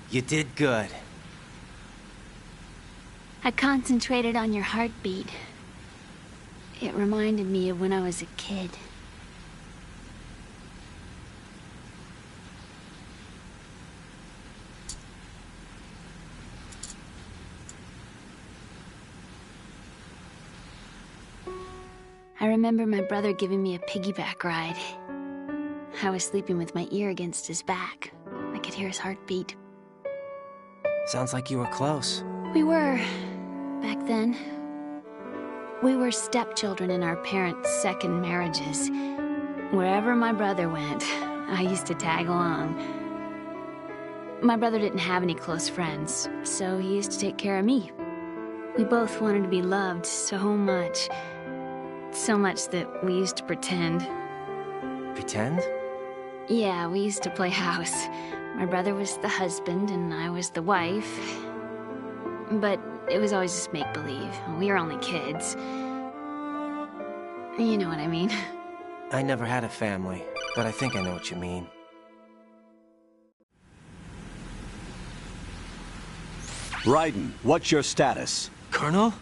You did good. I concentrated on your heartbeat. It reminded me of when I was a kid. I remember my brother giving me a piggyback ride. I was sleeping with my ear against his back. I could hear his heartbeat. Sounds like you were close. We were, back then. We were stepchildren in our parents' second marriages. Wherever my brother went, I used to tag along. My brother didn't have any close friends, so he used to take care of me. We both wanted to be loved so much. So much that we used to pretend. Pretend? Yeah, we used to play house. My brother was the husband and I was the wife. But it was always just make-believe. We were only kids. You know what I mean. I never had a family, but I think I know what you mean. Raiden, what's your status? Colonel?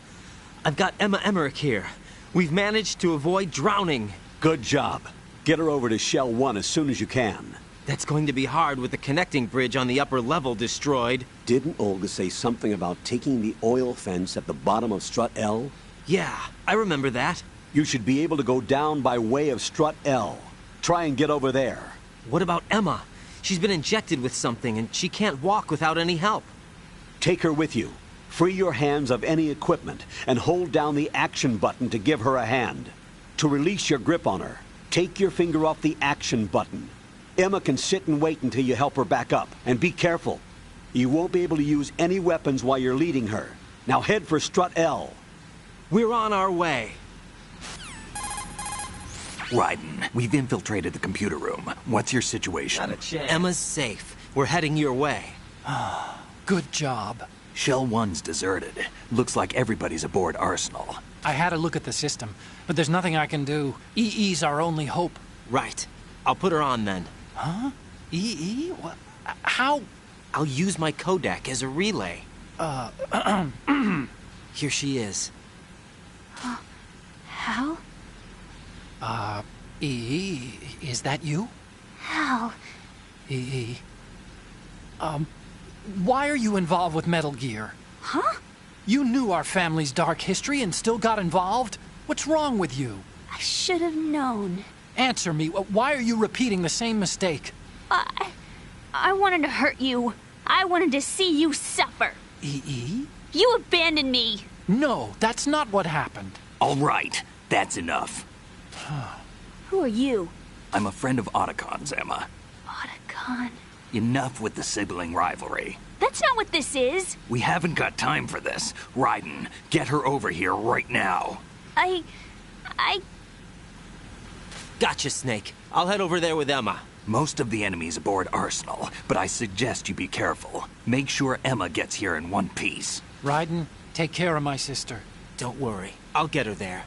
I've got Emma Emmerich here. We've managed to avoid drowning. Good job. Get her over to Shell 1 as soon as you can. That's going to be hard with the connecting bridge on the upper level destroyed. Didn't Olga say something about taking the oil fence at the bottom of Strut L? Yeah, I remember that. You should be able to go down by way of Strut L. Try and get over there. What about Emma? She's been injected with something and she can't walk without any help. Take her with you. Free your hands of any equipment and hold down the action button to give her a hand. To release your grip on her, take your finger off the action button. Emma can sit and wait until you help her back up. And be careful. You won't be able to use any weapons while you're leading her. Now head for Strut L. We're on our way. Raiden, we've infiltrated the computer room. What's your situation? Not a chance. Emma's safe. We're heading your way. Good job. Shell 1's deserted. Looks like everybody's aboard Arsenal. I had a look at the system, but there's nothing I can do. EE's our only hope. Right. I'll put her on then. Huh? EE? What? How? I'll use my Kodak as a relay. Here she is. Hal? EE, is that you? Hal? EE. Why are you involved with Metal Gear? Huh? You knew our family's dark history and still got involved? What's wrong with you? I should have known. Answer me. Why are you repeating the same mistake? I wanted to hurt you. I wanted to see you suffer. EE? You abandoned me. No, that's not what happened. All right, that's enough. Who are you? I'm a friend of Otacon's, Emma. Otacon? Enough with the sibling rivalry. That's not what this is. We haven't got time for this. Raiden, get her over here right now. I... Gotcha, Snake. I'll head over there with Emma. Most of the enemy's aboard Arsenal, but I suggest you be careful. Make sure Emma gets here in one piece. Raiden, take care of my sister. Don't worry. I'll get her there.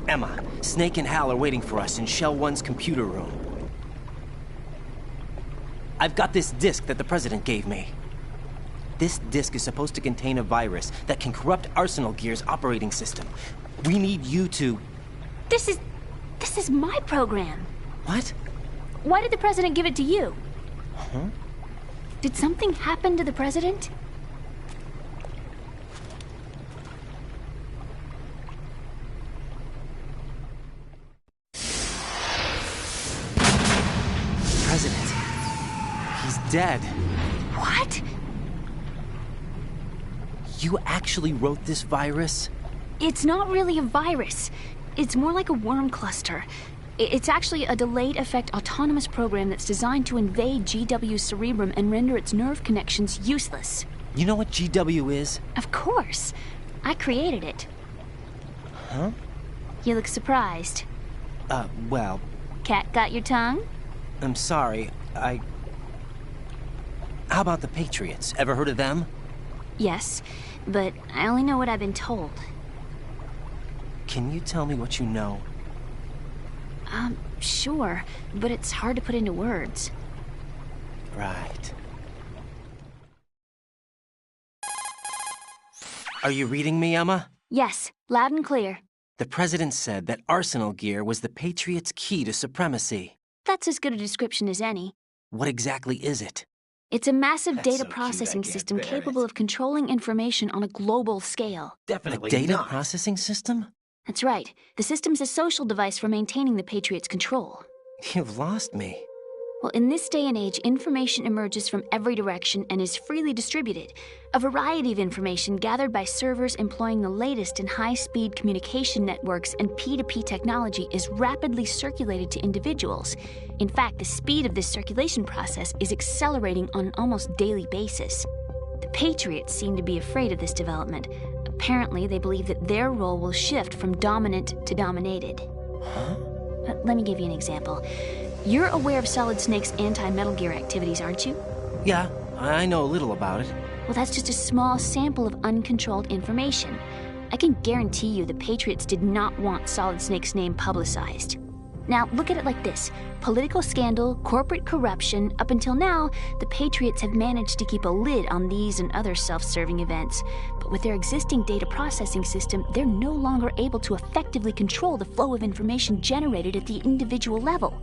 Emma, Snake and Hal are waiting for us in Shell 1's computer room. I've got this disk that the President gave me. This disk is supposed to contain a virus that can corrupt Arsenal Gear's operating system. We need you to... This is my program. What? Why did the President give it to you? Huh? Did something happen to the president? President. He's dead. What? You actually wrote this virus? It's not really a virus. It's more like a worm cluster. It's actually a delayed effect autonomous program that's designed to invade GW's cerebrum and render its nerve connections useless. You know what GW is? Of course. I created it. Huh? You look surprised. Well, Cat got your tongue? I'm sorry. How about the Patriots? Ever heard of them? Yes, but I only know what I've been told. Can you tell me what you know? Sure, but it's hard to put into words. Right. Are you reading me, Emma? Yes, loud and clear. The president said that Arsenal gear was the Patriots' key to supremacy. That's as good a description as any. What exactly is it? It's a massive That's data so cute, I processing can't system bear capable it. of controlling information on a global scale. Definitely A data not. processing system? That's right. The system's a social device for maintaining the Patriots' control. You've lost me. Well, in this day and age, information emerges from every direction and is freely distributed. A variety of information gathered by servers employing the latest in high-speed communication networks and P2P technology is rapidly circulated to individuals. In fact, the speed of this circulation process is accelerating on an almost daily basis. The Patriots seem to be afraid of this development. Apparently, they believe that their role will shift from dominant to dominated. Huh? Let me give you an example. You're aware of Solid Snake's anti-Metal Gear activities, aren't you? Yeah, I know a little about it. Well, that's just a small sample of uncontrolled information. I can guarantee you the Patriots did not want Solid Snake's name publicized. Now, look at it like this. Political scandal, corporate corruption, up until now, the Patriots have managed to keep a lid on these and other self-serving events. But with their existing data processing system, they're no longer able to effectively control the flow of information generated at the individual level.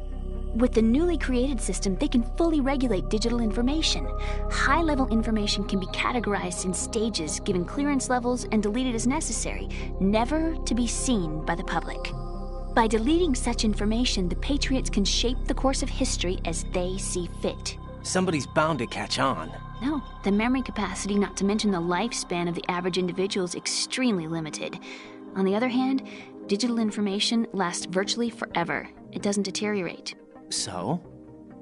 With the newly created system, they can fully regulate digital information. High-level information can be categorized in stages, given clearance levels, and deleted as necessary, never to be seen by the public. By deleting such information, the Patriots can shape the course of history as they see fit. Somebody's bound to catch on. No, the memory capacity, not to mention the lifespan of the average individual, is extremely limited. On the other hand, digital information lasts virtually forever. It doesn't deteriorate. So?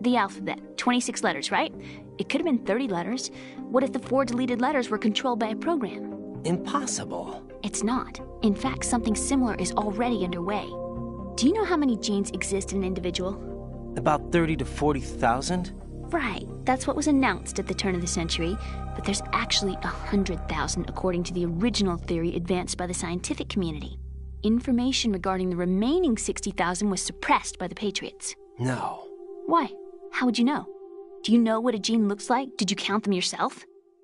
The alphabet, 26 letters, right? It could have been 30 letters. What if the 4 deleted letters were controlled by a program? Impossible. It's not. In fact, something similar is already underway. Do you know how many genes exist in an individual? About 30 to 40,000? Right, that's what was announced at the turn of the century, but there's actually 100,000 according to the original theory advanced by the scientific community. Information regarding the remaining 60,000 was suppressed by the Patriots. No. Why? How would you know? Do you know what a gene looks like? Did you count them yourself?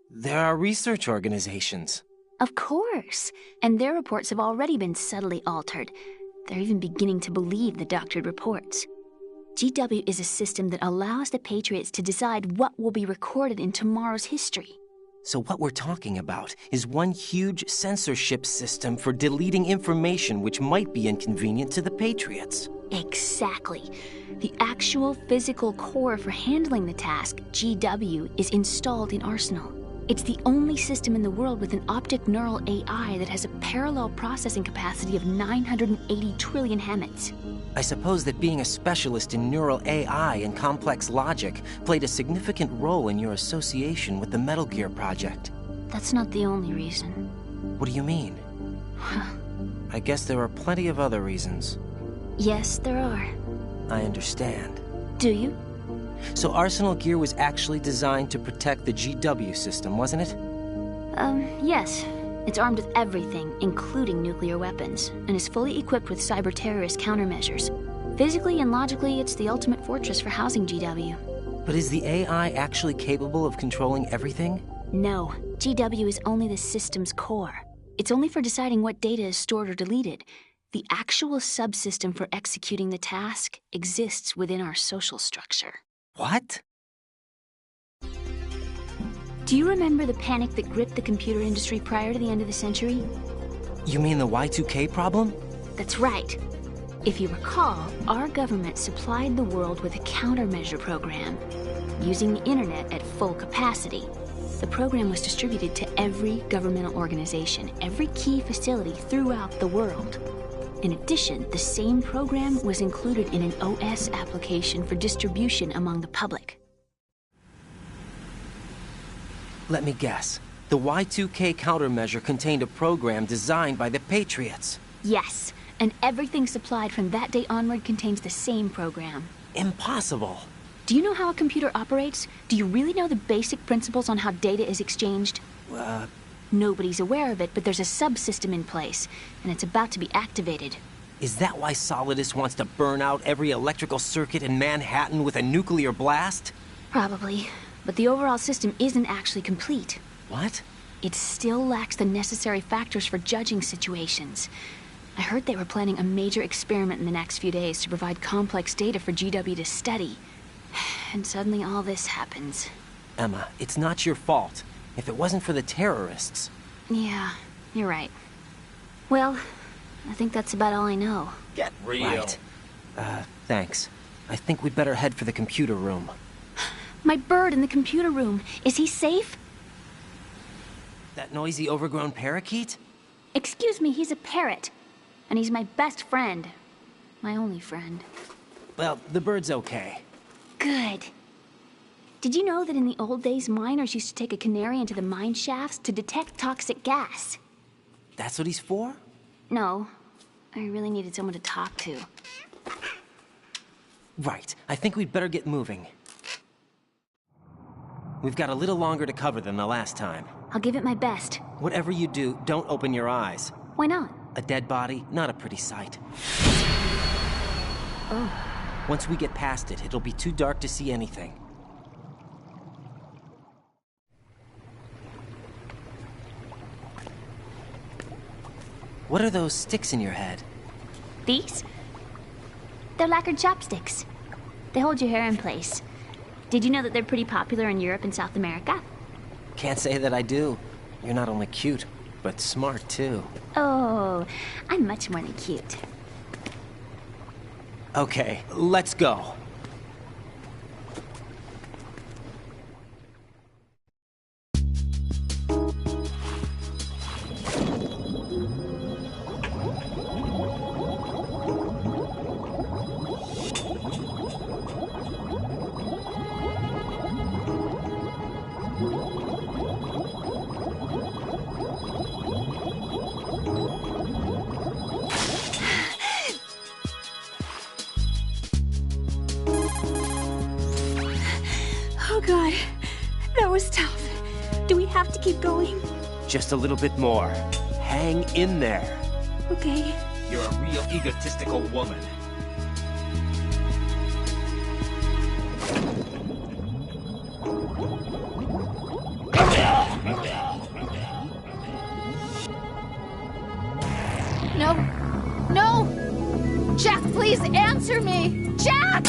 There are research organizations. Of course, and their reports have already been subtly altered. They're even beginning to believe the doctored reports. GW is a system that allows the Patriots to decide what will be recorded in tomorrow's history. So what we're talking about is one huge censorship system for deleting information which might be inconvenient to the Patriots. Exactly. The actual physical core for handling the task, GW, is installed in Arsenal. It's the only system in the world with an optic neural AI that has a parallel processing capacity of 980 trillion Hammets. I suppose that being a specialist in neural AI and complex logic played a significant role in your association with the Metal Gear project. That's not the only reason. What do you mean? I guess there are plenty of other reasons. Yes, there are. I understand. Do you? So Arsenal Gear was actually designed to protect the GW system, wasn't it? Yes. It's armed with everything, including nuclear weapons, and is fully equipped with cyber-terrorist countermeasures. Physically and logically, it's the ultimate fortress for housing GW. But is the AI actually capable of controlling everything? No, GW is only the system's core. It's only for deciding what data is stored or deleted. The actual subsystem for executing the task exists within our social structure. What? Do you remember the panic that gripped the computer industry prior to the end of the century? You mean the Y2K problem? That's right. If you recall, our government supplied the world with a countermeasure program, using the internet at full capacity. The program was distributed to every governmental organization, every key facility throughout the world. In addition, the same program was included in an OS application for distribution among the public. Let me guess. The Y2K countermeasure contained a program designed by the Patriots. Yes, and everything supplied from that day onward contains the same program. Impossible. Do you know how a computer operates? Do you really know the basic principles on how data is exchanged? Nobody's aware of it, but there's a subsystem in place, and it's about to be activated. Is that why Solidus wants to burn out every electrical circuit in Manhattan with a nuclear blast? Probably, but the overall system isn't actually complete. What? It still lacks the necessary factors for judging situations. I heard they were planning a major experiment in the next few days to provide complex data for GW to study. And suddenly all this happens. Emma, it's not your fault. If it wasn't for the terrorists... Yeah, you're right. Well, I think that's about all I know. Get real. Right. Thanks. I think we'd better head for the computer room. My bird in the computer room. Is he safe? That noisy, overgrown parakeet? Excuse me, he's a parrot. And he's my best friend. My only friend. Well, the bird's okay. Good. Did you know that in the old days, miners used to take a canary into the mine shafts to detect toxic gas? That's what he's for? No. I really needed someone to talk to. Right. I think we'd better get moving. We've got a little longer to cover than the last time. I'll give it my best. Whatever you do, don't open your eyes. Why not? A dead body, not a pretty sight. Oh. Once we get past it, it'll be too dark to see anything. What are those sticks in your head? These? They're lacquered chopsticks. They hold your hair in place. Did you know that they're pretty popular in Europe and South America? Can't say that I do. You're not only cute, but smart too. Oh, I'm much more than cute. Okay, let's go. Oh God, that was tough. Do we have to keep going? Just a little bit more. Hang in there. Okay. You're a real egotistical woman. No. No! Jack, please answer me! Jack!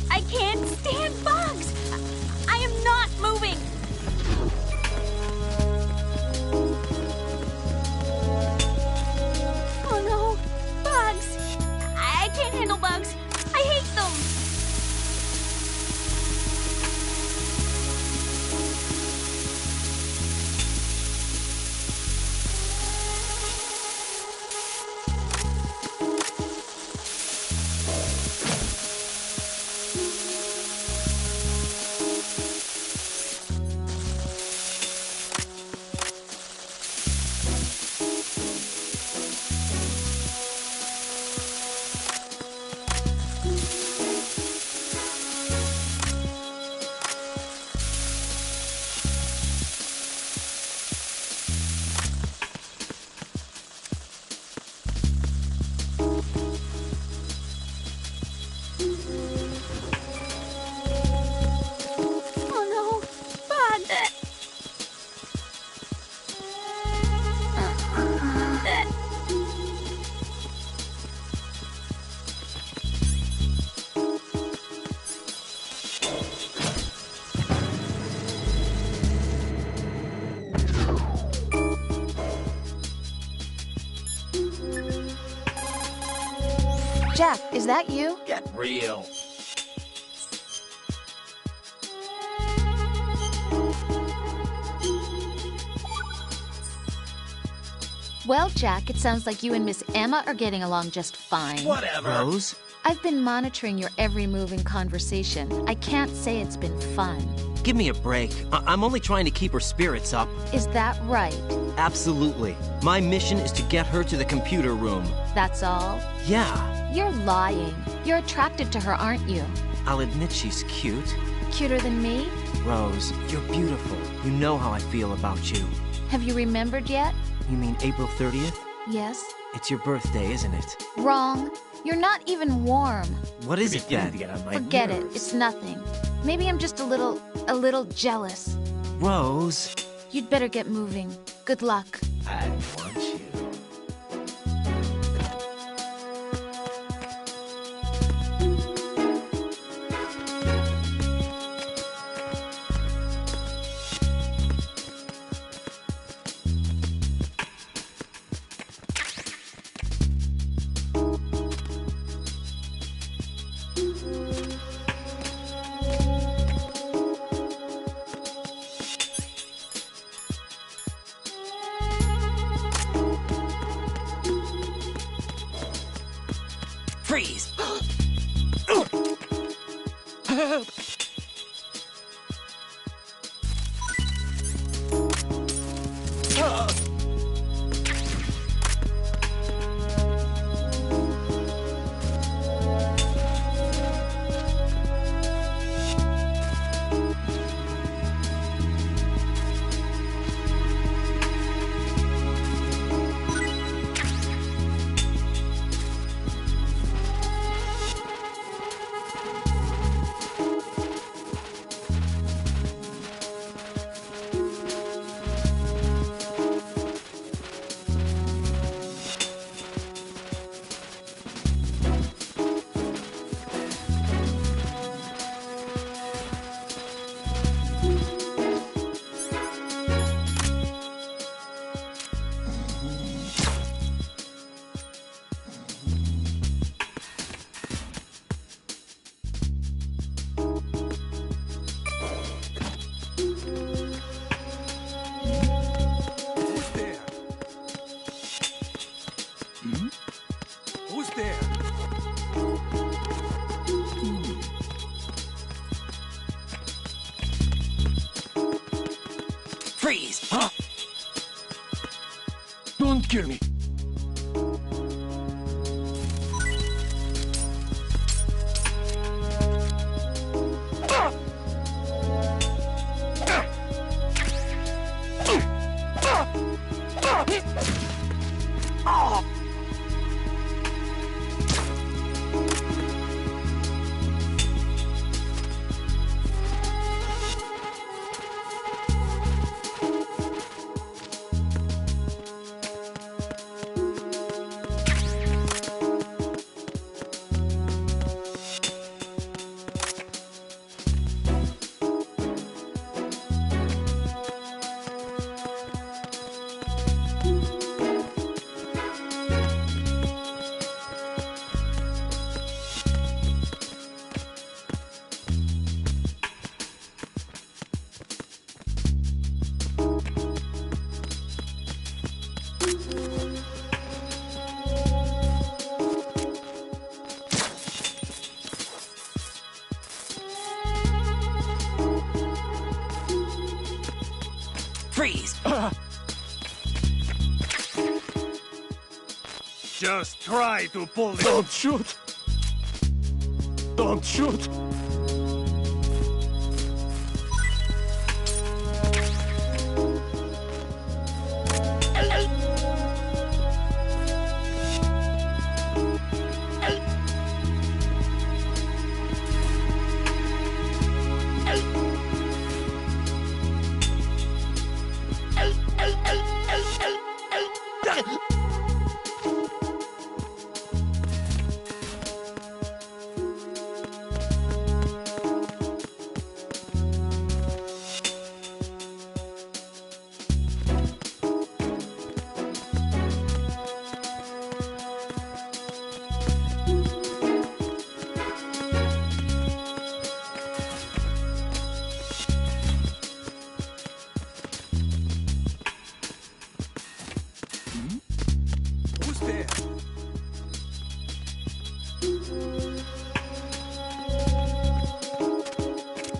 I can't stand bugs! I am not moving! Oh no, bugs! I can't handle bugs. I hate them! Jack, is that you? Get real. Well, Jack, it sounds like you and Miss Emma are getting along just fine. Whatever. Rose? I've been monitoring your every move and conversation. I can't say it's been fun. Give me a break. I'm only trying to keep her spirits up. Is that right? Absolutely. My mission is to get her to the computer room. That's all? Yeah. You're lying. You're attracted to her, aren't you? I'll admit she's cute. Cuter than me? Rose, you're beautiful. You know how I feel about you. Have you remembered yet? You mean April 30th? Yes. It's your birthday, isn't it? Wrong. You're not even warm. What is it then? Forget it. It's nothing. Maybe I'm just a little jealous. Rose. You'd better get moving. Good luck. I want you. Freeze! Freeze! Huh? Don't kill me. Freeze! Just try to pull it. Don't shoot! Don't shoot! Who's there?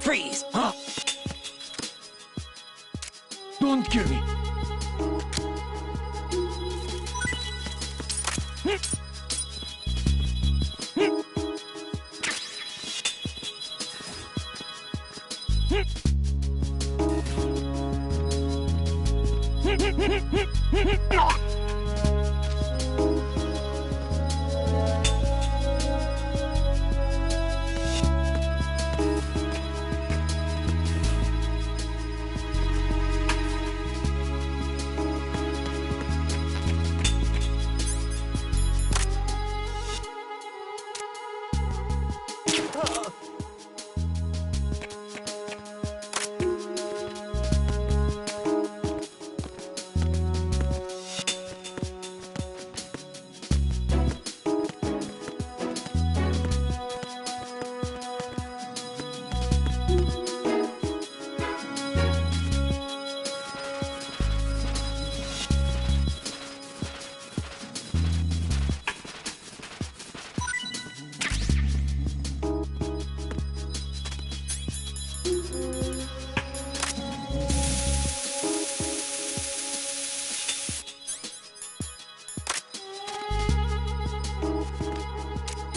Freeze! Don't kill me!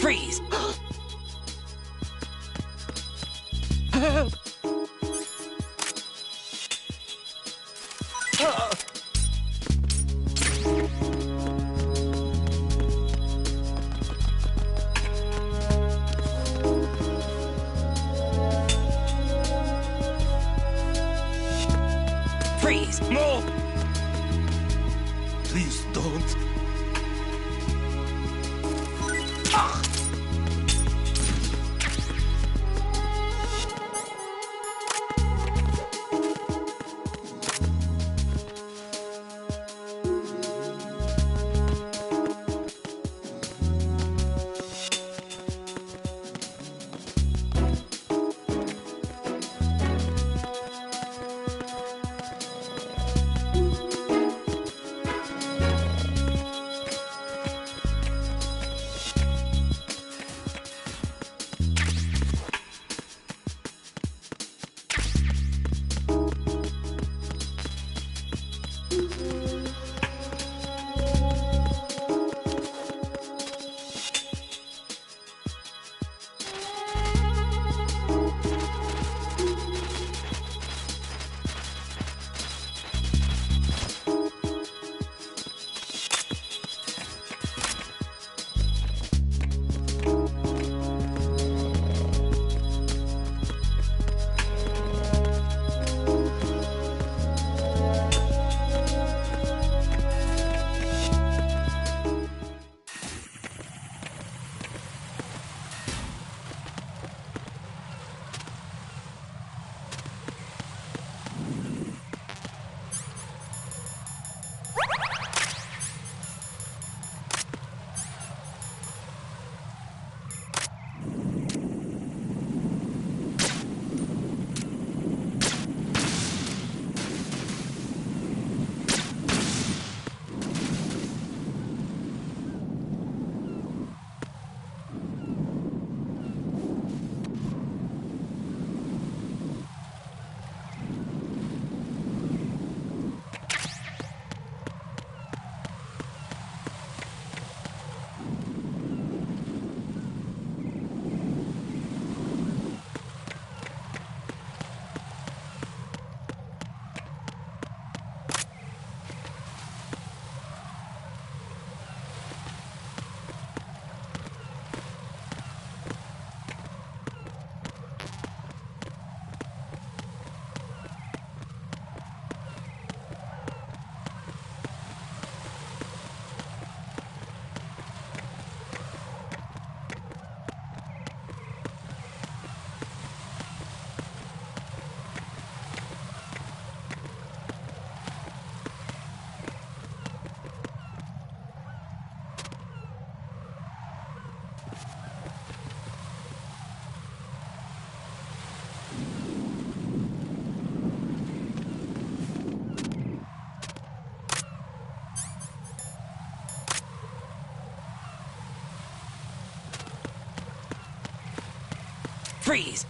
Freeze! Freeze! No! Please don't. Freeze!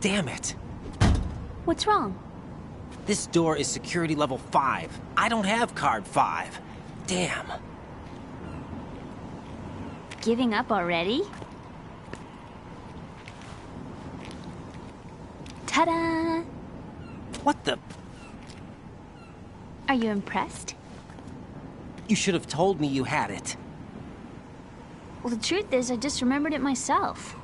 Damn it. What's wrong? This door is security level 5. I don't have card 5. Damn. Giving up already? Ta-da! What the? Are you impressed? You should have told me you had it. Well, the truth is, I just remembered it myself.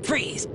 Freeze!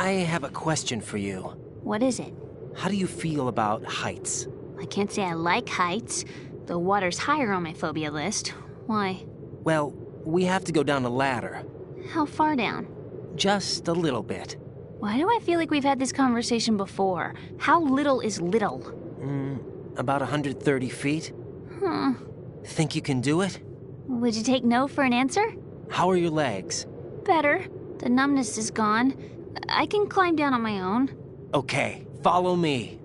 I have a question for you. What is it? How do you feel about heights? I can't say I like heights. The water's higher on my phobia list. Why? Well, we have to go down a ladder. How far down? Just a little bit. Why do I feel like we've had this conversation before? How little is little? About 130 feet. Think you can do it? Would you take no for an answer? How are your legs? Better. The numbness is gone. I can climb down on my own. Okay, follow me.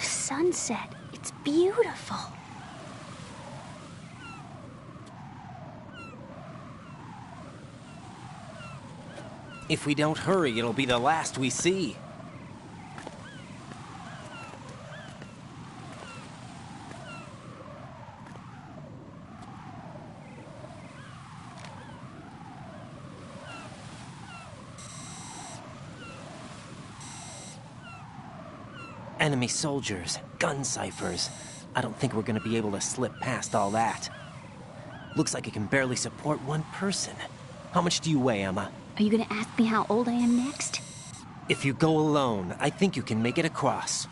Sunset. It's beautiful. If we don't hurry, it'll be the last we see. Enemy soldiers, gun ciphers. I don't think we're gonna be able to slip past all that. Looks like it can barely support one person. How much do you weigh, Emma? Are you gonna ask me how old I am next? If you go alone, I think you can make it across.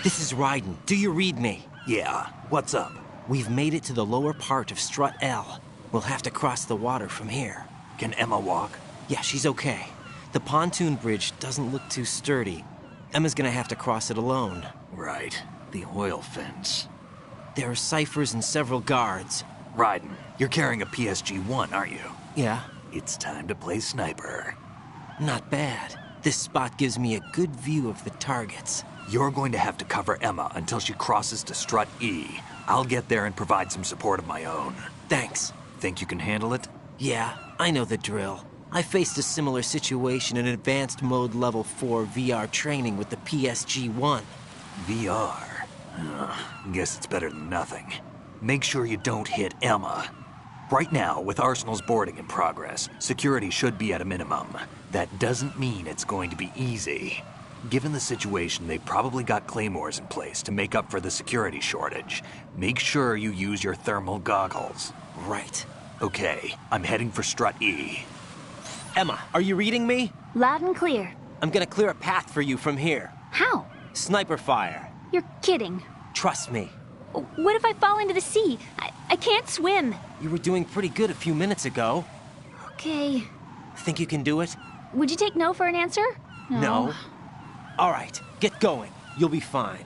This is Raiden. Do you read me? Yeah, what's up? We've made it to the lower part of Strut L. We'll have to cross the water from here. Can Emma walk? Yeah, she's okay. The pontoon bridge doesn't look too sturdy. Emma's gonna have to cross it alone. Right. The oil fence. There are ciphers and several guards. Raiden, you're carrying a PSG-1, aren't you? Yeah, It's time to play sniper. not bad. This spot gives me a good view of the targets. You're going to have to cover Emma until she crosses to Strut E. I'll get there and provide some support of my own. Thanks. Think you can handle it? Yeah, I know the drill. I faced a similar situation in Advanced Mode Level 4 VR training with the PSG-1. VR. Guess it's better than nothing. Make sure you don't hit Emma. Right now, with Arsenal's boarding in progress, security should be at a minimum. That doesn't mean it's going to be easy. Given the situation, they've probably got claymores in place to make up for the security shortage. Make sure you use your thermal goggles. Right. Okay, I'm heading for Strut E. Emma, are you reading me? Loud and clear. I'm gonna clear a path for you from here. How? Sniper fire. You're kidding. Trust me. What if I fall into the sea? I can't swim. You were doing pretty good a few minutes ago. Okay. Think you can do it? Would you take no for an answer? No. All right, get going. You'll be fine.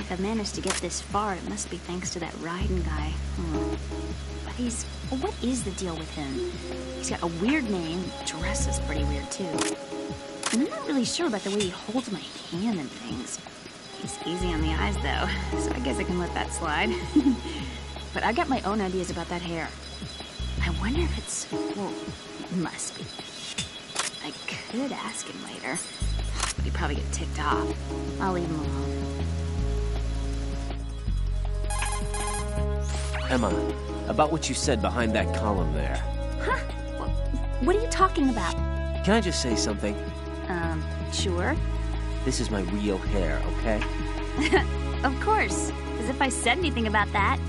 If I managed to get this far, it must be thanks to that Raiden guy. But what is the deal with him? He's got a weird name, dresses pretty weird too. And I'm not really sure about the way he holds my hand and things. He's easy on the eyes though, so I guess I can let that slide. But I got my own ideas about that hair. I wonder if it's... well, it must be. I could ask him later, but he'd probably get ticked off. I'll leave him alone. Emma, about what you said behind that column there. Huh? What are you talking about? Can I just say something? Sure. This is my real hair, okay? Of course. As if I said anything about that.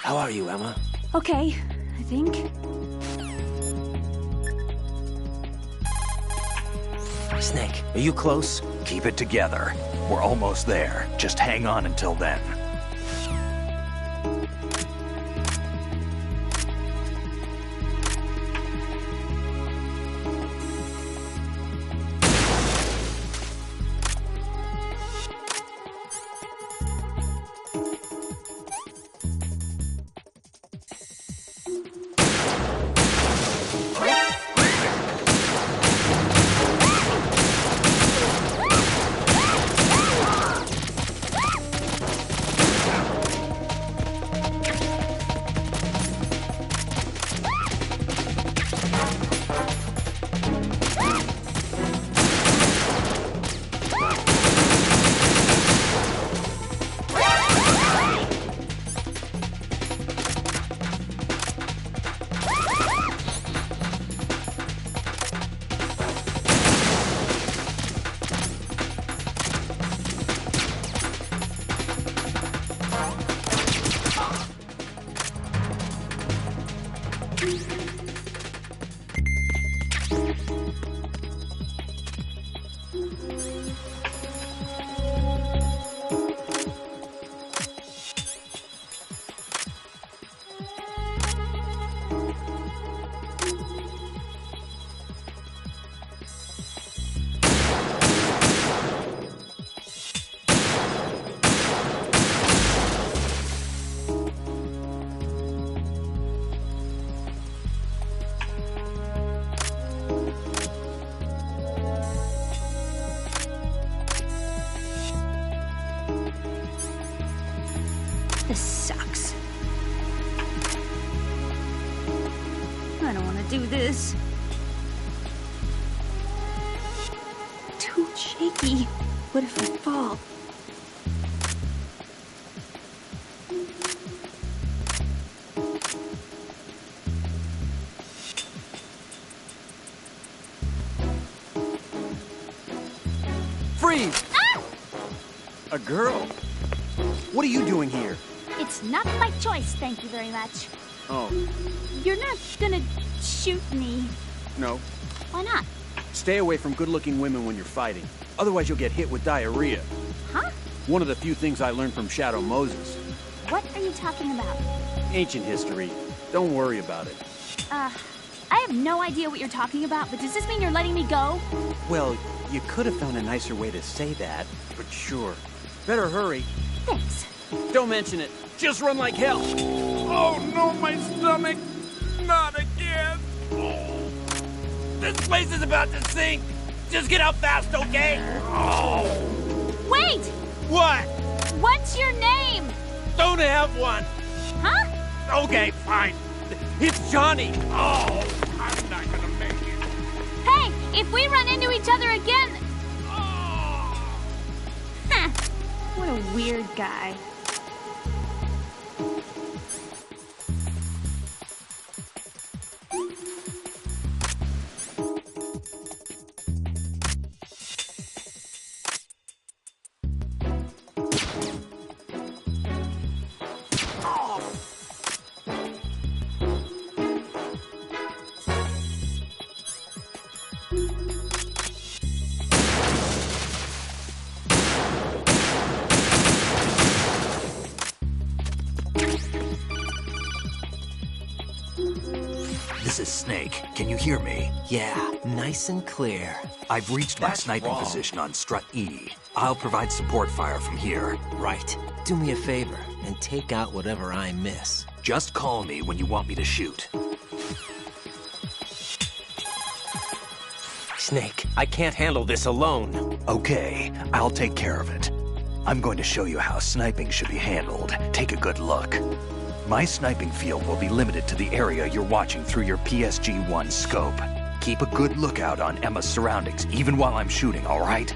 How are you, Emma? Okay, I think. Snake, are you close? Keep it together. We're almost there. Just hang on until then. This sucks. I don't want to do this. Too shaky. What if I fall? Freeze! Ah! A girl? What are you doing here? It's not my choice, thank you very much. Oh, You're not gonna shoot me. no. Why not? Stay away from good-looking women when you're fighting. Otherwise you'll get hit with diarrhea. Huh? One of the few things I learned from Shadow Moses. What are you talking about? Ancient history. Don't worry about it. I have no idea what you're talking about, but does this mean you're letting me go? Well, you could have found a nicer way to say that, but sure. Better hurry. Thanks. Don't mention it. Just run like hell. Oh no, my stomach! Not again! Oh. This place is about to sink! Just get out fast, okay? Oh. Wait! What? What's your name? Don't have one! Huh? Okay, fine. It's Johnny. Oh, I'm not gonna make it. Hey, if we run into each other again... Huh. What a weird guy. This is Snake. Can you hear me? Yeah, nice and clear. I've reached my sniping position on Strut E. I'll provide support fire from here. Right. Do me a favor and take out whatever I miss. Just call me when you want me to shoot. Snake, I can't handle this alone. Okay, I'll take care of it. I'm going to show you how sniping should be handled. Take a good look. My sniping field will be limited to the area you're watching through your PSG-1 scope. Keep a good lookout on Emma's surroundings, even while I'm shooting, all right?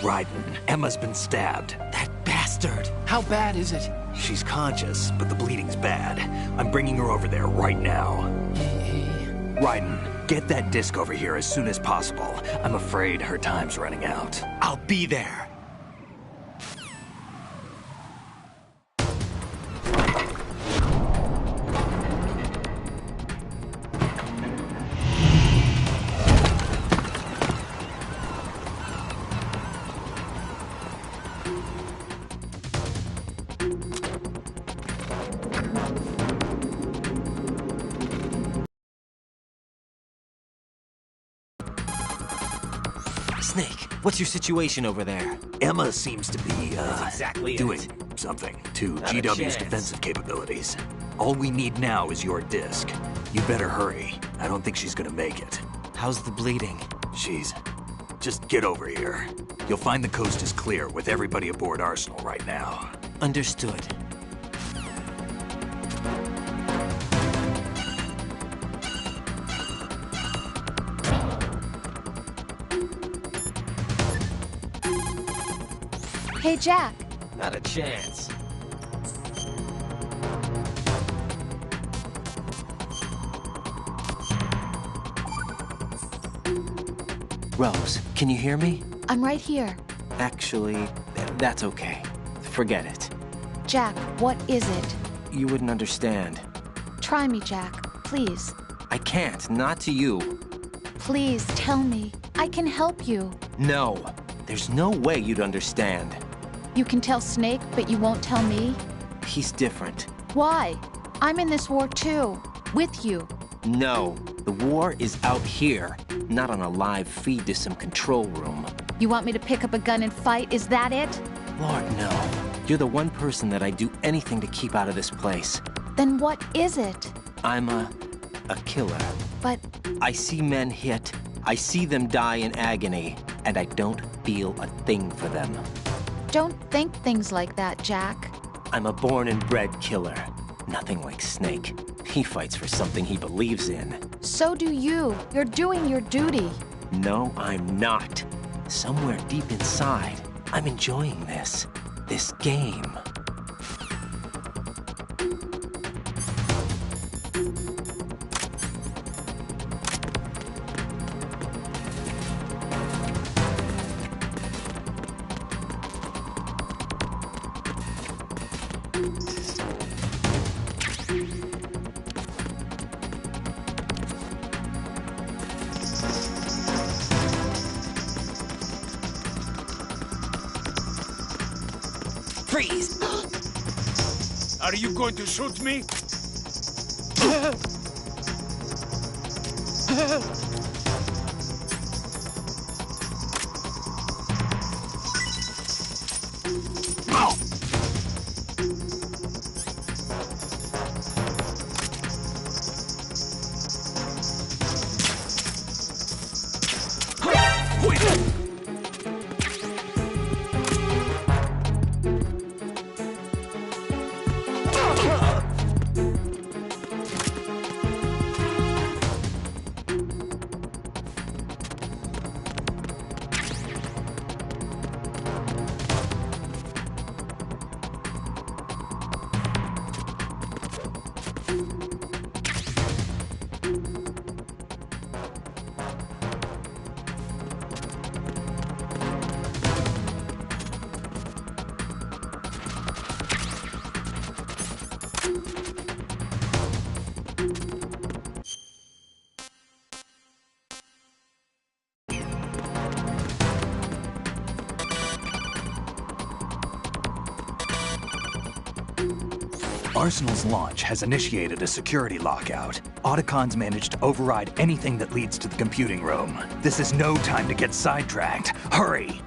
Raiden, Emma's been stabbed. That bastard! How bad is it? She's conscious, but the bleeding's bad. I'm bringing her over there right now. Raiden, get that disc over here as soon as possible. I'm afraid her time's running out. I'll be there. Snake, what's your situation over there? Emma seems to be, exactly doing it. something to Not a GW's chance. defensive capabilities. All we need now is your disc. You better hurry. I don't think she's gonna make it. How's the bleeding? Just get over here. You'll find the coast is clear with everybody aboard Arsenal right now. Understood. Hey, Jack. Not a chance. Rose, can you hear me? I'm right here. Actually, that's okay. Forget it. Jack, what is it? You wouldn't understand. Try me, Jack. Please. I can't, not to you. Please, tell me. I can help you. No, there's no way you'd understand. You can tell Snake, but you won't tell me? He's different. Why? I'm in this war too. With you. No, the war is out here, not on a live feed to some control room. You want me to pick up a gun and fight? Is that it? Lord, no. You're the one person that I'd do anything to keep out of this place. Then what is it? I'm a killer. But I see men hit, I see them die in agony, and I don't feel a thing for them. don't think things like that, Jack. I'm a born and bred killer. Nothing like Snake. He fights for something he believes in. So do you. You're doing your duty. No, I'm not. Somewhere deep inside, I'm enjoying this. This game. Freeze! Are you going to shoot me? Arsenal's launch has initiated a security lockout. Otacons managed to override anything that leads to the computing room. This is no time to get sidetracked. Hurry!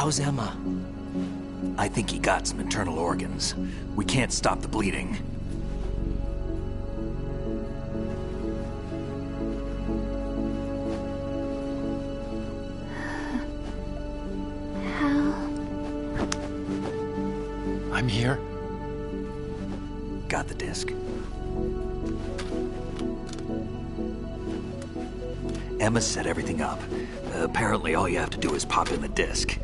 How's Emma? I think he got some internal organs. We can't stop the bleeding. I'm here. Got the disc. Emma set everything up. Apparently all you have to do is pop in the disc.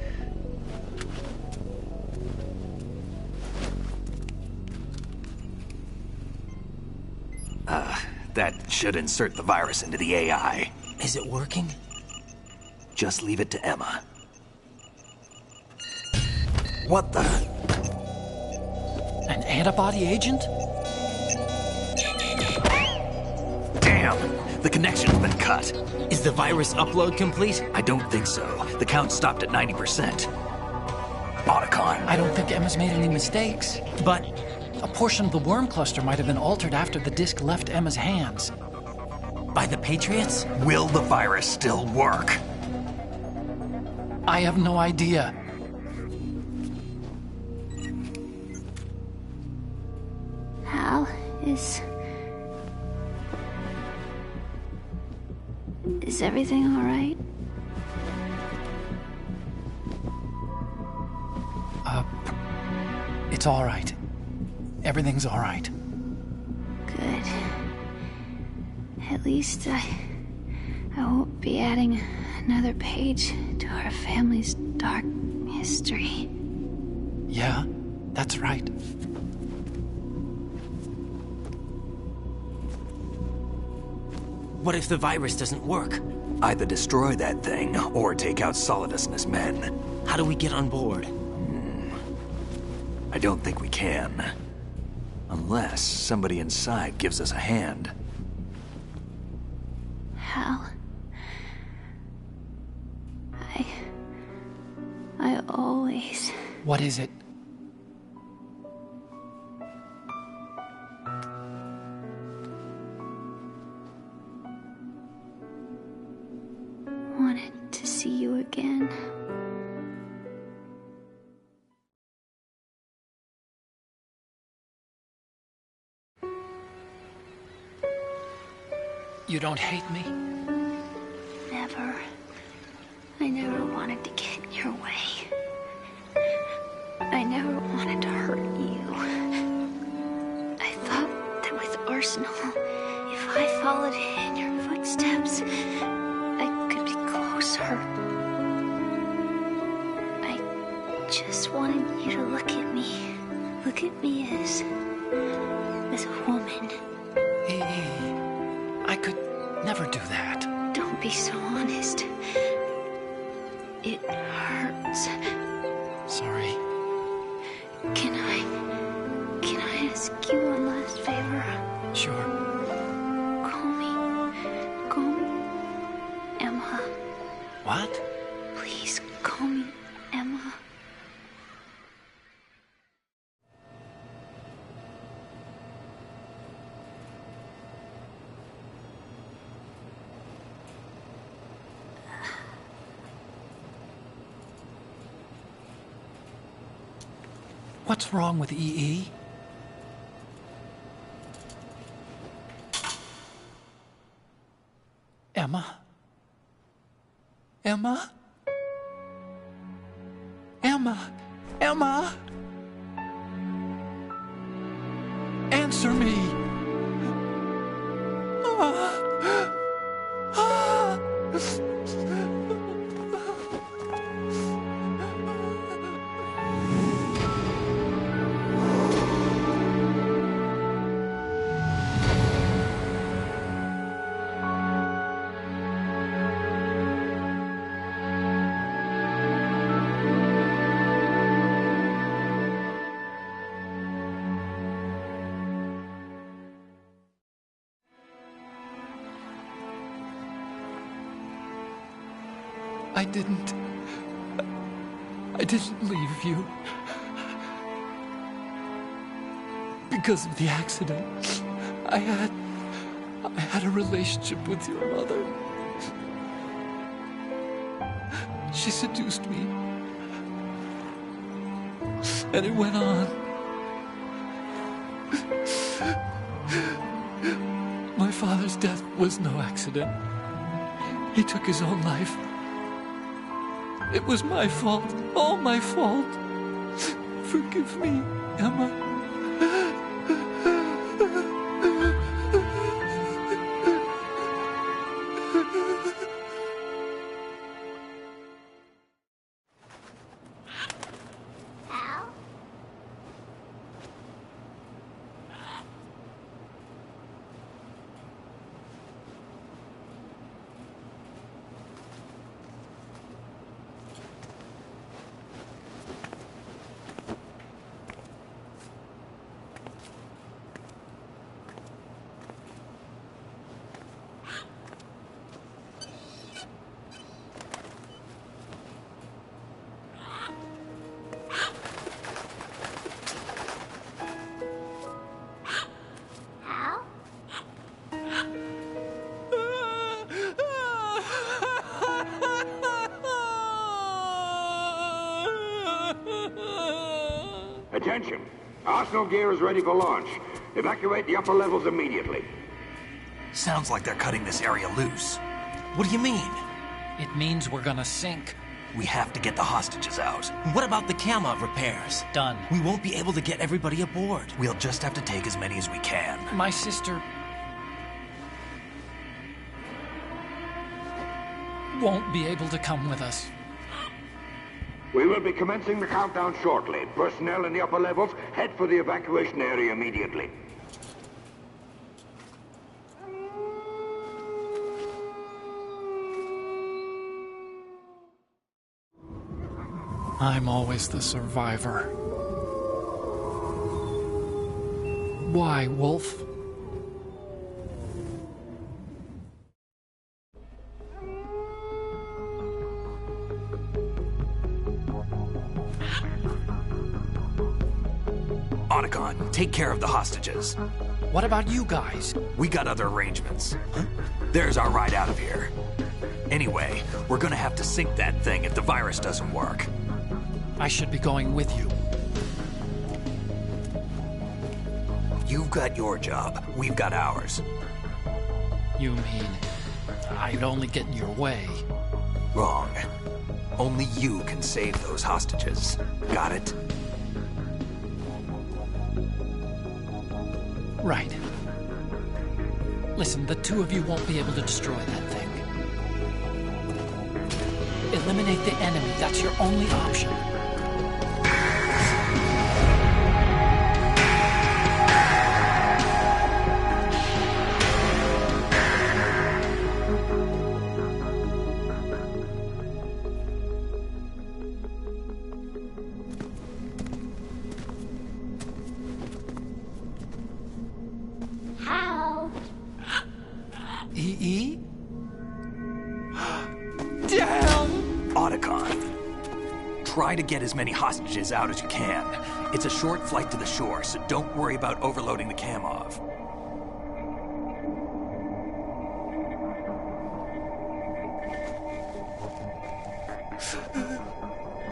That should insert the virus into the AI. Is it working? Just leave it to Emma. What the? An antibody agent? Damn! The connection's been cut. Is the virus upload complete? I don't think so. The count stopped at 90%. Otacon. I don't think Emma's made any mistakes. But a portion of the worm cluster might have been altered after the disc left Emma's hands. by the Patriots? Will the virus still work? I have no idea. Hal, is everything all right? It's all right. Everything's all right. Good. At least I won't be adding another page to our family's dark history. Yeah, that's right. What if the virus doesn't work? Either destroy that thing, or take out Solidus and his men. How do we get on board? I don't think we can. Unless somebody inside gives us a hand. Hal, I always... What is it? wanted to see you again. You don't hate me? Never. I never wanted to get in your way. I never wanted to hurt you. I thought that with Arsenal, if I followed in your footsteps, I could be closer. I just wanted you to look at me. Look at me as a woman. I could never do that. Don't be so honest. It hurts. Sorry. Can I ask you one last favor? Sure. Call me Emma. What? Please call me Emma. What's wrong with EE? Emma? Emma? Emma? Emma? Answer me! I didn't leave you. Because of the accident, I had a relationship with your mother. She seduced me. And it went on. My father's death was no accident. He took his own life. It was my fault, all my fault. Forgive me, Emma. Attention! Arsenal gear is ready for launch. Evacuate the upper levels immediately. Sounds like they're cutting this area loose. What do you mean? It means we're gonna sink. We have to get the hostages out. What about the Kamov repairs? Done. We won't be able to get everybody aboard. We'll just have to take as many as we can. My sister won't be able to come with us. We will be commencing the countdown shortly. Personnel in the upper levels, head for the evacuation area immediately. I'm always the survivor. Why, Wolf? Otacon, take care of the hostages. What about you guys? We got other arrangements. Huh? There's our ride out of here. Anyway, we're gonna have to sink that thing if the virus doesn't work. I should be going with you. You've got your job. We've got ours. You mean I'd only get in your way? Wrong. Only you can save those hostages. Got it? Right. Listen, the two of you won't be able to destroy that thing. Eliminate the enemy. That's your only option. EE? Damn! Otacon. Try to get as many hostages out as you can. It's a short flight to the shore, so don't worry about overloading the Kamov.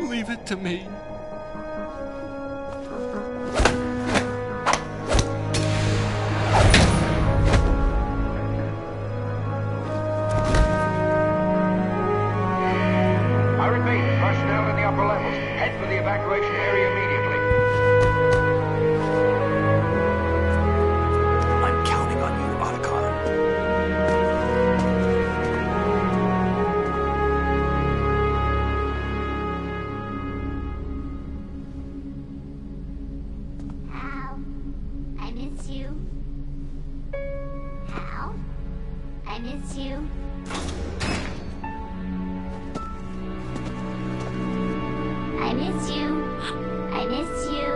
Leave it to me. evacuation area immediately. I'm counting on you, Otacon. Hal, I miss you. Hal, I miss you. I miss you. I miss you.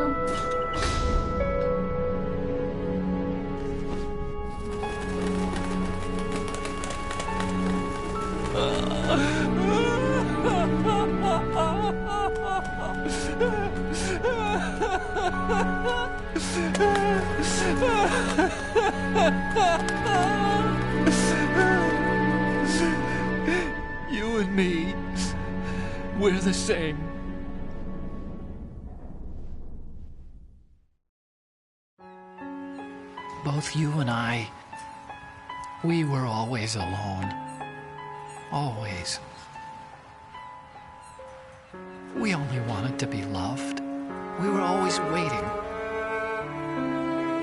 You and me, we're the same. Both you and I, we were always alone. Always. We only wanted to be loved. We were always waiting.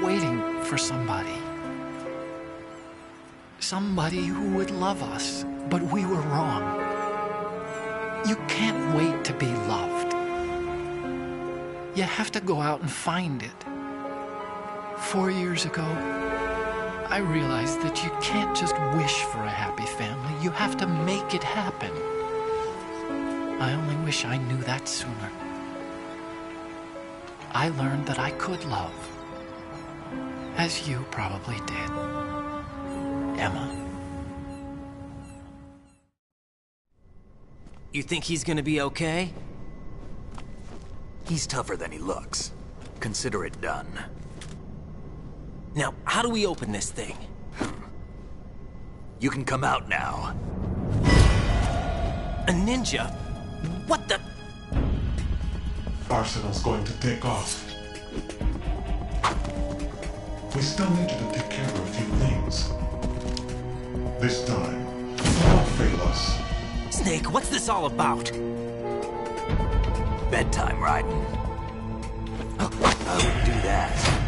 Waiting for somebody. Somebody who would love us, but we were wrong. You can't wait to be loved. You have to go out and find it. 4 years ago, I realized that you can't just wish for a happy family. You have to make it happen. I only wish I knew that sooner. I learned that I could love, as you probably did, Emma. You think he's gonna be okay? He's tougher than he looks. Consider it done. Now, how do we open this thing? You can come out now. A ninja? What the? Arsenal's going to take off. We still need you to take care of a few things. This time, don't fail us. Snake, what's this all about? Bedtime, Raiden. I wouldn't do that.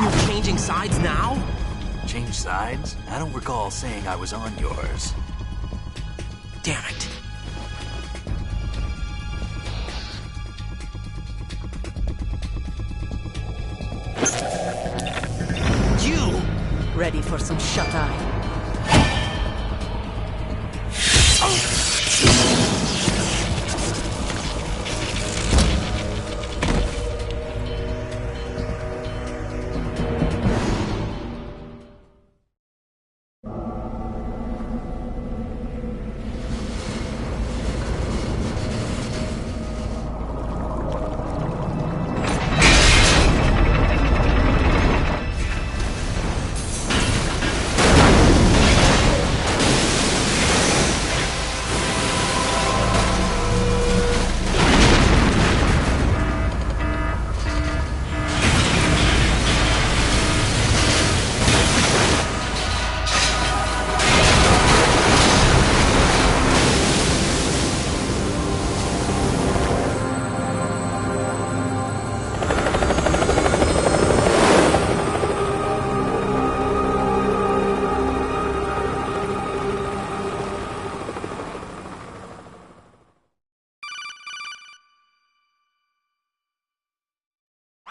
You're changing sides now? Change sides? I don't recall saying I was on yours. Damn it. You! Ready for some shut-eye?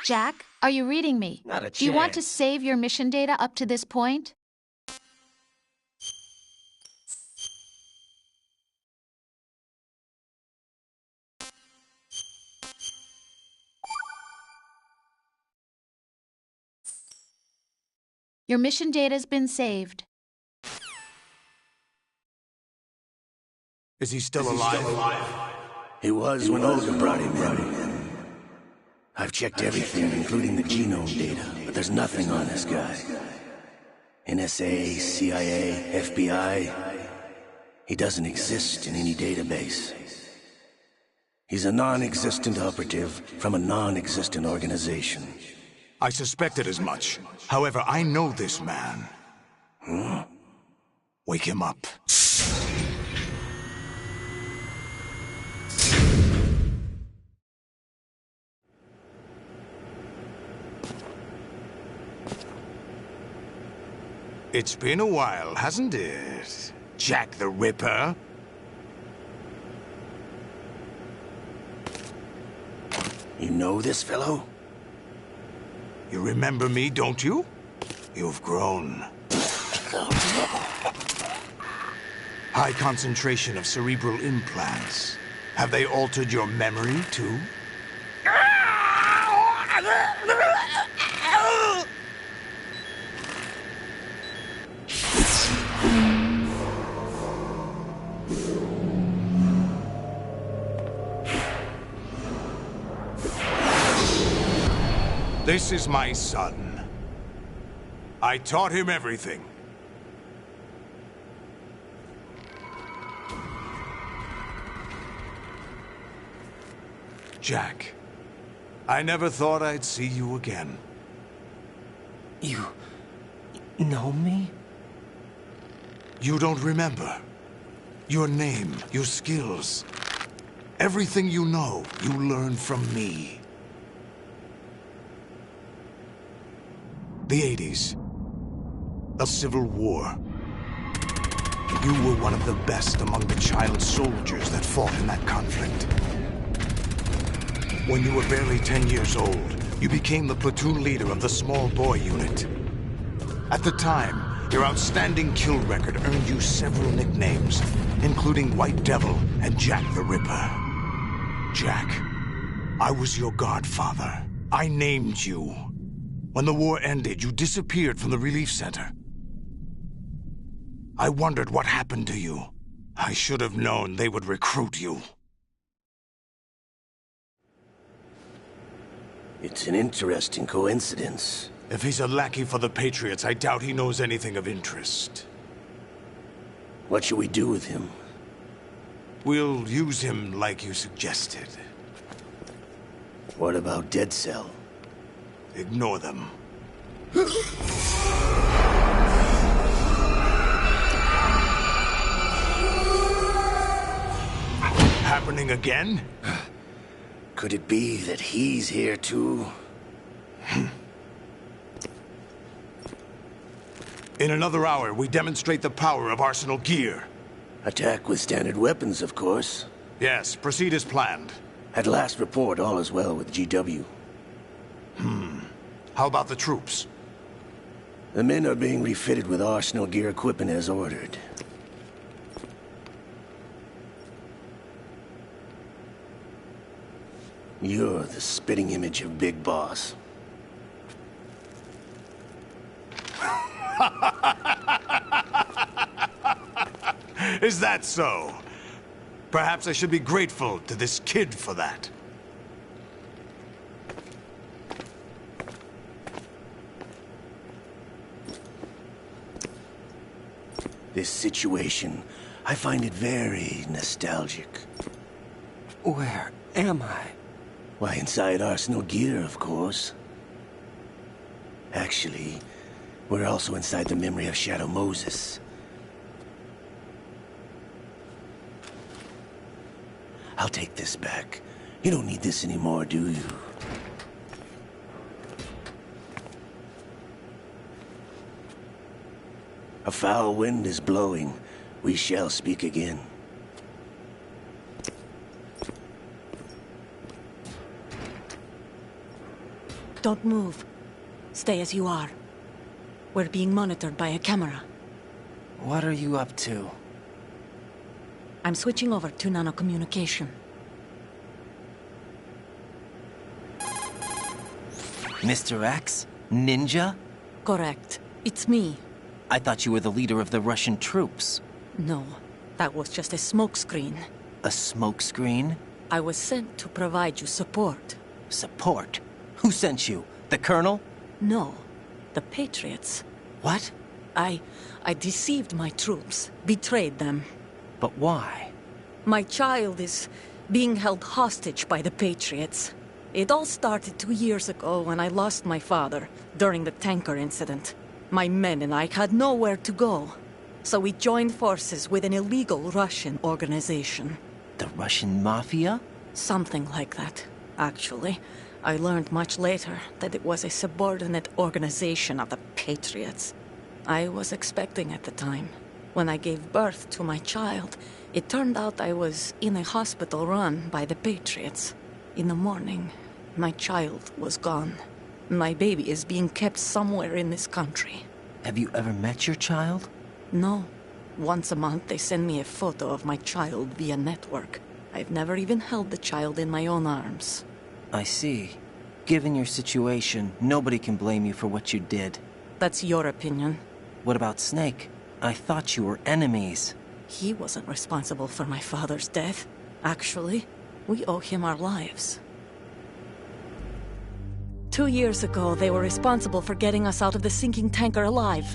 Jack, are you reading me? Not a Do you want to chance. save your mission data up to this point? Your mission data's been saved. Is he still alive? He was when Olga brought him in. I've checked everything, including the genome data, but there's nothing on this guy. NSA, CIA, FBI. He doesn't exist in any database. He's a non-existent operative from a non-existent organization. I suspected as much. However, I know this man. Huh? Wake him up. It's been a while, hasn't it? Jack the Ripper? You know this fellow? You remember me, don't you? You've grown. High concentration of cerebral implants. Have they altered your memory, too? This is my son. I taught him everything. Jack, I never thought I'd see you again. You know me? You don't remember. Your name, your skills. Everything you know, you learned from me. The 80s. A civil war. You were one of the best among the child soldiers that fought in that conflict. When you were barely 10 years old, you became the platoon leader of the small boy unit. At the time, your outstanding kill record earned you several nicknames, including White Devil and Jack the Ripper. Jack, I was your godfather. I named you. When the war ended, you disappeared from the relief center. I wondered what happened to you. I should have known they would recruit you. It's an interesting coincidence. If he's a lackey for the Patriots, I doubt he knows anything of interest. What should we do with him? We'll use him like you suggested. What about Dead Cell? Ignore them. Happening again? Could it be that he's here too? In another hour, we demonstrate the power of Arsenal gear. Attack with standard weapons, of course. Yes, proceed as planned. At last report, all is well with GW. How about the troops? The men are being refitted with Arsenal gear equipment as ordered. You're the spitting image of Big Boss. Is that so? Perhaps I should be grateful to this kid for that. This situation, I find it very nostalgic. Where am I? Why, inside Arsenal gear, of course. Actually, we're also inside the memory of Shadow Moses. I'll take this back. You don't need this anymore, do you? A foul wind is blowing. We shall speak again. Don't move. Stay as you are. We're being monitored by a camera. What are you up to? I'm switching over to nanocommunication. Mr. X? Ninja? Correct. It's me. I thought you were the leader of the Russian troops. No, that was just a smokescreen. A smokescreen? I was sent to provide you support. Support? Who sent you? The Colonel? No, the Patriots. What? I deceived my troops, betrayed them. But why? My child is being held hostage by the Patriots. It all started 2 years ago when I lost my father during the tanker incident. My men and I had nowhere to go, so we joined forces with an illegal Russian organization. The Russian Mafia? Something like that, actually. I learned much later that it was a subordinate organization of the Patriots. I was expecting at the time. When I gave birth to my child, it turned out I was in a hospital run by the Patriots. In the morning, my child was gone. My baby is being kept somewhere in this country. Have you ever met your child? No. Once a month, they send me a photo of my child via network. I've never even held the child in my own arms. I see. Given your situation, nobody can blame you for what you did. That's your opinion. What about Snake? I thought you were enemies. He wasn't responsible for my father's death. Actually, we owe him our lives. 2 years ago, they were responsible for getting us out of the sinking tanker alive.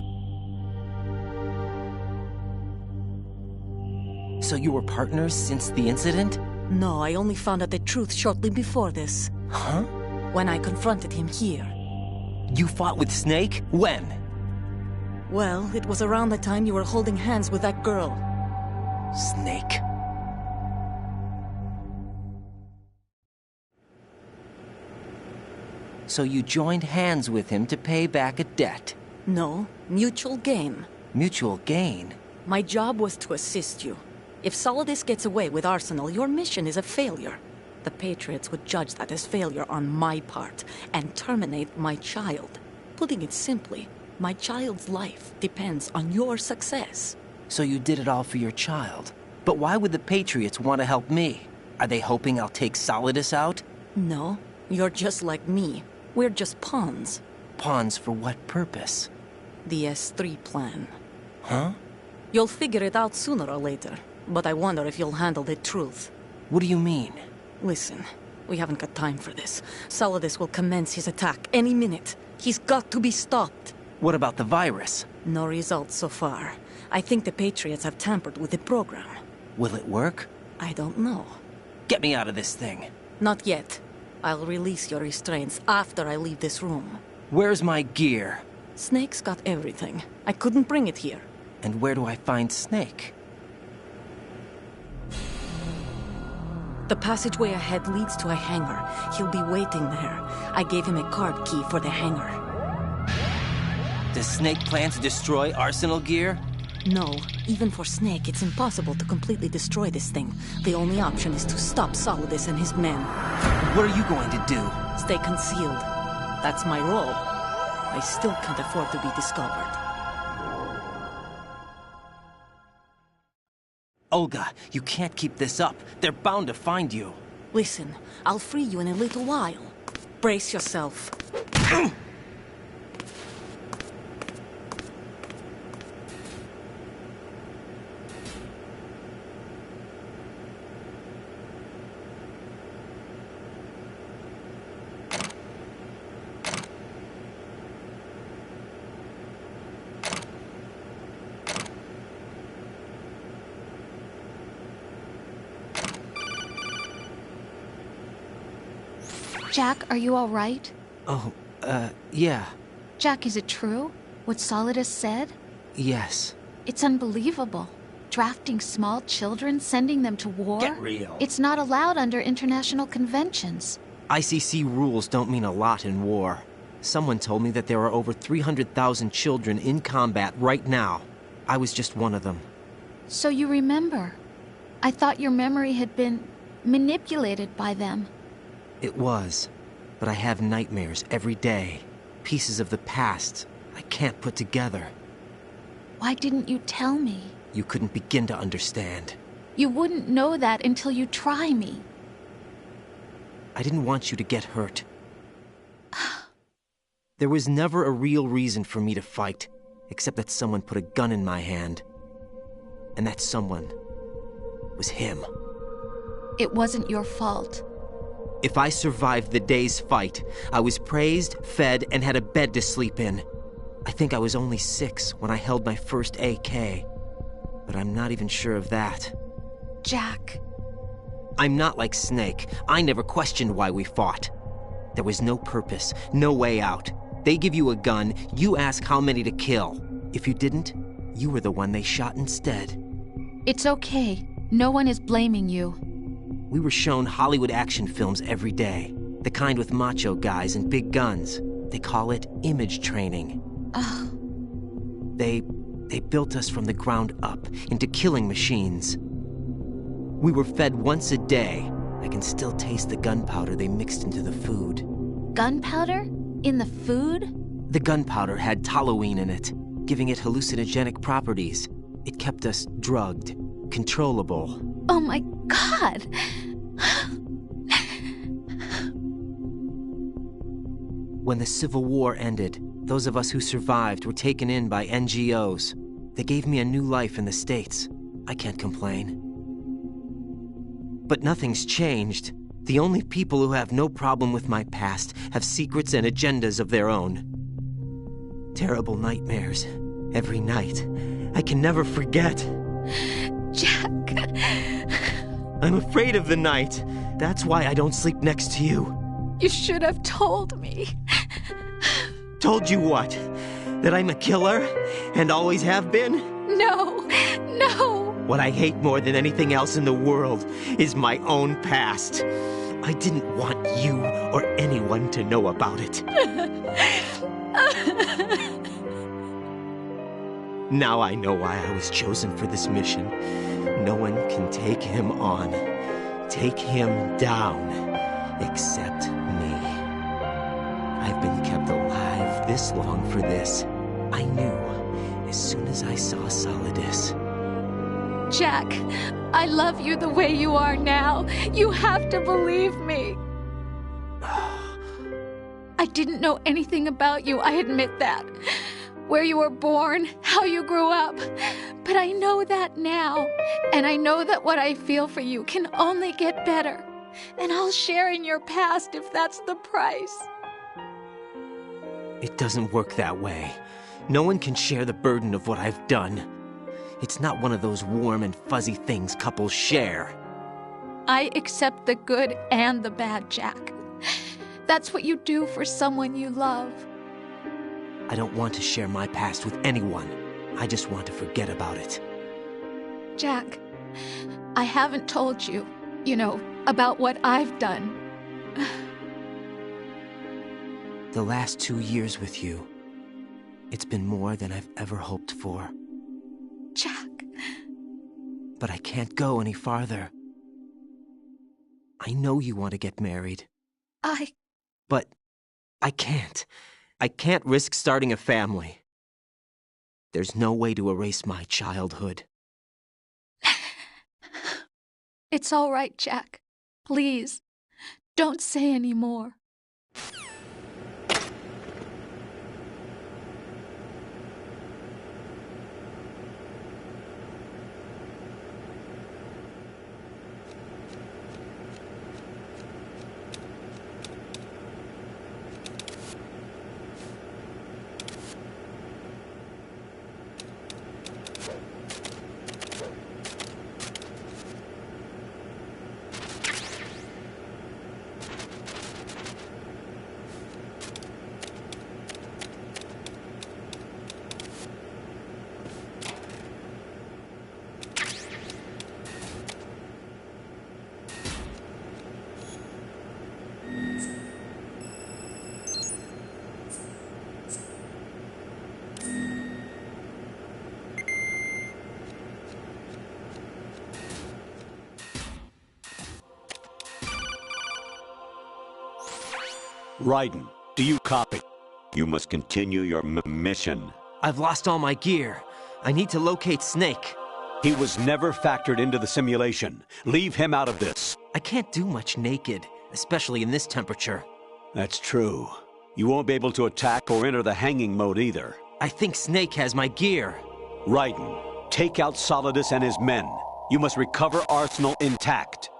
So you were partners since the incident? No, I only found out the truth shortly before this. Huh? When I confronted him here. You fought with Snake? When? Well, it was around the time you were holding hands with that girl. Snake. So you joined hands with him to pay back a debt? No, mutual gain. Mutual gain? My job was to assist you. If Solidus gets away with Arsenal, your mission is a failure. The Patriots would judge that as failure on my part and terminate my child. Putting it simply, my child's life depends on your success. So you did it all for your child. But why would the Patriots want to help me? Are they hoping I'll take Solidus out? No, you're just like me. We're just pawns. Pawns for what purpose? The S3 plan. Huh? You'll figure it out sooner or later, but I wonder if you'll handle the truth. What do you mean? Listen, we haven't got time for this. Solidus will commence his attack any minute. He's got to be stopped. What about the virus? No results so far. I think the Patriots have tampered with the program. Will it work? I don't know. Get me out of this thing. Not yet. I'll release your restraints after I leave this room. Where's my gear? Snake's got everything. I couldn't bring it here. And where do I find Snake? The passageway ahead leads to a hangar. He'll be waiting there. I gave him a card key for the hangar. Does Snake plan to destroy Arsenal gear? No. Even for Snake, it's impossible to completely destroy this thing. The only option is to stop Solidus and his men. What are you going to do? Stay concealed. That's my role. I still can't afford to be discovered. Olga, you can't keep this up. They're bound to find you. Listen, I'll free you in a little while. Brace yourself. Jack, are you all right? Oh, yeah. Jack, is it true? What Solidus said? Yes. It's unbelievable. Drafting small children, sending them to war? Get real. It's not allowed under international conventions. ICC rules don't mean a lot in war. Someone told me that there are over 300,000 children in combat right now. I was just one of them. So you remember. I thought your memory had been manipulated by them. It was, but I have nightmares every day. Pieces of the past I can't put together. Why didn't you tell me? You couldn't begin to understand. You wouldn't know that until you try me. I didn't want you to get hurt. There was never a real reason for me to fight, except that someone put a gun in my hand. And that someone was him. It wasn't your fault. If I survived the day's fight, I was praised, fed, and had a bed to sleep in. I think I was only 6 when I held my first AK. But I'm not even sure of that. Jack. I'm not like Snake. I never questioned why we fought. There was no purpose, no way out. They give you a gun, you ask how many to kill. If you didn't, you were the one they shot instead. It's okay. No one is blaming you. We were shown Hollywood action films every day. The kind with macho guys and big guns. They call it image training. Ugh. They built us from the ground up into killing machines. We were fed once a day. I can still taste the gunpowder they mixed into the food. Gunpowder? In the food? The gunpowder had toluene in it, giving it hallucinogenic properties. It kept us drugged, controllable. Oh my God! When the Civil War ended, those of us who survived were taken in by NGOs. They gave me a new life in the States. I can't complain. But nothing's changed. The only people who have no problem with my past have secrets and agendas of their own. Terrible nightmares. Every night. I can never forget. Jack. I'm afraid of the night. That's why I don't sleep next to you. You should have told me. Told you what? That I'm a killer? And always have been? No, no. What I hate more than anything else in the world is my own past. I didn't want you or anyone to know about it. Now I know why I was chosen for this mission. No one can take him on, take him down, except me. I've been kept alive this long for this. I knew as soon as I saw Solidus. Jack, I love you the way you are now. You have to believe me. I didn't know anything about you, I admit that. Where you were born, how you grew up. But I know that now. And I know that what I feel for you can only get better. And I'll share in your past if that's the price. It doesn't work that way. No one can share the burden of what I've done. It's not one of those warm and fuzzy things couples share. I accept the good and the bad, Jack. That's what you do for someone you love. I don't want to share my past with anyone. I just want to forget about it. Jack, I haven't told you, about what I've done. The last 2 years with you, it's been more than I've ever hoped for. Jack. But I can't go any farther. I know you want to get married. But I can't. I can't risk starting a family. There's no way to erase my childhood. It's all right, Jack. Please, don't say any more. Raiden, do you copy? You must continue your mission. I've lost all my gear. I need to locate Snake. He was never factored into the simulation. Leave him out of this. I can't do much naked, especially in this temperature. That's true. You won't be able to attack or enter the hanging mode either. I think Snake has my gear. Raiden, take out Solidus and his men. You must recover Arsenal intact.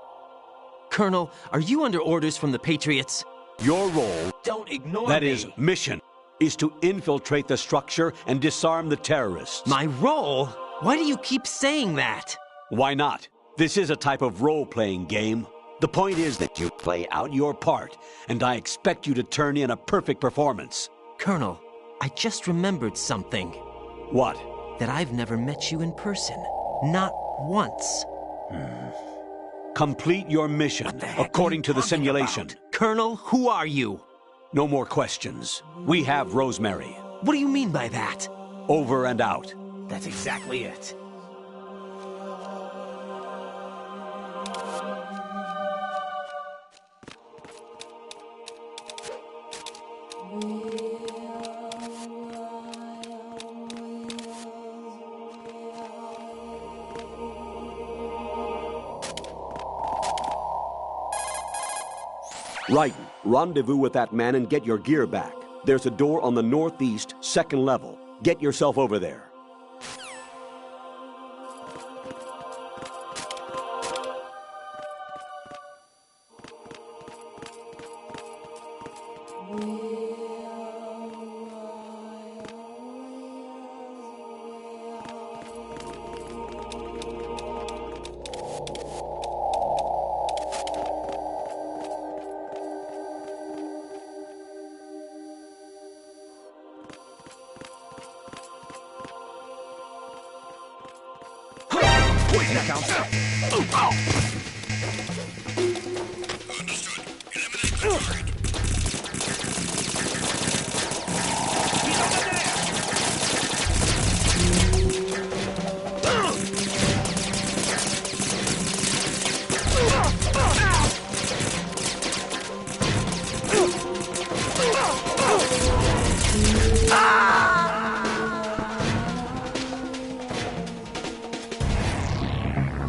Colonel, are you under orders from the Patriots? Your role, don't ignore that me. is, mission, is to infiltrate the structure and disarm the terrorists. My role? Why do you keep saying that? Why not? This is a type of role-playing game. The point is that you play out your part, and I expect you to turn in a perfect performance. Colonel, I just remembered something. What? That I've never met you in person. Not once. Complete your mission, according to the simulation. Colonel, who are you? No more questions. We have Rosemary. What do you mean by that? Over and out. That's exactly it. Raiden, rendezvous with that man and get your gear back. There's a door on the northeast, second level. Get yourself over there.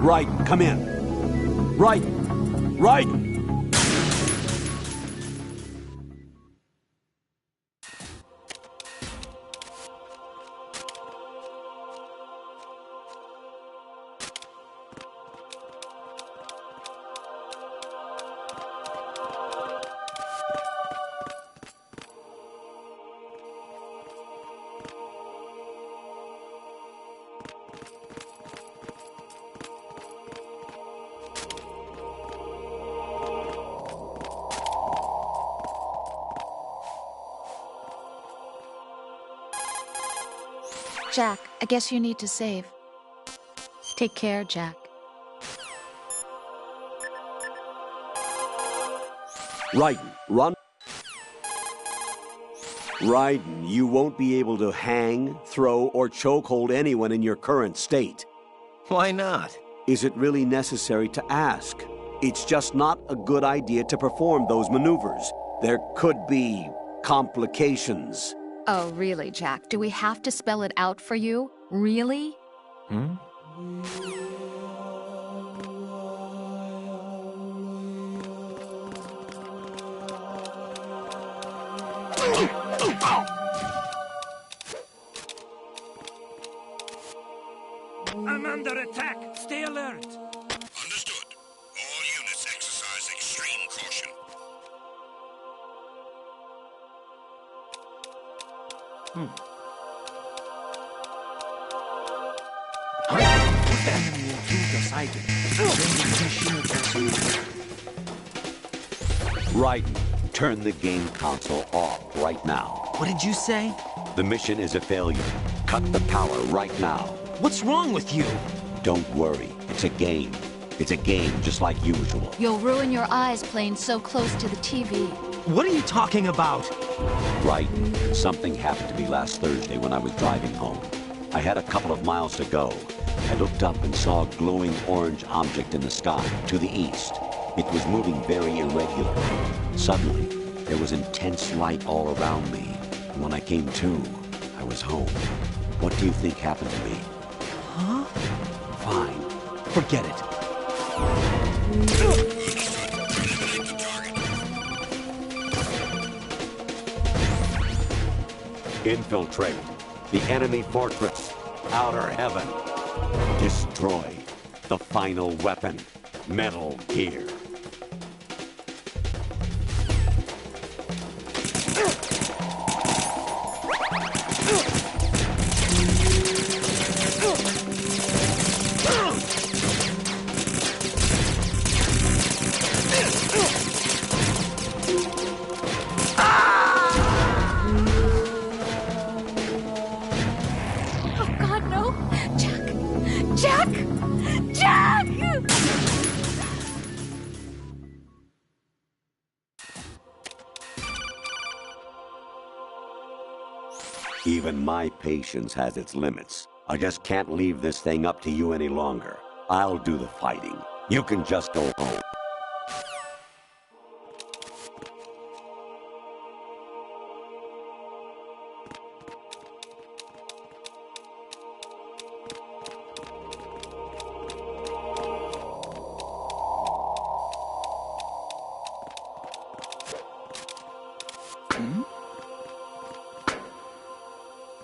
Raiden, come in. Raiden! Raiden! Jack, I guess you need to save. Take care, Jack. Raiden, run. Raiden, you won't be able to hang, throw, or chokehold anyone in your current state. Why not? Is it really necessary to ask? It's just not a good idea to perform those maneuvers. There could be complications. Oh, really, Jack? Do we have to spell it out for you? Really? Hmm? I'm under attack. Stay alert. Understood. All units exercise extreme caution. Raiden, turn the game console off right now. What did you say? The mission is a failure. Cut the power right now. What's wrong with you? Don't worry. It's a game. It's a game just like usual. You'll ruin your eyes playing so close to the TV. What are you talking about? Raiden, something happened to me last Thursday when I was driving home. I had a couple of miles to go. I looked up and saw a glowing orange object in the sky to the east. It was moving very irregularly. Suddenly, there was intense light all around me. And when I came to, I was home. What do you think happened to me? Huh? Fine. Forget it. Infiltrate the enemy fortress, Outer Heaven. Destroy the final weapon, Metal Gear. Even my patience has its limits. I just can't leave this thing up to you any longer. I'll do the fighting. You can just go home.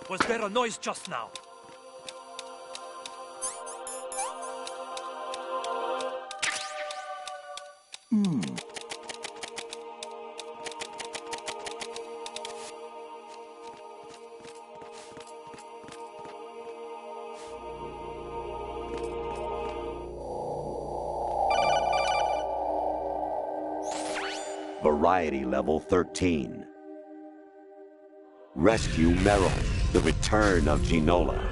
Was there a noise just now? Variety level 13. Rescue Meryl, the return of Ginola.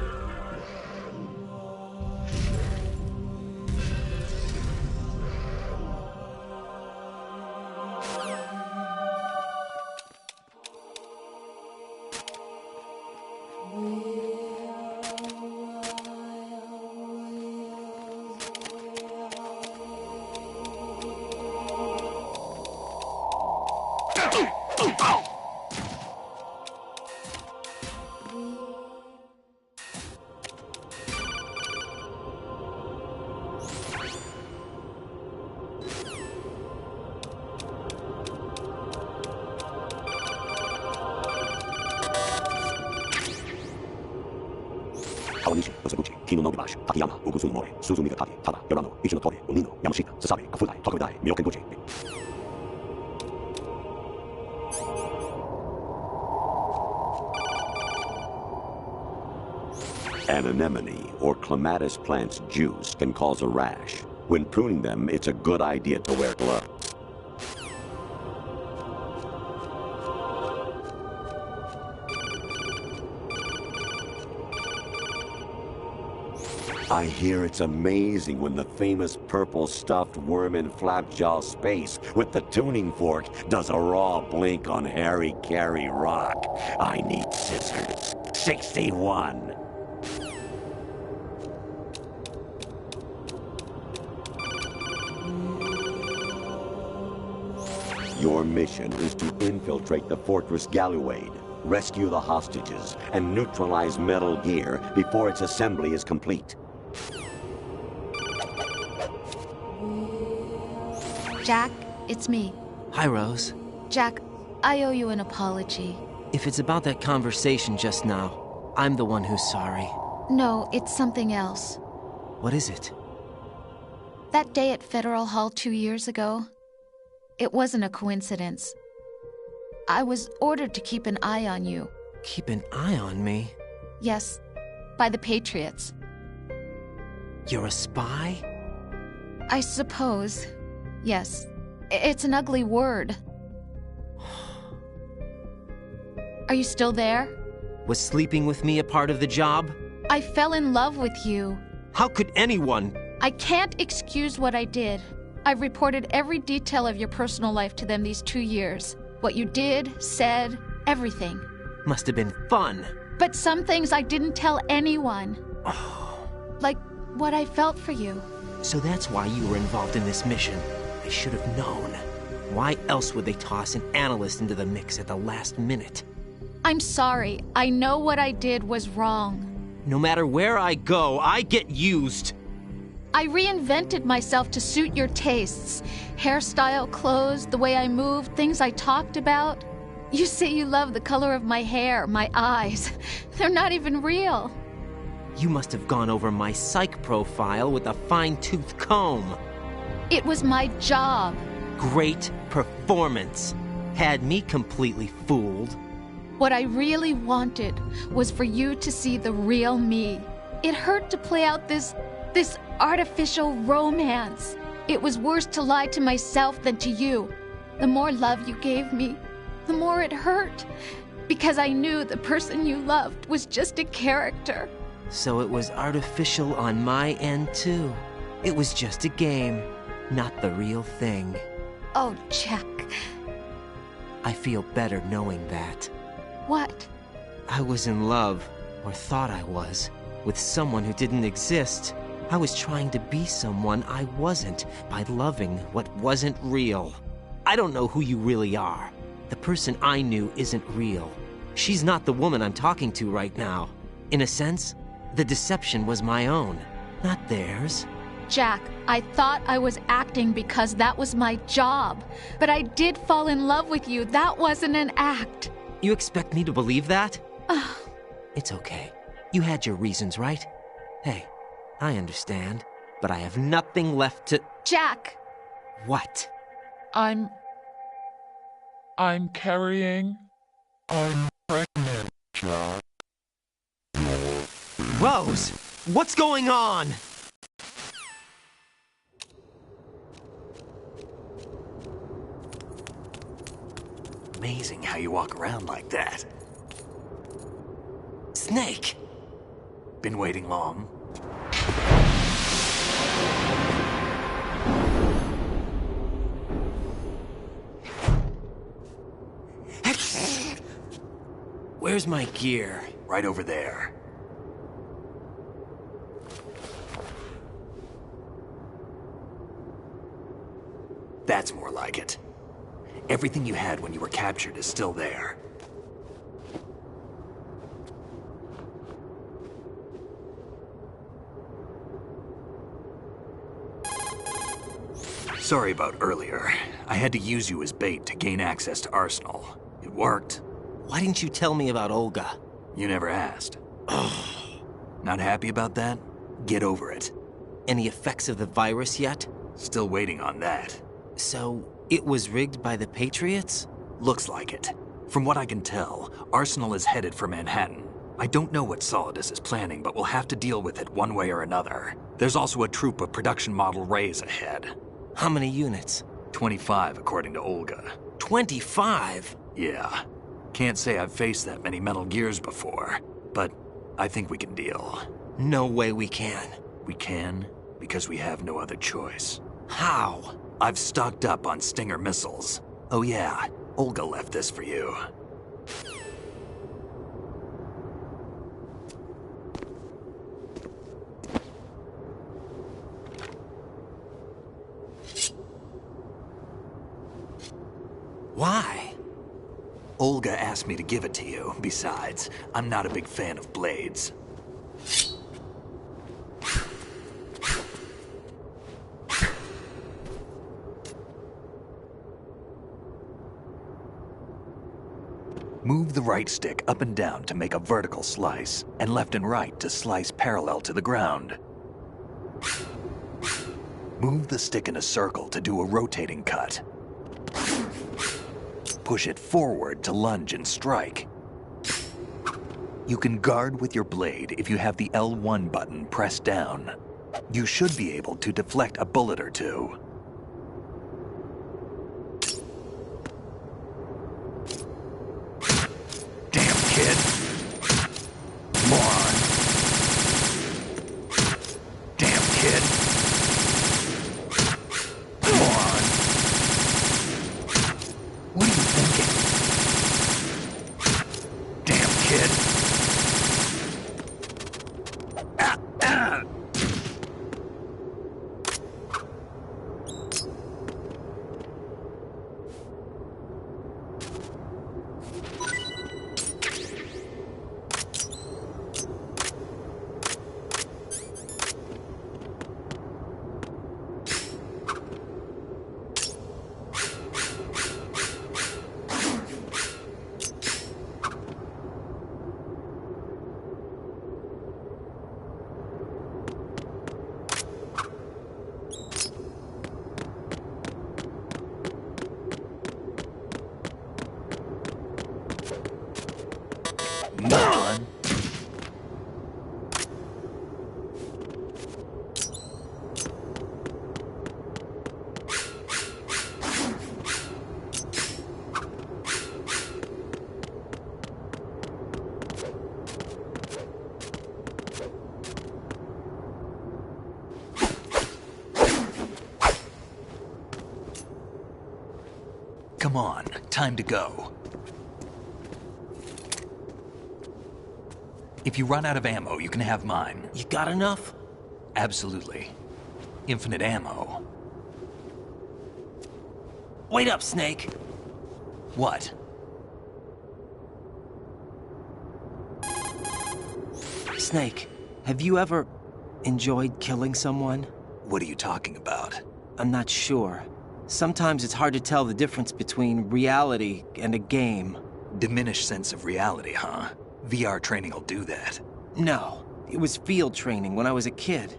Kawanishi, Osaguchi, Kino no Gibashi, Takayama, Ugusu no Mori, Suzumiga Taki, Tada, Yorano, Ichino Tori, Unino, Yamashita, Sasabe, Kafudai, Tokudai, Miyokenguchi. An anemone or clematis plant's juice can cause a rash. When pruning them, it's a good idea to wear gloves. I hear it's amazing when the famous purple stuffed worm in Flapjaw space with the tuning fork does a raw blink on Harry Carey Rock. I need scissors. 61. Your mission is to infiltrate the Fortress Galluade, rescue the hostages, and neutralize Metal Gear before its assembly is complete. Jack, it's me. Hi, Rose. Jack, I owe you an apology. If it's about that conversation just now, I'm the one who's sorry. No, it's something else. What is it? That day at Federal Hall 2 years ago, it wasn't a coincidence. I was ordered to keep an eye on you. Keep an eye on me? Yes, by the Patriots. You're a spy? I suppose. Yes. It's an ugly word. Are you still there? Was sleeping with me a part of the job? I fell in love with you. How could anyone? I can't excuse what I did. I've reported every detail of your personal life to them these 2 years. What you did, said, everything. Must have been fun. But some things I didn't tell anyone. Like what I felt for you. So that's why you were involved in this mission. I should have known. Why else would they toss an analyst into the mix at the last minute? I'm sorry. I know what I did was wrong. No matter where I go, I get used. I reinvented myself to suit your tastes. Hairstyle, clothes, the way I moved, things I talked about. You say you love the color of my hair, my eyes. They're not even real. You must have gone over my psych profile with a fine-tooth comb. It was my job. Great performance. Had me completely fooled. What I really wanted was for you to see the real me. It hurt to play out this artificial romance. It was worse to lie to myself than to you. The more love you gave me, the more it hurt. Because I knew the person you loved was just a character. So it was artificial on my end, too. It was just a game, not the real thing. Oh, Jack. I feel better knowing that. What? I was in love, or thought I was, with someone who didn't exist. I was trying to be someone I wasn't by loving what wasn't real. I don't know who you really are. The person I knew isn't real. She's not the woman I'm talking to right now. In a sense, the deception was my own, not theirs. Jack, I thought I was acting because that was my job. But I did fall in love with you. That wasn't an act. You expect me to believe that? It's okay. You had your reasons, right? Hey, I understand, but I have nothing left to... Jack! What? I'm carrying... I'm pregnant, Jack. Rose! What's going on? Amazing how you walk around like that. Snake! Been waiting long? Where's my gear? Right over there. That's more like it. Everything you had when you were captured is still there. Sorry about earlier. I had to use you as bait to gain access to Arsenal. It worked. Why didn't you tell me about Olga? You never asked. Not happy about that? Get over it. Any effects of the virus yet? Still waiting on that. So, it was rigged by the Patriots? Looks like it. From what I can tell, Arsenal is headed for Manhattan. I don't know what Solidus is planning, but we'll have to deal with it one way or another. There's also a troop of production model Rays ahead. How many units? 25, according to Olga. 25? Yeah. Can't say I've faced that many Metal Gears before, but I think we can deal. No way we can. We can, because we have no other choice. How? I've stocked up on Stinger missiles. Oh yeah, Olga left this for you. Why? Olga asked me to give it to you. Besides, I'm not a big fan of blades. Move the right stick up and down to make a vertical slice, and left and right to slice parallel to the ground. Move the stick in a circle to do a rotating cut. Push it forward to lunge and strike. You can guard with your blade if you have the L1 button pressed down. You should be able to deflect a bullet or two. Damn, kid. Moron. Damn, kid. Moron. What are you thinking? Damn, kid. Ah, ah. Moron. Come on, time to go. If you run out of ammo, you can have mine. You got enough? Absolutely. Infinite ammo. Wait up, Snake. What? Snake, have you ever enjoyed killing someone? What are you talking about? I'm not sure. Sometimes it's hard to tell the difference between reality and a game. Diminished sense of reality, huh? VR training will do that. No, it was field training when I was a kid.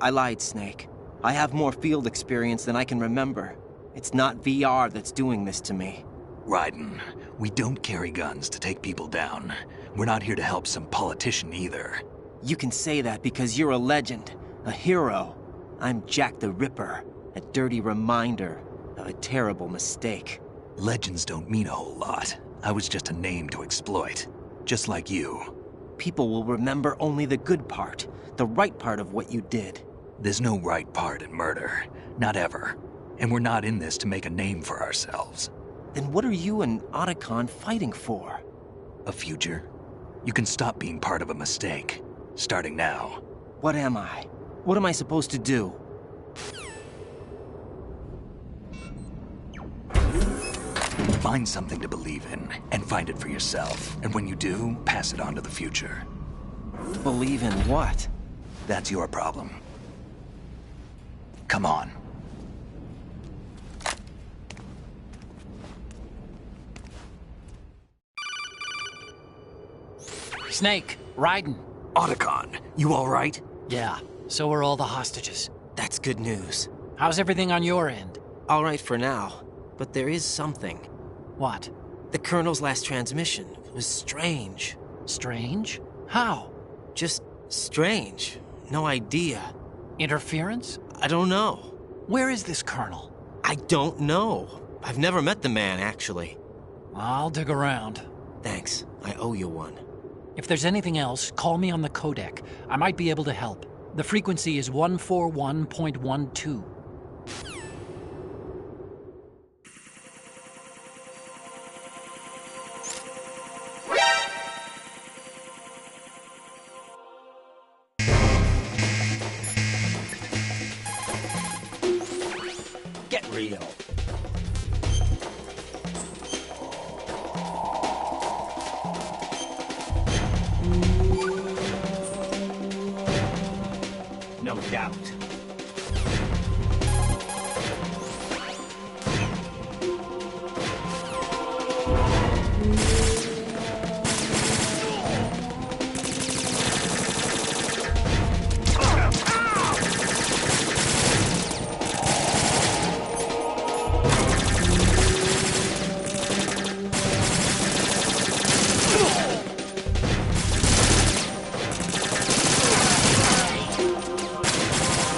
I lied, Snake. I have more field experience than I can remember. It's not VR that's doing this to me. Raiden, we don't carry guns to take people down. We're not here to help some politician either. You can say that because you're a legend, a hero. I'm Jack the Ripper, a dirty reminder of a terrible mistake. Legends don't mean a whole lot. I was just a name to exploit, just like you. People will remember only the good part, the right part of what you did. There's no right part in murder, not ever. And we're not in this to make a name for ourselves. Then what are you and Otacon fighting for? A future? You can stop being part of a mistake, starting now. What am I? What am I supposed to do? Find something to believe in, and find it for yourself. And when you do, pass it on to the future. Believe in what? That's your problem. Come on. Snake, Raiden. Otacon, you all right? Yeah, so are all the hostages. That's good news. How's everything on your end? All right for now, but there is something. What? The Colonel's last transmission was strange. Strange? How? Just strange. No idea. Interference? I don't know. Where is this Colonel? I don't know. I've never met the man, actually. I'll dig around. Thanks. I owe you one. If there's anything else, call me on the codec. I might be able to help. The frequency is 141.12. Get real. No doubt.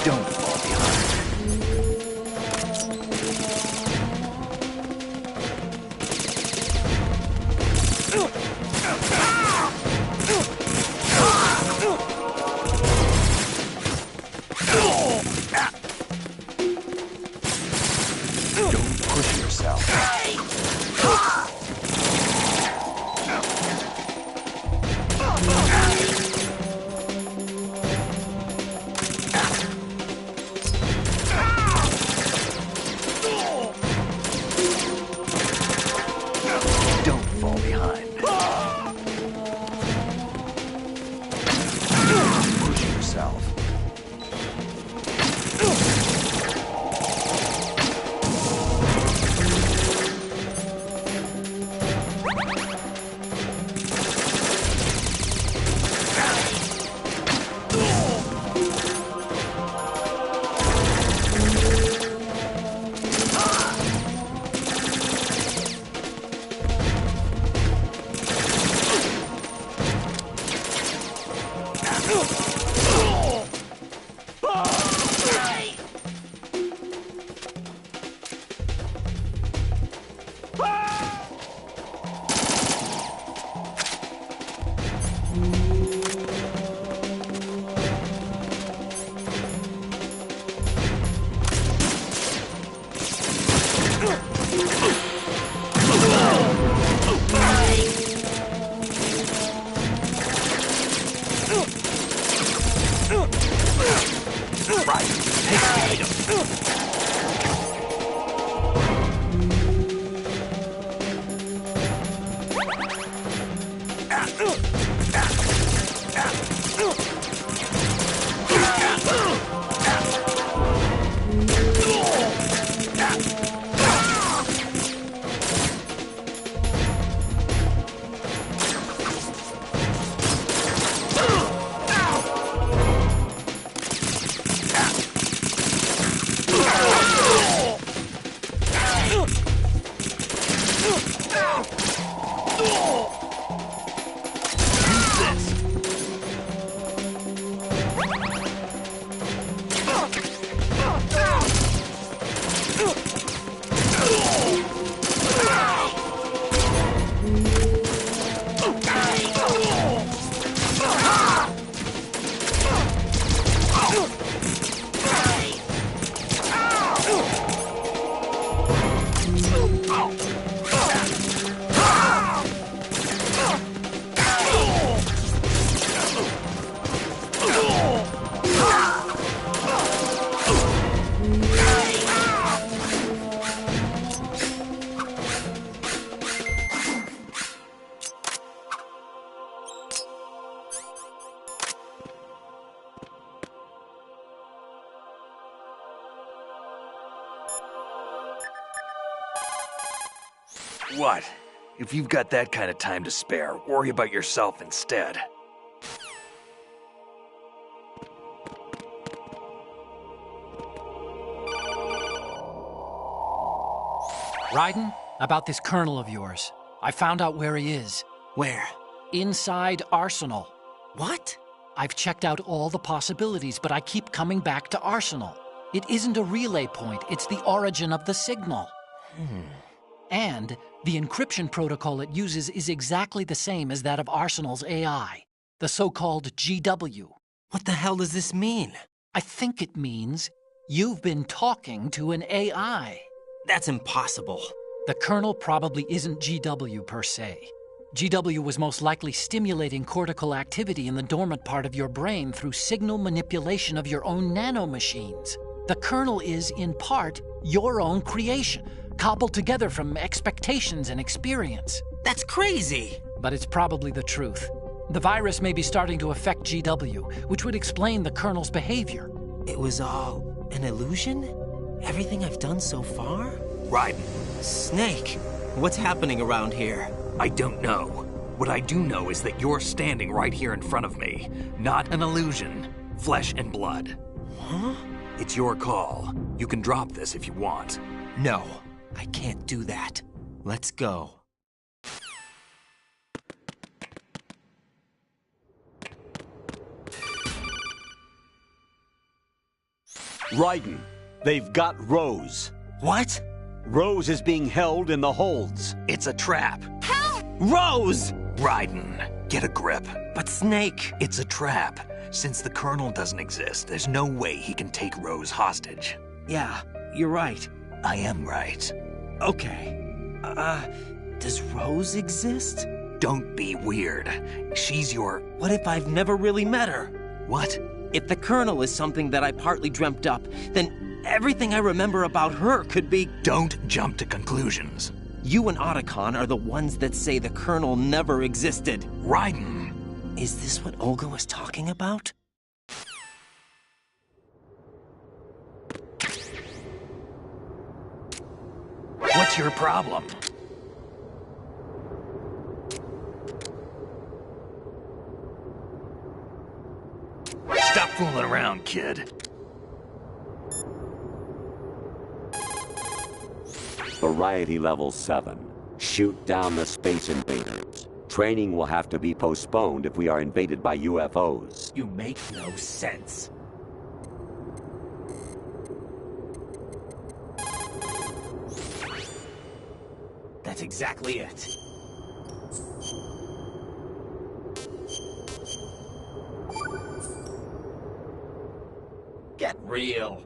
Don't fall behind. Don't push yourself. Don't fall behind. Push yourself. Right. Take the item. What? If you've got that kind of time to spare, worry about yourself instead. Raiden, about this colonel of yours. I found out where he is. Where? Inside Arsenal. What? I've checked out all the possibilities, but I keep coming back to Arsenal. It isn't a relay point, it's the origin of the signal. And the encryption protocol it uses is exactly the same as that of Arsenal's AI, the so-called GW. What the hell does this mean? I think it means you've been talking to an AI. That's impossible. The kernel probably isn't GW per se. GW was most likely stimulating cortical activity in the dormant part of your brain through signal manipulation of your own nanomachines. The kernel is, in part, your own creation, cobbled together from expectations and experience. That's crazy! But it's probably the truth. The virus may be starting to affect GW, which would explain the kernel's behavior. It was all an illusion? Everything I've done so far? Raiden. Snake, what's happening around here? I don't know. What I do know is that you're standing right here in front of me. Not an illusion. Flesh and blood. Huh? It's your call. You can drop this if you want. No, I can't do that. Let's go. Raiden, they've got Rose. What? Rose is being held in the holds. It's a trap. Help! Rose! Raiden, get a grip. But Snake... It's a trap. Since the Colonel doesn't exist, there's no way he can take Rose hostage. Yeah, you're right. I am right. Okay. Does Rose exist? Don't be weird. She's your... What if I've never really met her? What? If the Colonel is something that I partly dreamt up, then everything I remember about her could be... Don't jump to conclusions. You and Otacon are the ones that say the Colonel never existed. Raiden! Is this what Olga was talking about? What's your problem? Stop fooling around, kid. Variety level 7. Shoot down the space invaders. Training will have to be postponed if we are invaded by UFOs. You make no sense. That's exactly it. Get real.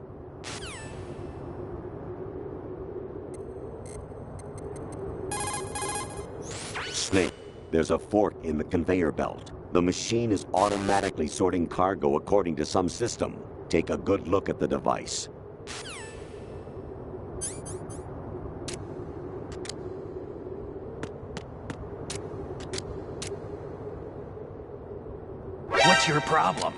Snake, there's a fork in the conveyor belt. The machine is automatically sorting cargo according to some system. Take a good look at the device. What's your problem?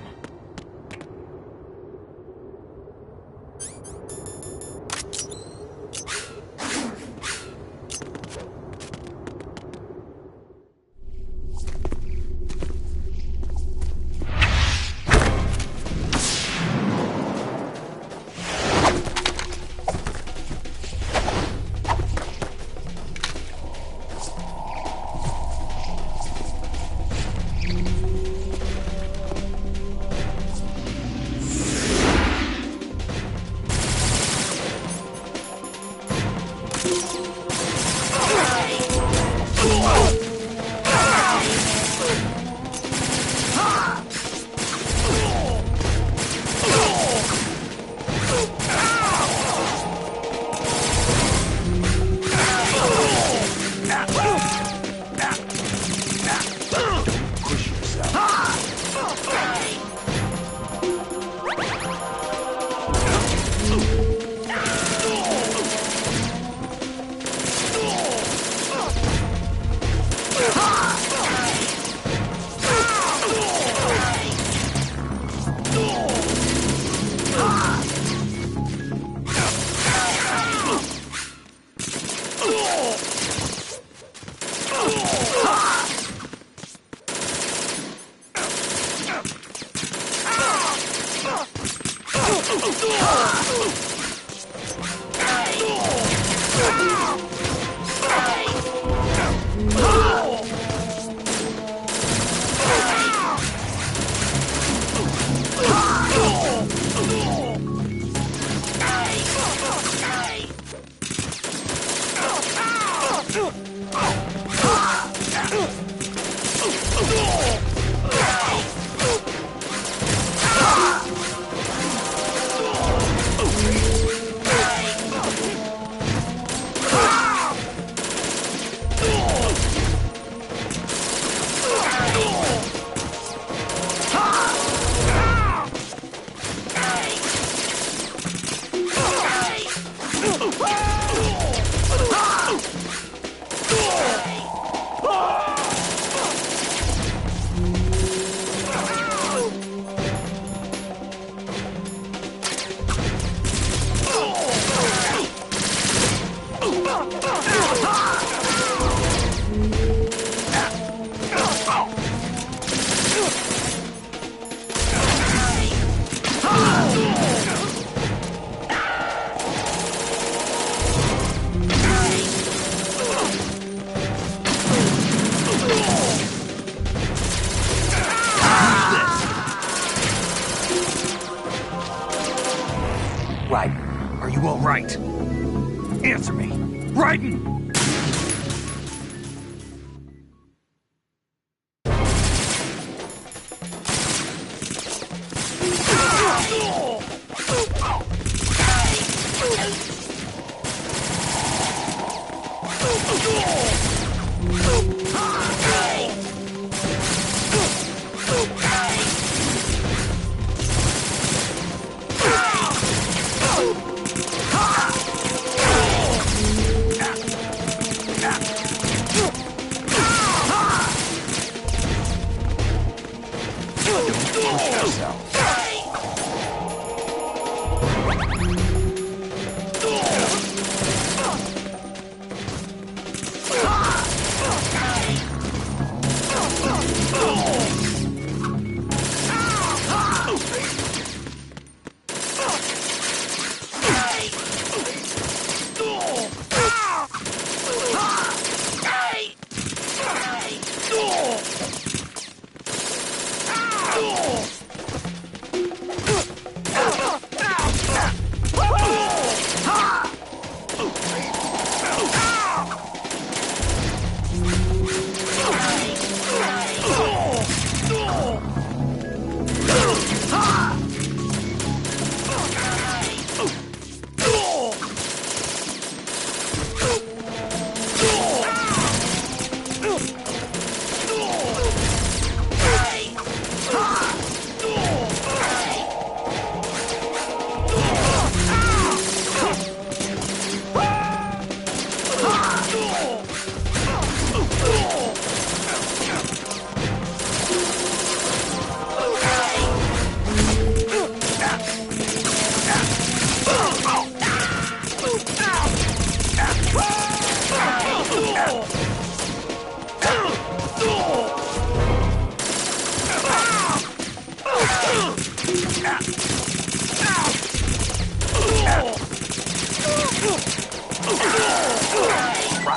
Raiden, are you all right? Answer me. Raiden!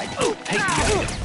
I hate the idea.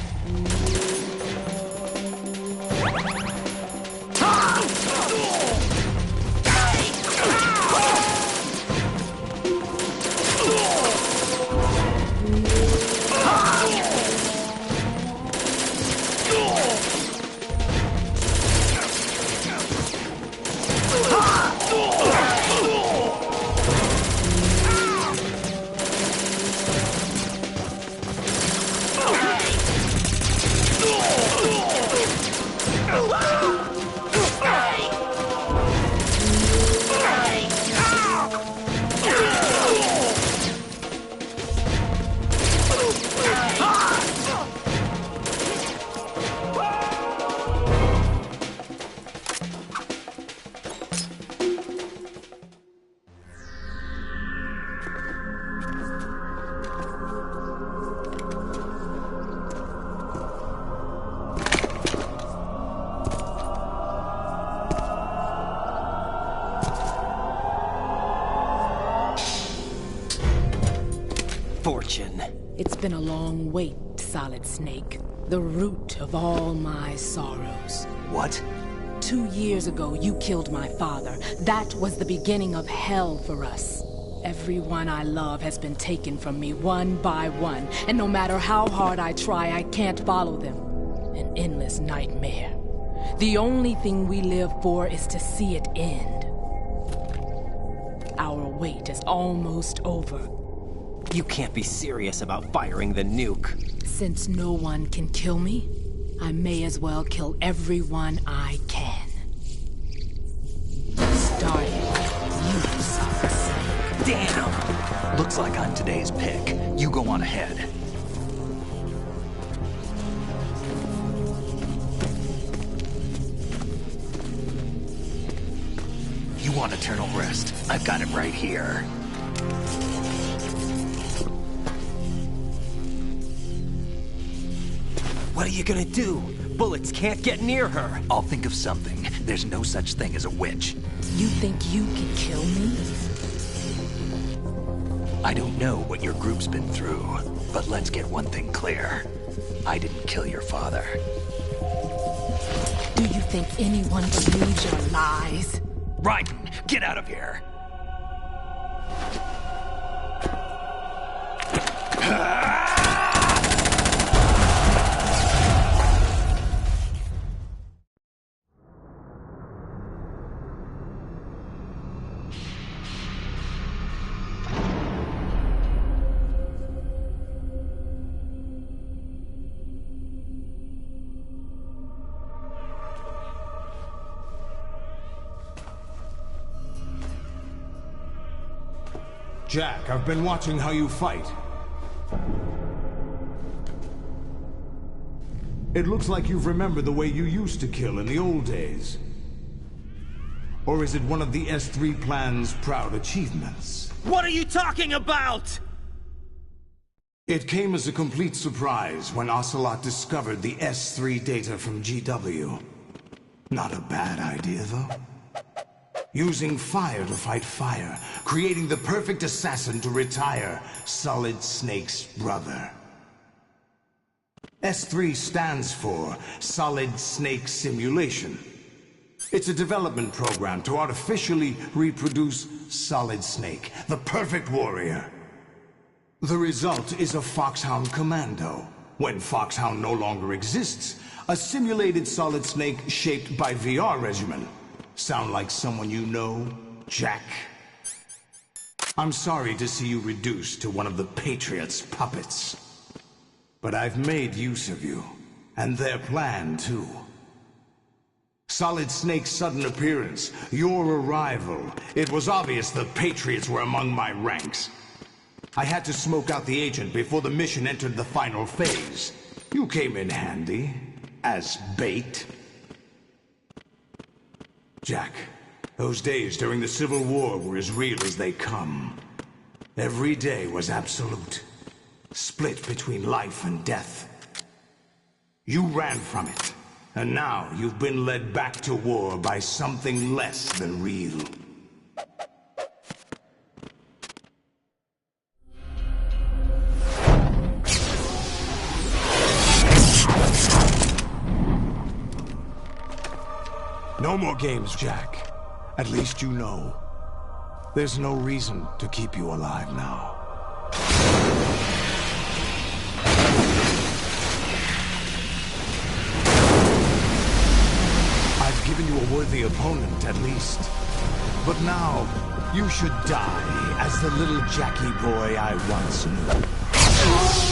Fortune. It's been a long wait, Solid Snake. The root of all my sorrows. What? 2 years ago, you killed my father. That was the beginning of hell for us. Everyone I love has been taken from me one by one, and no matter how hard I try, I can't follow them. An endless nightmare. The only thing we live for is to see it end. Our wait is almost over. You can't be serious about firing the nuke. Since no one can kill me, I may as well kill everyone I can. Starting you, Solid Snake. Damn! Looks like I'm today's pick. You go on ahead. You want eternal rest? I've got it right here. What are you gonna do? Bullets can't get near her. I'll think of something. There's no such thing as a witch. You think you can kill me? I don't know what your group's been through, but let's get one thing clear. I didn't kill your father. Do you think anyone believes your lies? Raiden, get out of here! Jack, I've been watching how you fight. It looks like you've remembered the way you used to kill in the old days. Or is it one of the S3 plan's proud achievements? What are you talking about? It came as a complete surprise when Ocelot discovered the S3 data from GW. Not a bad idea, though. Using fire to fight fire, creating the perfect assassin to retire Solid Snake's brother. S3 stands for Solid Snake Simulation. It's a development program to artificially reproduce Solid Snake, the perfect warrior. The result is a Foxhound Commando. When Foxhound no longer exists, a simulated Solid Snake shaped by VR regimen. Sound like someone you know, Jack? I'm sorry to see you reduced to one of the Patriots' puppets. But I've made use of you, and their plan too. Solid Snake's sudden appearance, your arrival, it was obvious the Patriots were among my ranks. I had to smoke out the agent before the mission entered the final phase. You came in handy, as bait. Jack, those days during the Civil War were as real as they come. Every day was absolute, split between life and death. You ran from it, and now you've been led back to war by something less than real. No more games, Jack. At least you know. There's no reason to keep you alive now. I've given you a worthy opponent, at least. But now, you should die as the little Jackie boy I once knew.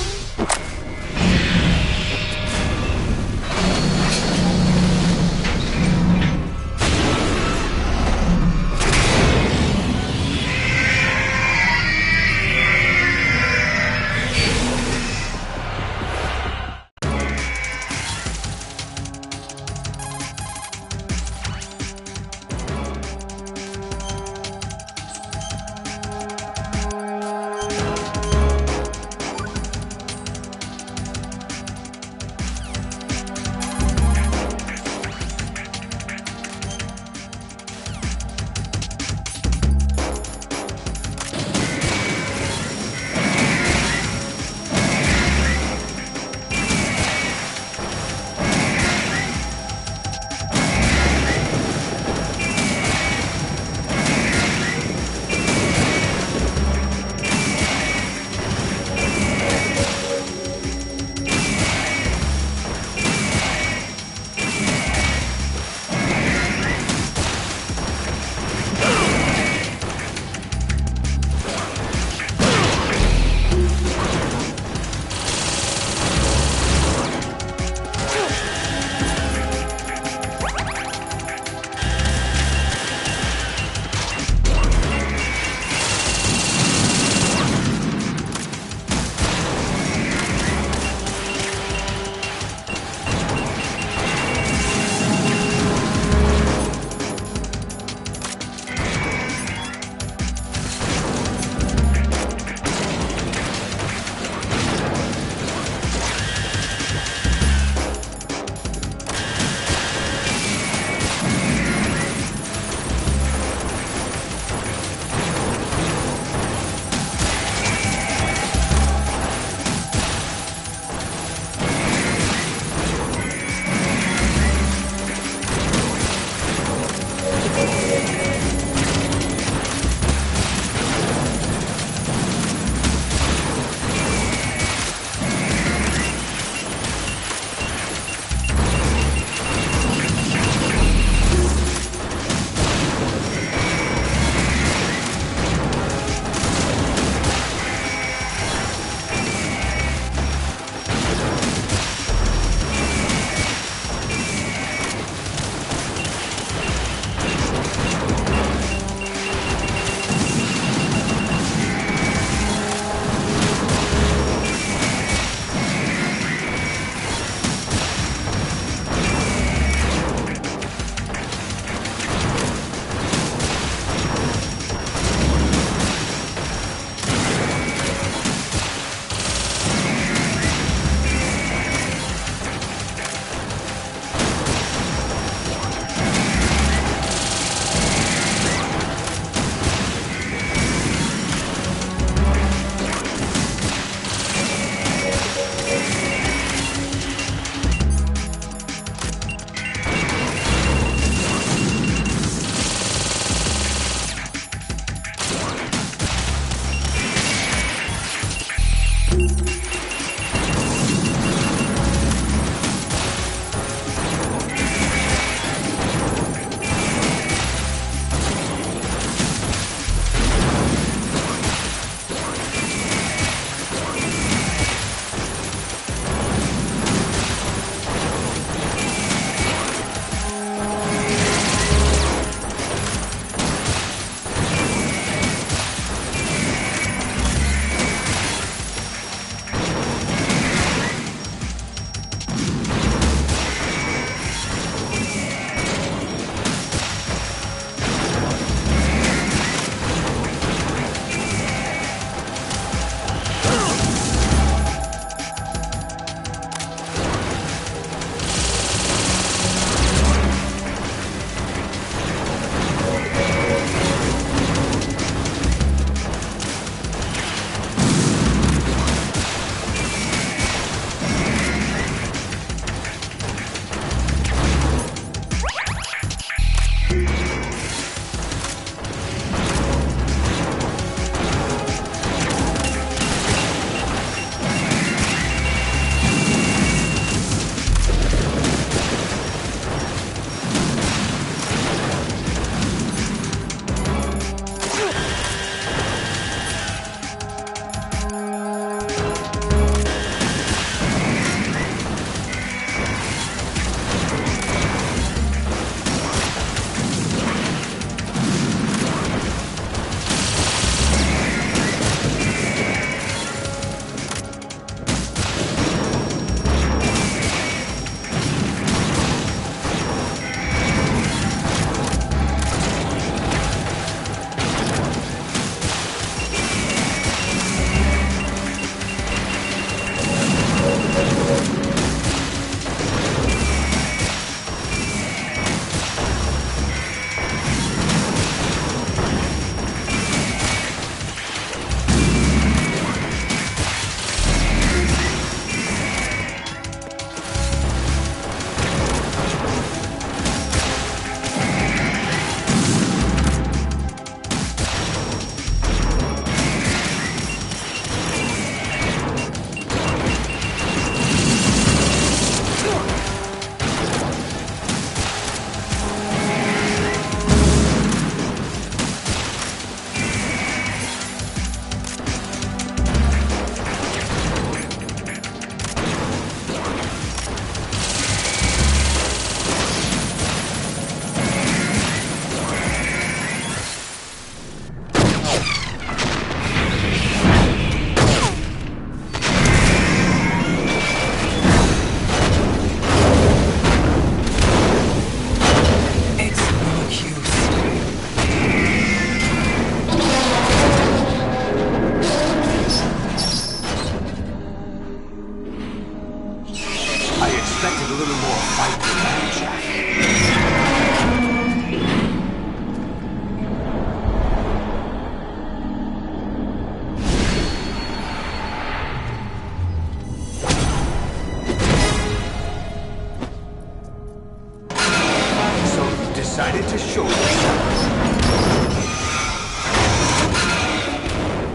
sure.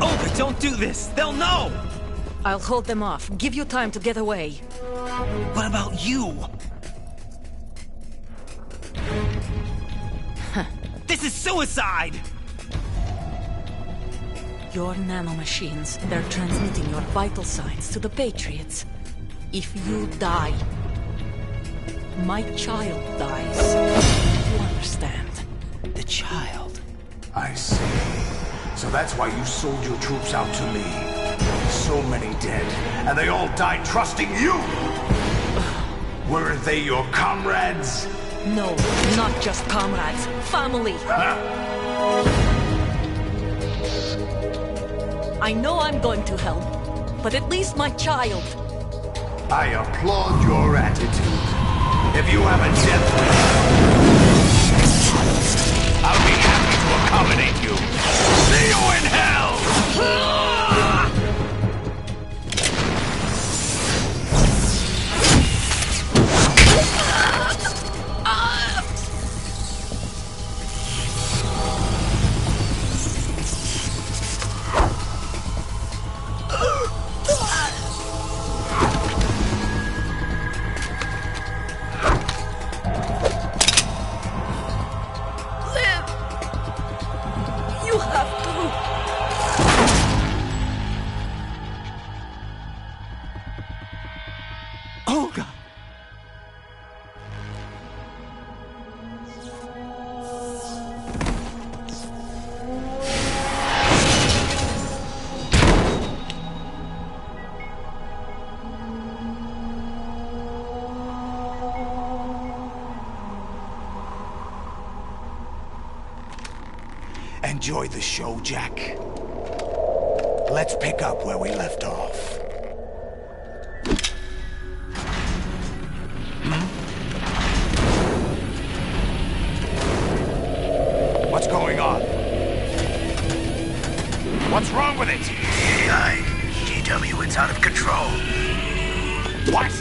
Olga, don't do this! They'll know! I'll hold them off. Give you time to get away. What about you? This is suicide! Your nanomachines, they're transmitting your vital signs to the Patriots. If you die, my child dies. You understand? The child? I see. So that's why you sold your troops out to me. So many dead, and they all died trusting you! Weren't they your comrades? No, not just comrades. Family! I know I'm going to hell, but at least my child. I applaud your attitude. If you have a death wish, I'll be happy to accommodate you. See you in hell! Olga! Enjoy the show, Jack. Let's pick up where we left off. What's going on? What's wrong with it? GW, it's out of control. What?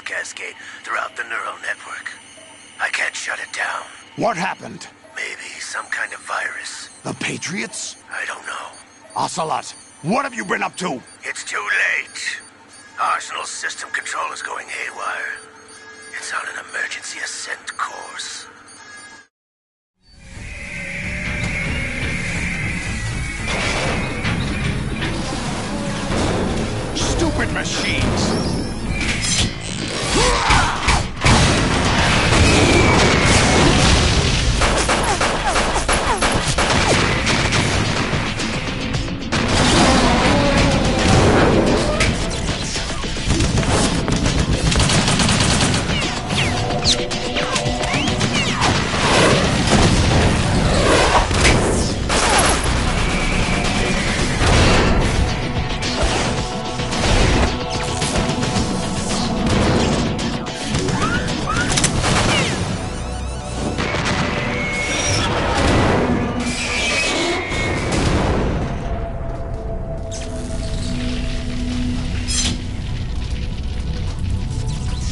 Cascade throughout the neural network. I can't shut it down. What happened? Maybe some kind of virus. The Patriots? I don't know. Ocelot, what have you been up to? It's too late. Arsenal's system control is going haywire. It's on an emergency ascent course. Stupid machines!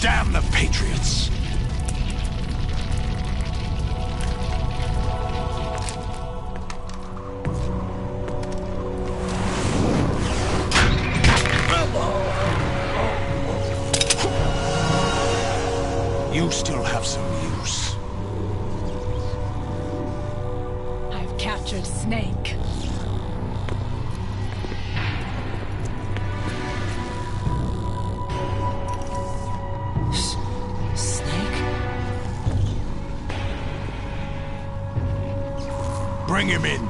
Damn the Patriots! You still have some use. I've captured Snake. Bring him in.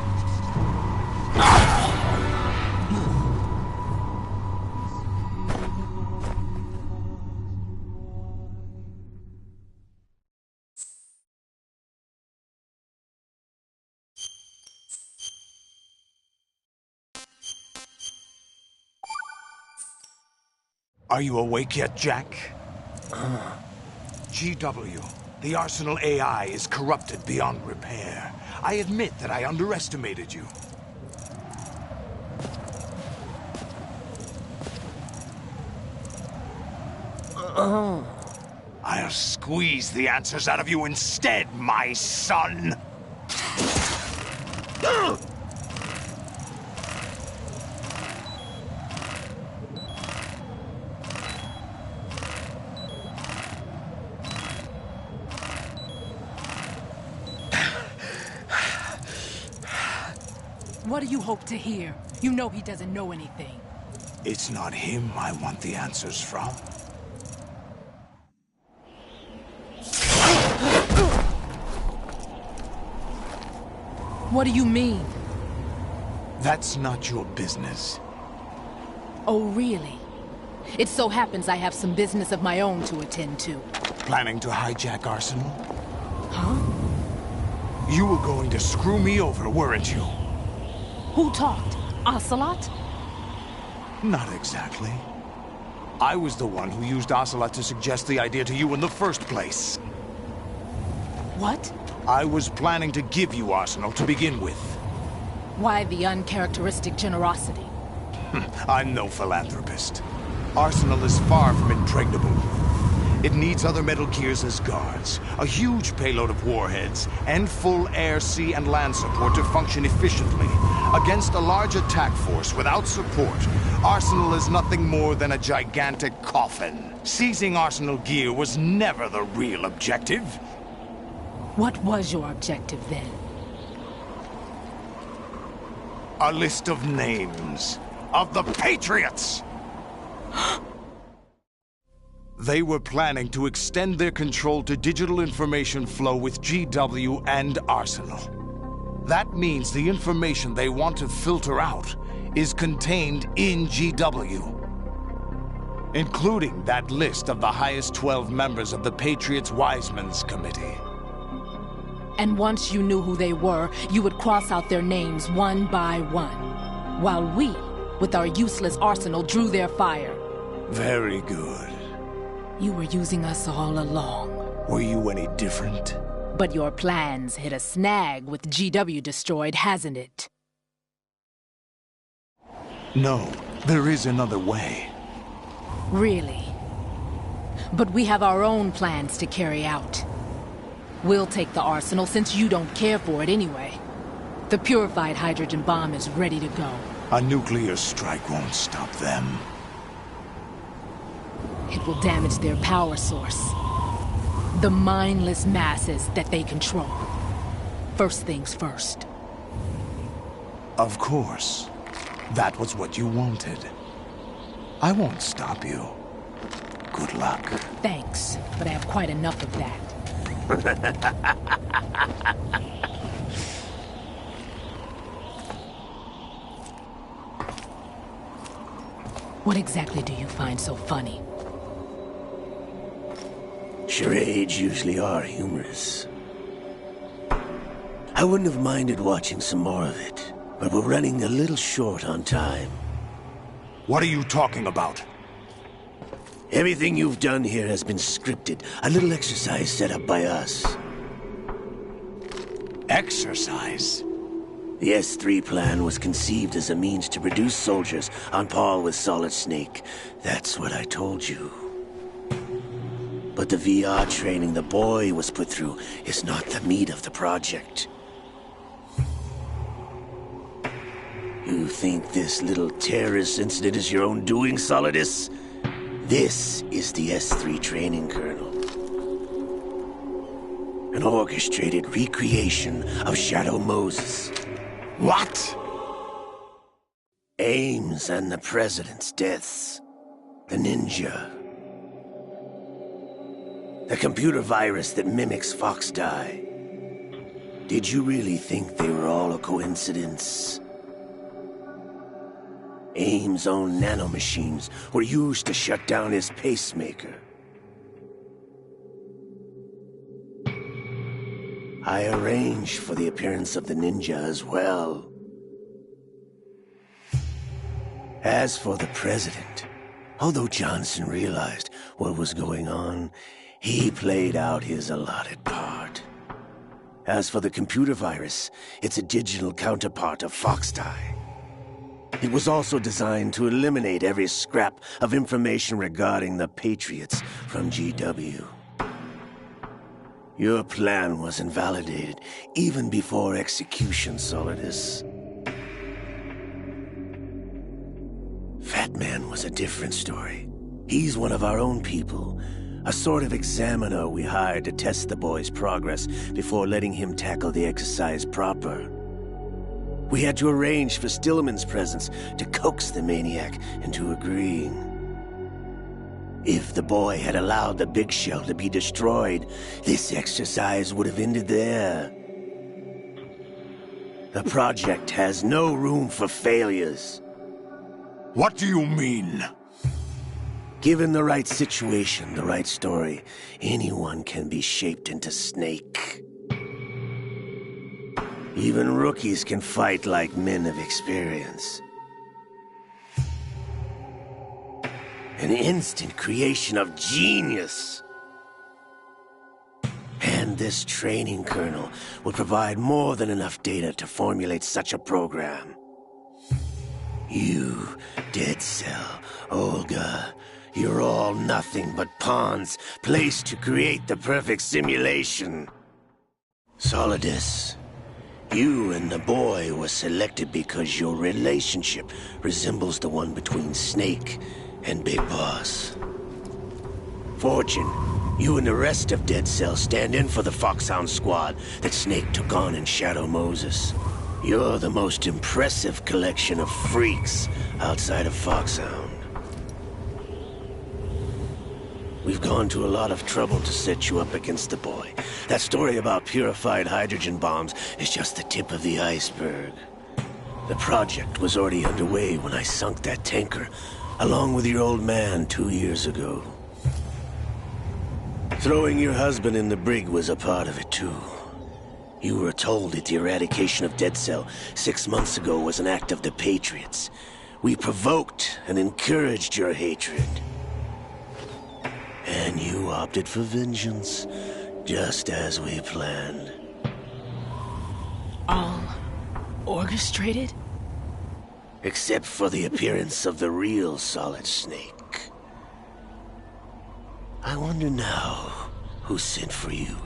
Are you awake yet, Jack? GW, the Arsenal AI is corrupted beyond repair. I admit that I underestimated you. I'll squeeze the answers out of you instead, my son! What do you hope to hear? You know he doesn't know anything. It's not him I want the answers from. What do you mean? That's not your business. Oh, really? It so happens I have some business of my own to attend to. Planning to hijack Arsenal? Huh? You were going to screw me over, weren't you? Who talked? Ocelot? Not exactly. I was the one who used Ocelot to suggest the idea to you in the first place. What? I was planning to give you Arsenal to begin with. Why the uncharacteristic generosity? I'm no philanthropist. Arsenal is far from impregnable. It needs other Metal Gears as guards, a huge payload of warheads, and full air, sea, and land support to function efficiently. Against a large attack force without support, Arsenal is nothing more than a gigantic coffin. Seizing Arsenal gear was never the real objective. What was your objective then? A list of names of the Patriots! They were planning to extend their control to digital information flow with GW and Arsenal. That means the information they want to filter out is contained in GW, including that list of the highest 12 members of the Patriots Wiseman's Committee. And once you knew who they were, you would cross out their names one by one, while we, with our useless arsenal, drew their fire. Very good. You were using us all along. Were you any different? But your plans hit a snag with GW destroyed, hasn't it? No, there is another way. Really? But we have our own plans to carry out. We'll take the arsenal since you don't care for it anyway. The purified hydrogen bomb is ready to go. A nuclear strike won't stop them. It will damage their power source. The mindless masses that they control. First things first. Of course. That was what you wanted. I won't stop you. Good luck. Thanks, but I have quite enough of that. What exactly do you find so funny? Charades usually are humorous. I wouldn't have minded watching some more of it, but we're running a little short on time. What are you talking about? Everything you've done here has been scripted. A little exercise set up by us. Exercise? The S3 plan was conceived as a means to produce soldiers on par with Solid Snake. That's what I told you. But the VR training the boy was put through is not the meat of the project. You think this little terrorist incident is your own doing, Solidus? This is the S3 training kernel. An orchestrated recreation of Shadow Moses. What? Ames and the President's deaths. The ninja. The computer virus that mimics Foxdie. Did you really think they were all a coincidence? Ames' own nanomachines were used to shut down his pacemaker. I arranged for the appearance of the ninja as well. As for the President, Although Johnson realized what was going on, he played out his allotted part. As for the computer virus, it's a digital counterpart of Foxdie. It was also designed to eliminate every scrap of information regarding the Patriots from GW. Your plan was invalidated even before execution, Solidus. Fat Man was a different story. He's one of our own people, a sort of examiner we hired to test the boy's progress before letting him tackle the exercise proper. We had to arrange for Stillman's presence to coax the maniac into agreeing. If the boy had allowed the big shell to be destroyed, this exercise would have ended there. The project has no room for failures. What do you mean? Given the right situation, the right story, anyone can be shaped into Snake. Even rookies can fight like men of experience. An instant creation of genius. And this training kernel would provide more than enough data to formulate such a program. You, Dead Cell, Olga, you're all nothing but pawns placed to create the perfect simulation. Solidus, you and the boy were selected because your relationship resembles the one between Snake and Big Boss. Fortune, you and the rest of Dead Cell stand in for the Foxhound squad that Snake took on in Shadow Moses. You're the most impressive collection of freaks outside of Foxhound. We've gone to a lot of trouble to set you up against the boy. That story about purified hydrogen bombs is just the tip of the iceberg. The project was already underway when I sunk that tanker, along with your old man 2 years ago. Throwing your husband in the brig was a part of it too. You were told that the eradication of Dead Cell 6 months ago was an act of the Patriots. We provoked and encouraged your hatred. And you opted for vengeance, just as we planned. All orchestrated? Except for the appearance of the real Solid Snake. I wonder now who sent for you.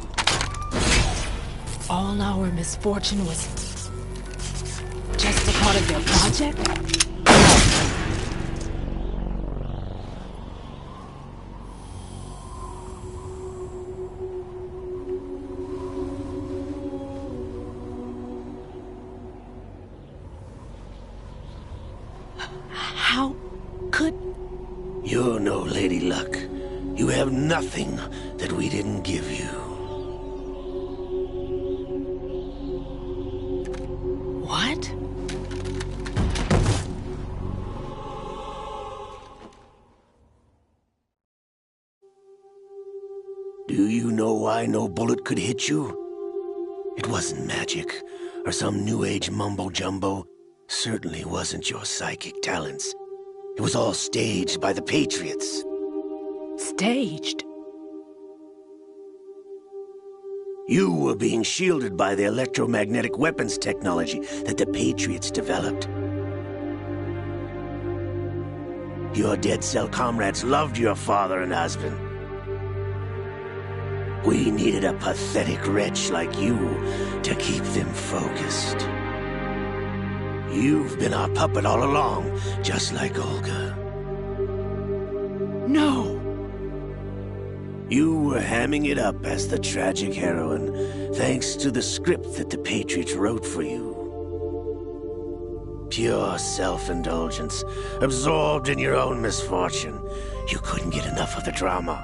All our misfortune was just a part of their project? How could... You're no Lady Luck. You have nothing that we didn't give you. What? Do you know why no bullet could hit you? It wasn't magic, or some new age mumbo-jumbo. Certainly wasn't your psychic talents. It was all staged by the Patriots. Staged? You were being shielded by the electromagnetic weapons technology that the Patriots developed. Your Dead Cell comrades loved your father and husband. We needed a pathetic wretch like you to keep them focused. You've been our puppet all along, just like Olga. No! You were hamming it up as the tragic heroine, thanks to the script that the Patriots wrote for you. Pure self-indulgence, absorbed in your own misfortune. You couldn't get enough of the drama.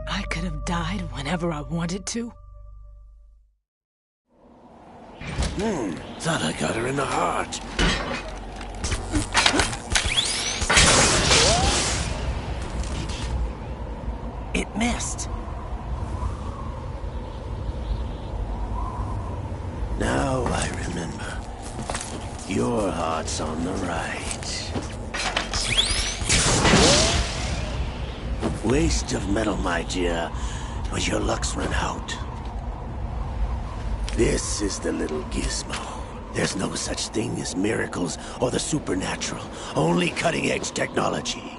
I could have died whenever I wanted to. Thought I got her in the heart. It missed. Now I remember. Your heart's on the right. Waste of metal, my dear, but your luck's run out. This is the little gizmo. There's no such thing as miracles or the supernatural, only cutting-edge technology.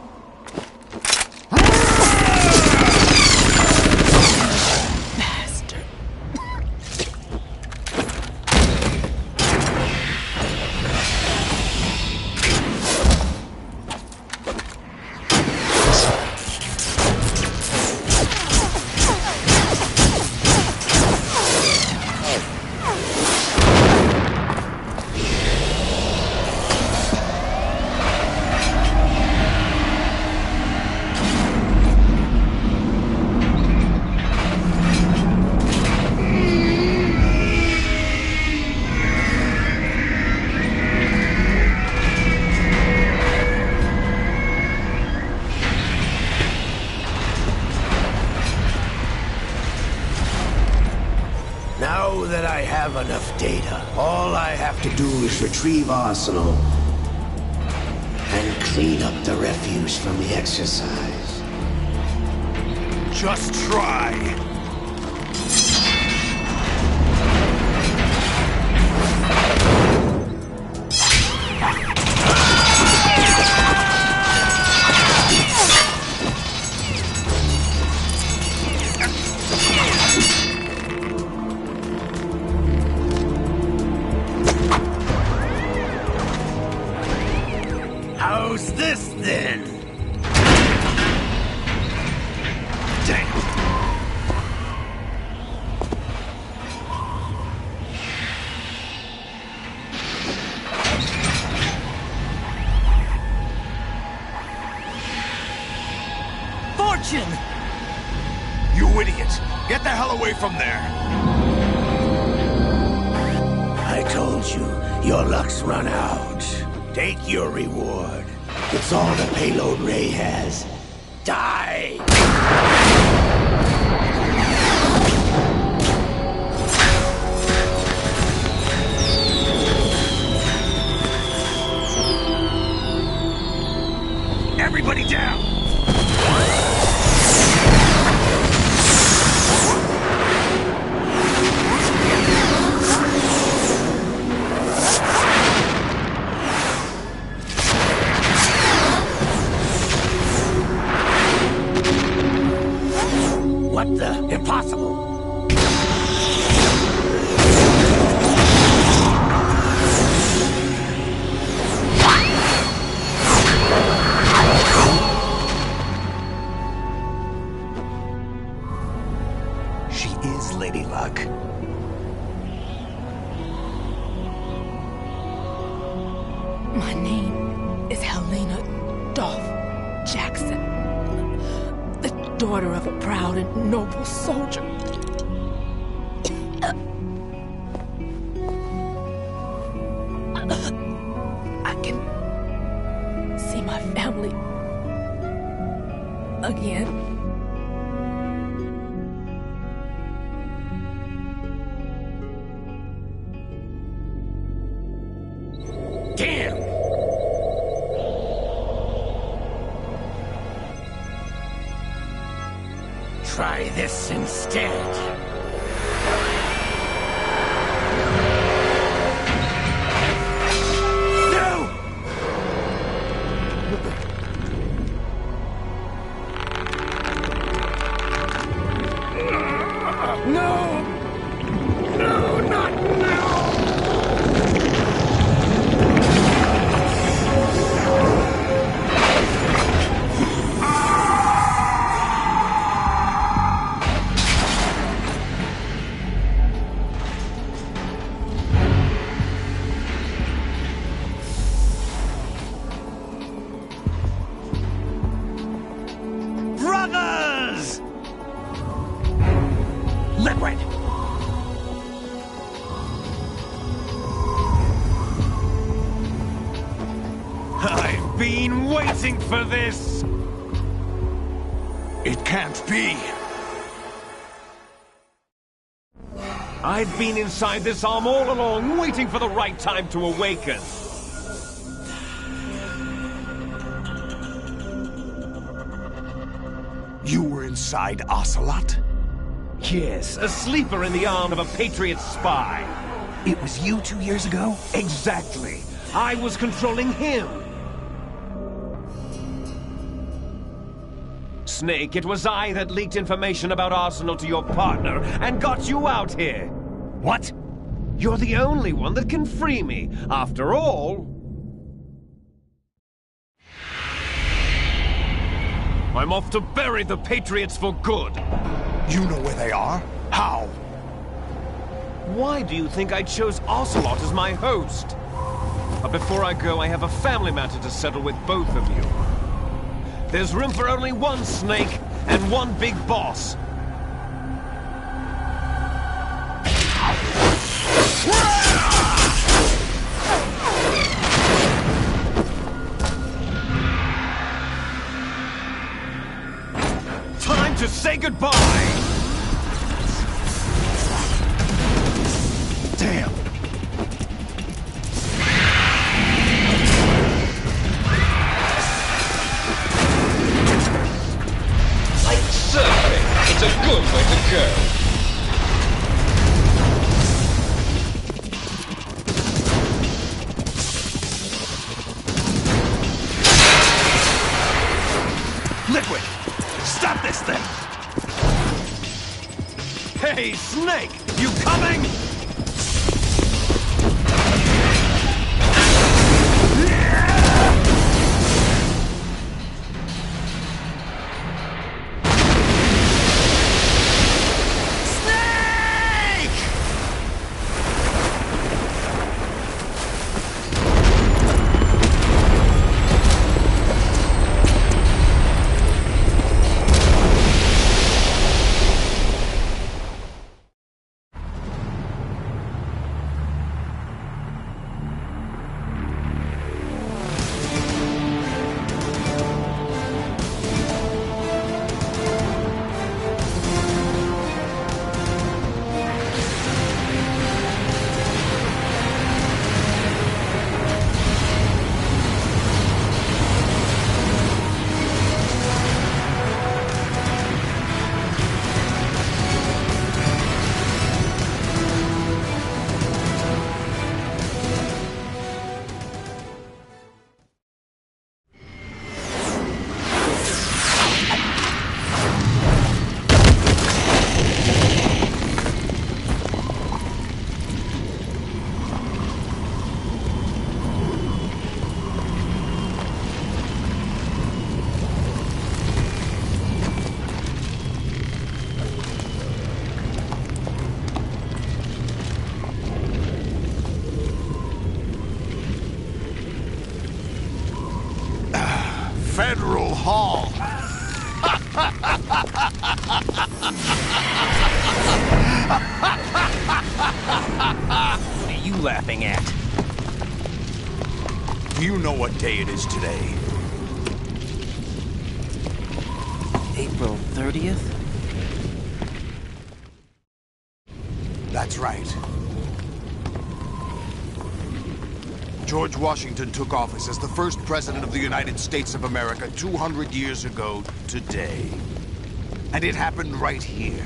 Now that I have enough data, all I have to do is retrieve Arsenal and clean up the refuse from the exercise. Just try. How's this then? Damn. Fortune! You idiot! Get the hell away from there! I told you, your luck's run out. Take your reward. It's all the payload Ray has. Die! Everybody down! What the? Impossible! She is Lady Luck. My name is Helena Dolph Jackson, the daughter of a proud and noble soldier. I can see my family again. Damn! Try this instead. No! No, not now! Brothers! Liquid! I've been waiting for this! It can't be. I've been inside this arm all along, waiting for the right time to awaken. Inside Ocelot? Yes, a sleeper in the arm of a Patriot spy. It was you 2 years ago? Exactly. I was controlling him. Snake, it was I that leaked information about Arsenal to your partner and got you out here. What? You're the only one that can free me. After all... I'm off to bury the Patriots for good. You know where they are? How? Why do you think I chose Ocelot as my host? But before I go, I have a family matter to settle with both of you. There's room for only one Snake and one big boss. Time to say goodbye! Damn! Like surfing, it's a good way to go. Liquid! Stop this thing! Hey, Snake! You coming? Federal Hall. What are you laughing at? Do you know what day it is today? April 30th? That's right. George Washington took office as the first president of the United States of America 200 years ago today. And it happened right here.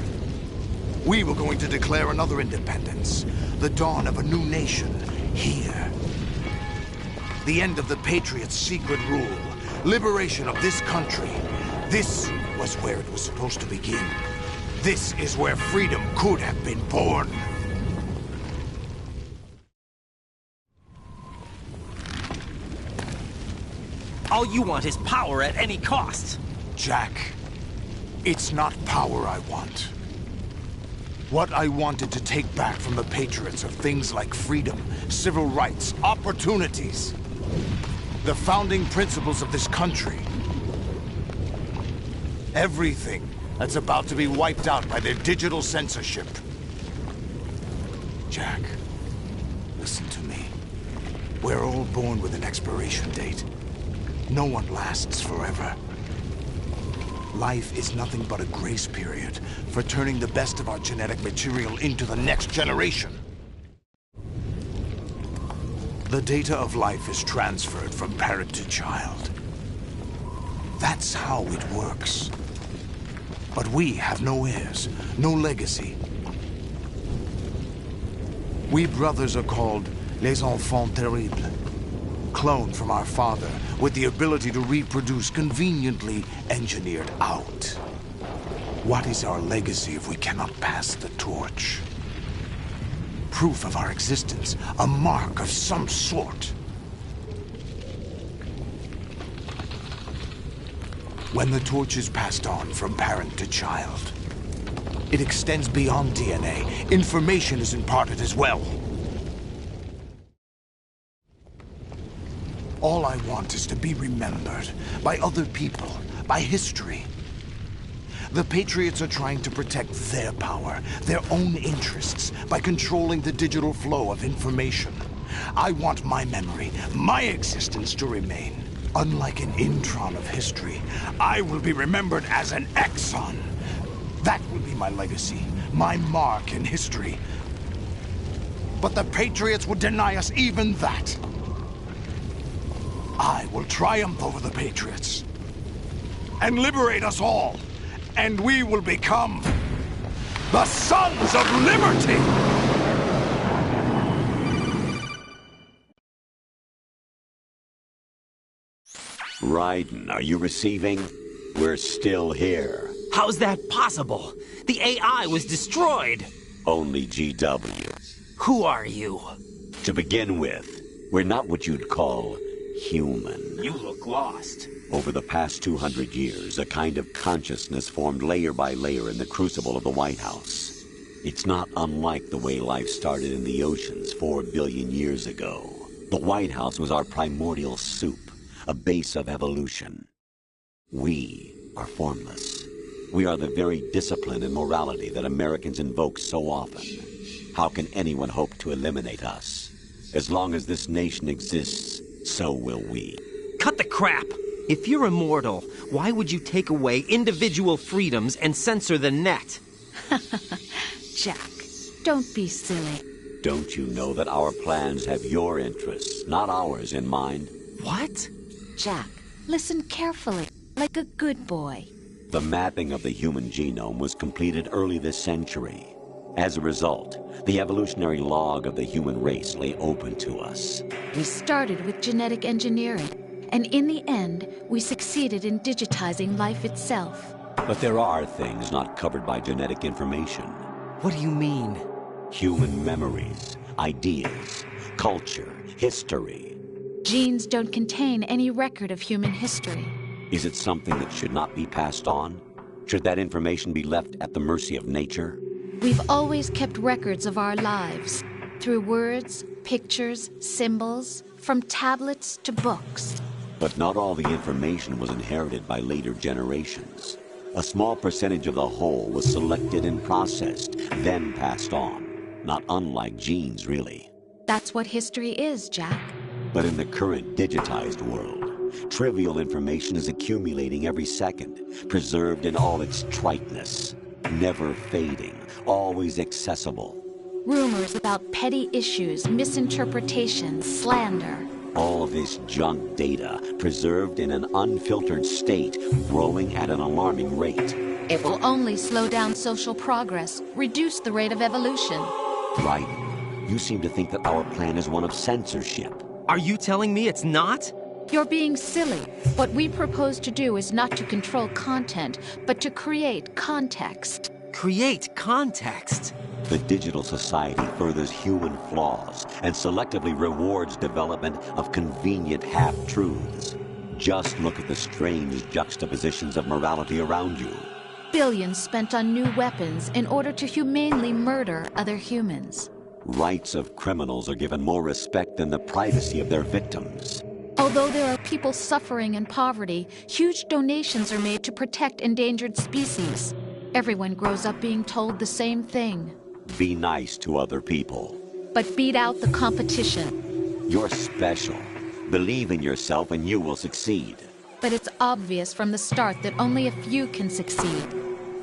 We were going to declare another independence, the dawn of a new nation, here. The end of the Patriots' secret rule, liberation of this country. This was where it was supposed to begin. This is where freedom could have been born. All you want is power at any cost. Jack, it's not power I want. What I wanted to take back from the Patriots are things like freedom, civil rights, opportunities. The founding principles of this country. Everything that's about to be wiped out by their digital censorship. Jack, listen to me. We're all born with an expiration date. No one lasts forever. Life is nothing but a grace period for turning the best of our genetic material into the next generation. The data of life is transferred from parent to child. That's how it works. But we have no heirs, no legacy. We brothers are called Les Enfants Terribles. Cloned from our father, with the ability to reproduce conveniently engineered out. What is our legacy if we cannot pass the torch? Proof of our existence, a mark of some sort. When the torch is passed on from parent to child, it extends beyond DNA. Information is imparted as well. All I want is to be remembered by other people, by history. The Patriots are trying to protect their power, their own interests, by controlling the digital flow of information. I want my memory, my existence to remain. Unlike an intron of history, I will be remembered as an exon. That will be my legacy, my mark in history. But the Patriots would deny us even that. I will triumph over the Patriots and liberate us all, and we will become the Sons of Liberty! Raiden, are you receiving? We're still here. How's that possible? The AI was destroyed. Only GW. Who are you? To begin with, we're not what you'd call human. You look lost. Over the past 200 years, a kind of consciousness formed layer by layer in the crucible of the White House. It's not unlike the way life started in the oceans 4 billion years ago. The White House was our primordial soup, a base of evolution. We are formless. We are the very discipline and morality that Americans invoke so often. How can anyone hope to eliminate us? As long as this nation exists, so will we. Cut the crap! If you're immortal, why would you take away individual freedoms and censor the net? Jack, don't be silly. Don't you know that our plans have your interests, not ours, in mind? What? Jack, listen carefully, like a good boy. The mapping of the human genome was completed early this century. As a result, the evolutionary log of the human race lay open to us. We started with genetic engineering, and in the end, we succeeded in digitizing life itself. But there are things not covered by genetic information. What do you mean? Human memories, ideas, culture, history. Genes don't contain any record of human history. Is it something that should not be passed on? Should that information be left at the mercy of nature? We've always kept records of our lives, through words, pictures, symbols, from tablets to books. But not all the information was inherited by later generations. A small percentage of the whole was selected and processed, then passed on. Not unlike genes, really. That's what history is, Jack. But in the current digitized world, trivial information is accumulating every second, preserved in all its triteness, never fading, always accessible. Rumors about petty issues, misinterpretations, slander. All this junk data, preserved in an unfiltered state, growing at an alarming rate. It will only slow down social progress, reduce the rate of evolution. Right. You seem to think that our plan is one of censorship. Are you telling me it's not? You're being silly. What we propose to do is not to control content, but to create context. Create context? The digital society furthers human flaws and selectively rewards development of convenient half-truths. Just look at the strange juxtapositions of morality around you. Billions spent on new weapons in order to humanely murder other humans. Rights of criminals are given more respect than the privacy of their victims. Although there are people suffering in poverty, huge donations are made to protect endangered species. Everyone grows up being told the same thing. Be nice to other people. But beat out the competition. You're special. Believe in yourself and you will succeed. But it's obvious from the start that only a few can succeed.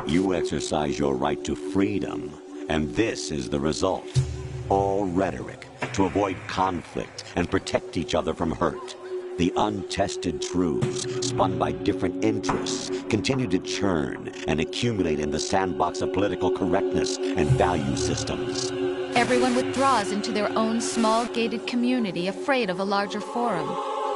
You exercise your right to freedom, and this is the result. All rhetoric to avoid conflict and protect each other from hurt. The untested truths, spun by different interests, continue to churn and accumulate in the sandbox of political correctness and value systems. Everyone withdraws into their own small gated community, afraid of a larger forum.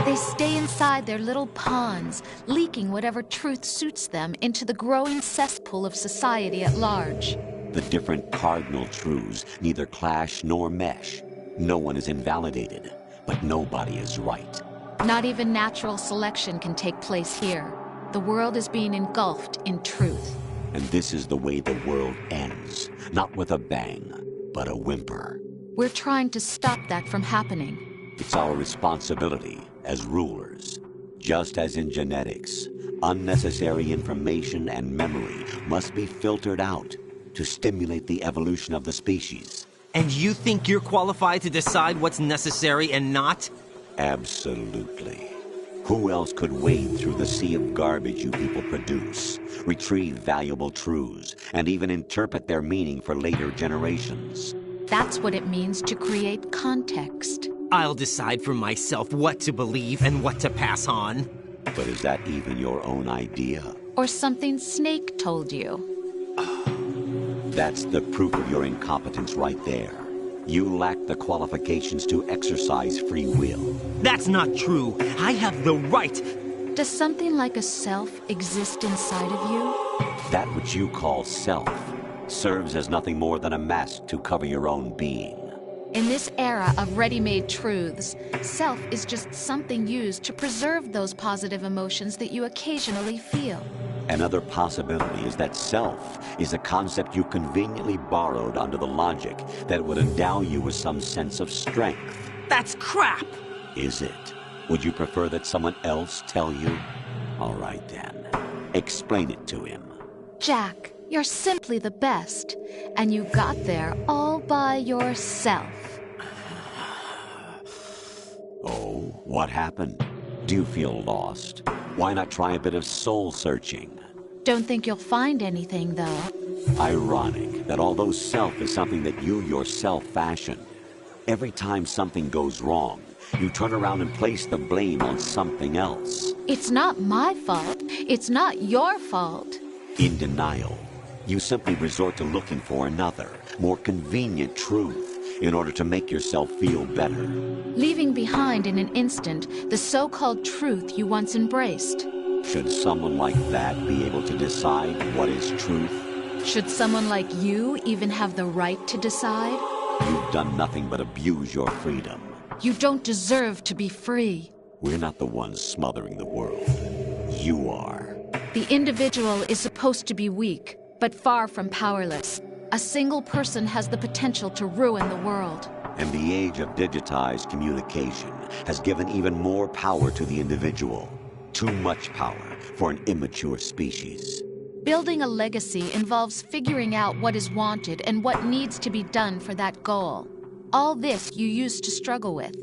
They stay inside their little ponds, leaking whatever truth suits them into the growing cesspool of society at large. The different cardinal truths neither clash nor mesh. No one is invalidated, but nobody is right. Not even natural selection can take place here. The world is being engulfed in truth. And this is the way the world ends. Not with a bang, but a whimper. We're trying to stop that from happening. It's our responsibility as rulers. Just as in genetics, unnecessary information and memory must be filtered out to stimulate the evolution of the species. And you think you're qualified to decide what's necessary and not? Absolutely. Who else could wade through the sea of garbage you people produce, retrieve valuable truths, and even interpret their meaning for later generations? That's what it means to create context. I'll decide for myself what to believe and what to pass on. But is that even your own idea? Or something Snake told you? That's the proof of your incompetence right there. You lack the qualifications to exercise free will. That's not true. I have the right. Does something like a self exist inside of you? That which you call self serves as nothing more than a mask to cover your own being. In this era of ready-made truths, self is just something used to preserve those positive emotions that you occasionally feel. Another possibility is that self is a concept you conveniently borrowed under the logic that would endow you with some sense of strength. That's crap! Is it? Would you prefer that someone else tell you? All right then. Explain it to him. Jack, you're simply the best, and you got there all by yourself. Oh, what happened? Do you feel lost? Why not try a bit of soul-searching? Don't think you'll find anything, though. Ironic that although self is something that you yourself fashioned, every time something goes wrong, you turn around and place the blame on something else. It's not my fault. It's not your fault. In denial, you simply resort to looking for another, more convenient truth in order to make yourself feel better. Leaving behind in an instant the so-called truth you once embraced. Should someone like that be able to decide what is truth? Should someone like you even have the right to decide? You've done nothing but abuse your freedom. You don't deserve to be free. We're not the ones smothering the world. You are. The individual is supposed to be weak, but far from powerless. A single person has the potential to ruin the world. And the age of digitized communication has given even more power to the individual. Too much power for an immature species. Building a legacy involves figuring out what is wanted and what needs to be done for that goal. All this you used to struggle with.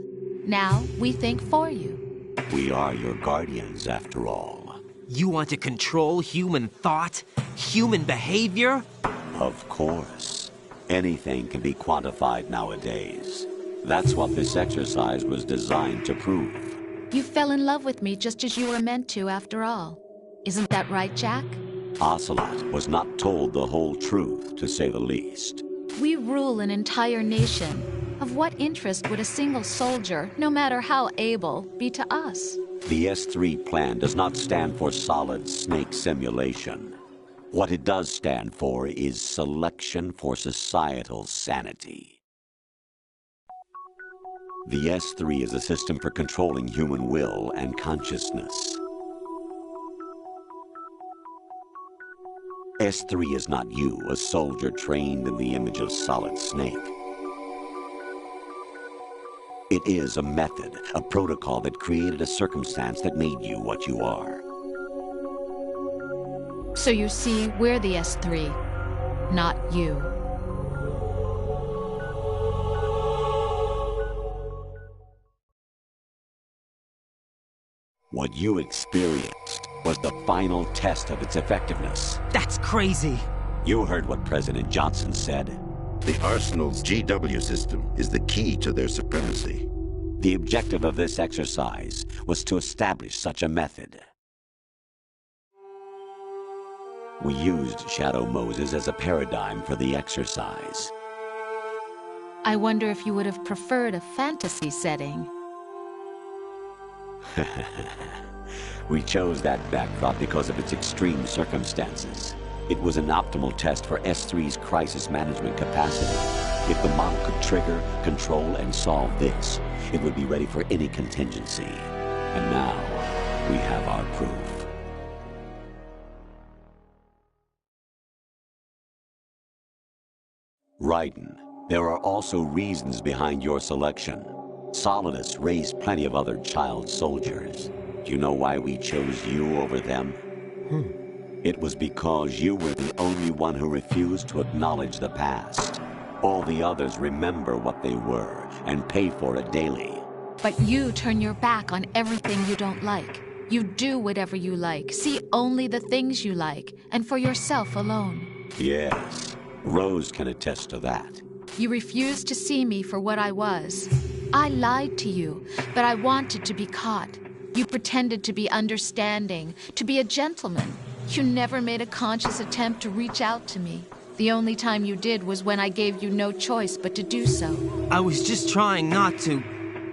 Now we think for you. We are your guardians, after all. You want to control human thought? Human behavior? Of course. Anything can be quantified nowadays. That's what this exercise was designed to prove. You fell in love with me just as you were meant to, after all. Isn't that right, Jack? Ocelot was not told the whole truth, to say the least. We rule an entire nation. Of what interest would a single soldier, no matter how able, be to us? The S3 plan does not stand for solid snake simulation. What it does stand for is selection for societal sanity. The S3 is a system for controlling human will and consciousness. S3 is not you, a soldier trained in the image of Solid Snake. It is a method, a protocol that created a circumstance that made you what you are. So you see, we're the S3, not you. What you experienced was the final test of its effectiveness. That's crazy. You heard what President Johnson said. The Arsenal's GW system is the key to their supremacy. The objective of this exercise was to establish such a method. We used Shadow Moses as a paradigm for the exercise. I wonder if you would have preferred a fantasy setting. We chose that backdrop because of its extreme circumstances. It was an optimal test for S3's crisis management capacity. If the model could trigger, control, and solve this, it would be ready for any contingency. And now, we have our proof. Raiden, there are also reasons behind your selection. Solidus raised plenty of other child soldiers. Do you know why we chose you over them? It was because you were the only one who refused to acknowledge the past. All the others remember what they were and pay for it daily. But you turn your back on everything you don't like. You do whatever you like, see only the things you like, and for yourself alone. Yes, Rose can attest to that. You refused to see me for what I was. I lied to you, but I wanted to be caught. You pretended to be understanding, to be a gentleman. You never made a conscious attempt to reach out to me. The only time you did was when I gave you no choice but to do so. I was just trying not to...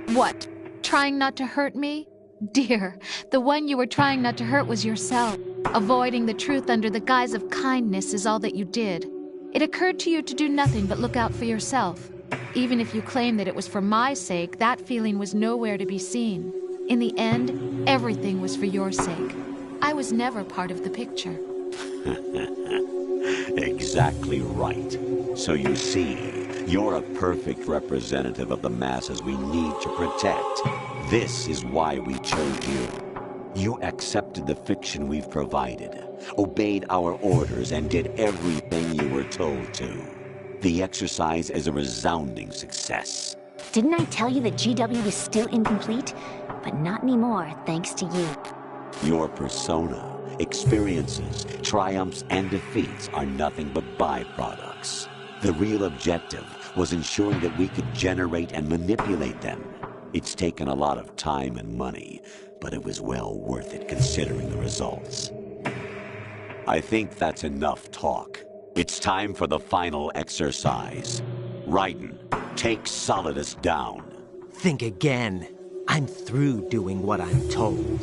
What? Trying not to hurt me? Dear, the one you were trying not to hurt was yourself. Avoiding the truth under the guise of kindness is all that you did. It occurred to you to do nothing but look out for yourself. Even if you claim that it was for my sake, that feeling was nowhere to be seen. In the end, everything was for your sake. I was never part of the picture. Exactly right. So you see, you're a perfect representative of the masses we need to protect. This is why we chose you. You accepted the fiction we've provided, obeyed our orders, and did everything you were told to. The exercise is a resounding success. Didn't I tell you that GW was still incomplete? But not anymore, thanks to you. Your persona, experiences, triumphs, and defeats are nothing but byproducts. The real objective was ensuring that we could generate and manipulate them. It's taken a lot of time and money, but it was well worth it considering the results. I think that's enough talk. It's time for the final exercise. Raiden, take Solidus down. Think again. I'm through doing what I'm told.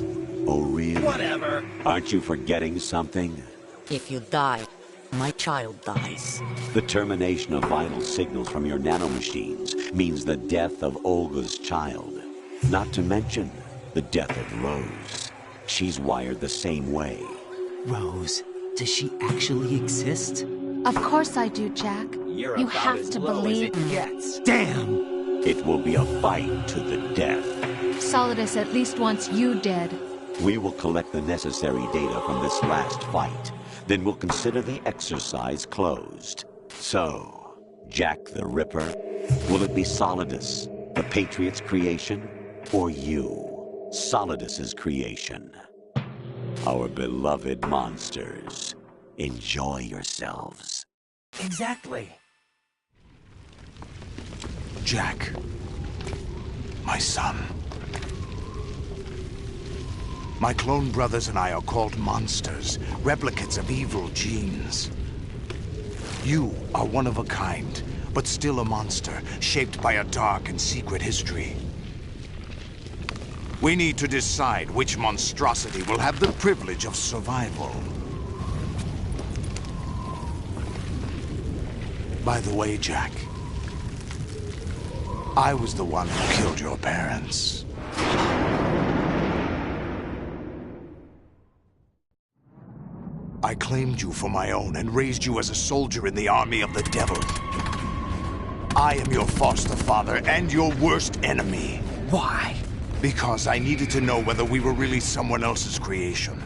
Oh, really? Whatever. Aren't you forgetting something? If you die, my child dies. The termination of vital signals from your nanomachines means the death of Olga's child. Not to mention the death of Rose. She's wired the same way. Rose, does she actually exist? Of course I do, Jack. You have to believe me. Damn! It will be a fight to the death. Solidus at least wants you dead. We will collect the necessary data from this last fight. Then we'll consider the exercise closed. So, Jack the Ripper, will it be Solidus, the Patriot's creation, or you, Solidus's creation? Our beloved monsters, enjoy yourselves. Exactly. Jack, my son. My clone brothers and I are called monsters, replicates of evil genes. You are one of a kind, but still a monster, shaped by a dark and secret history. We need to decide which monstrosity will have the privilege of survival. By the way, Jack, I was the one who killed your parents. I claimed you for my own and raised you as a soldier in the army of the devil. I am your foster father and your worst enemy. Why? Because I needed to know whether we were really someone else's creation.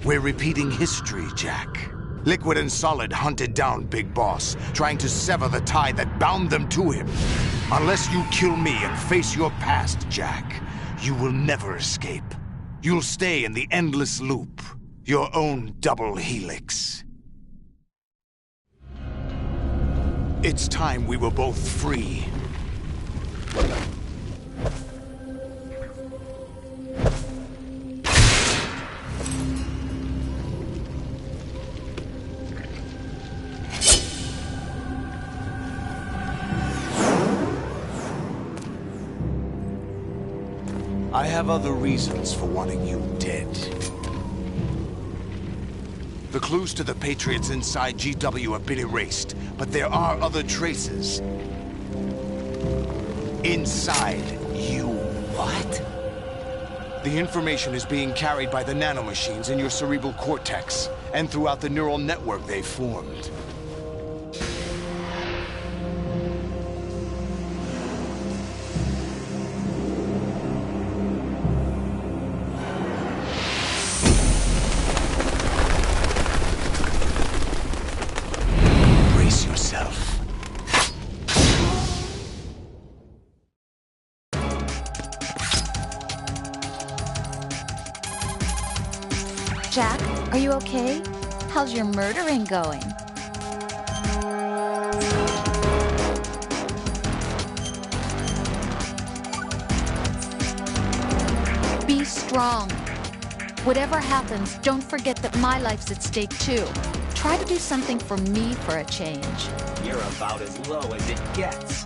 We're repeating history, Jack. Liquid and Solid hunted down Big Boss, trying to sever the tie that bound them to him. Unless you kill me and face your past, Jack, you will never escape. You'll stay in the endless loop. Your own double helix. It's time we were both free. I have other reasons for wanting you dead. The clues to the Patriots inside GW have been erased, but there are other traces. Inside you. What? The information is being carried by the nanomachines in your cerebral cortex, and throughout the neural network they've formed. Brace yourself. Jack, are you okay? How's your murdering going? Be strong. Whatever happens, don't forget that my life's at stake too. Try to do something for me for a change. You're about as low as it gets.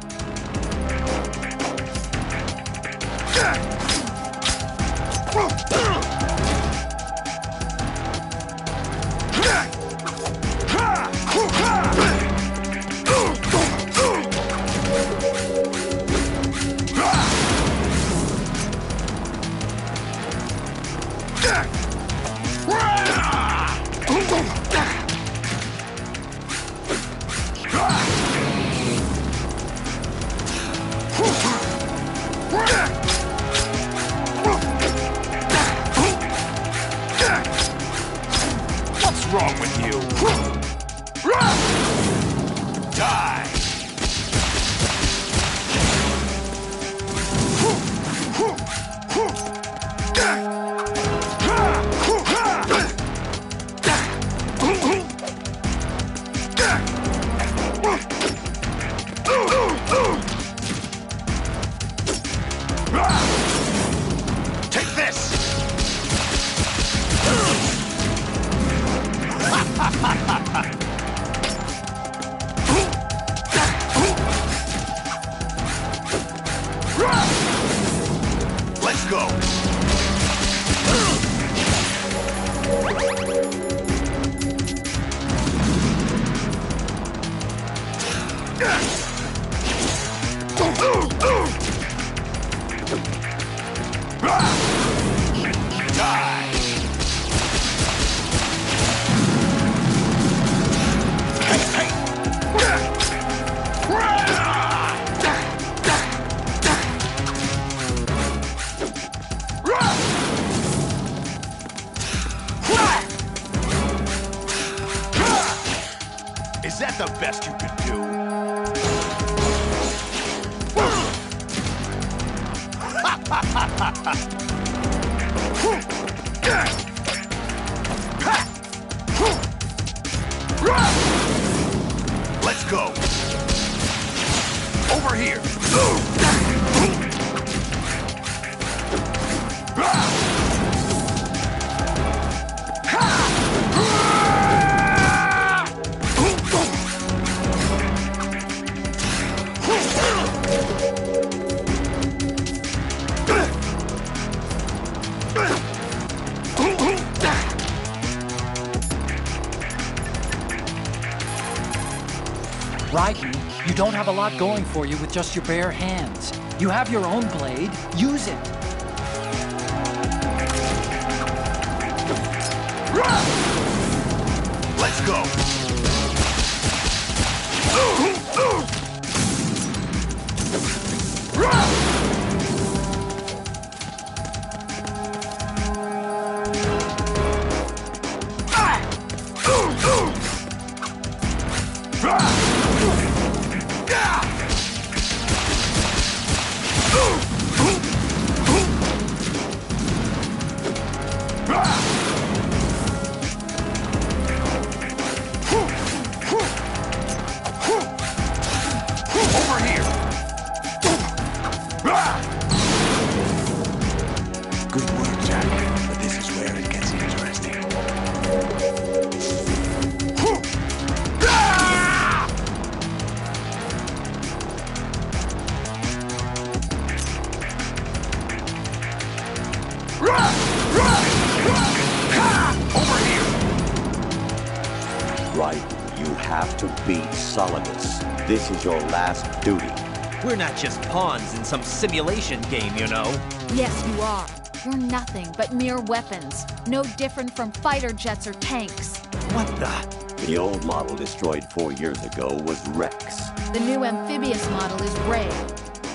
What's wrong with you? Die! Take this! Let's go! Is that the best you could do? Let's go. Over here. Raiden, you don't have a lot going for you with just your bare hands. You have your own blade. Use it. Let's go. have to beat Solidus. This is your last duty. We're not just pawns in some simulation game, you know. Yes, you are. You're nothing but mere weapons. No different from fighter jets or tanks. What the? The old model destroyed 4 years ago was Rex. The new amphibious model is Ray.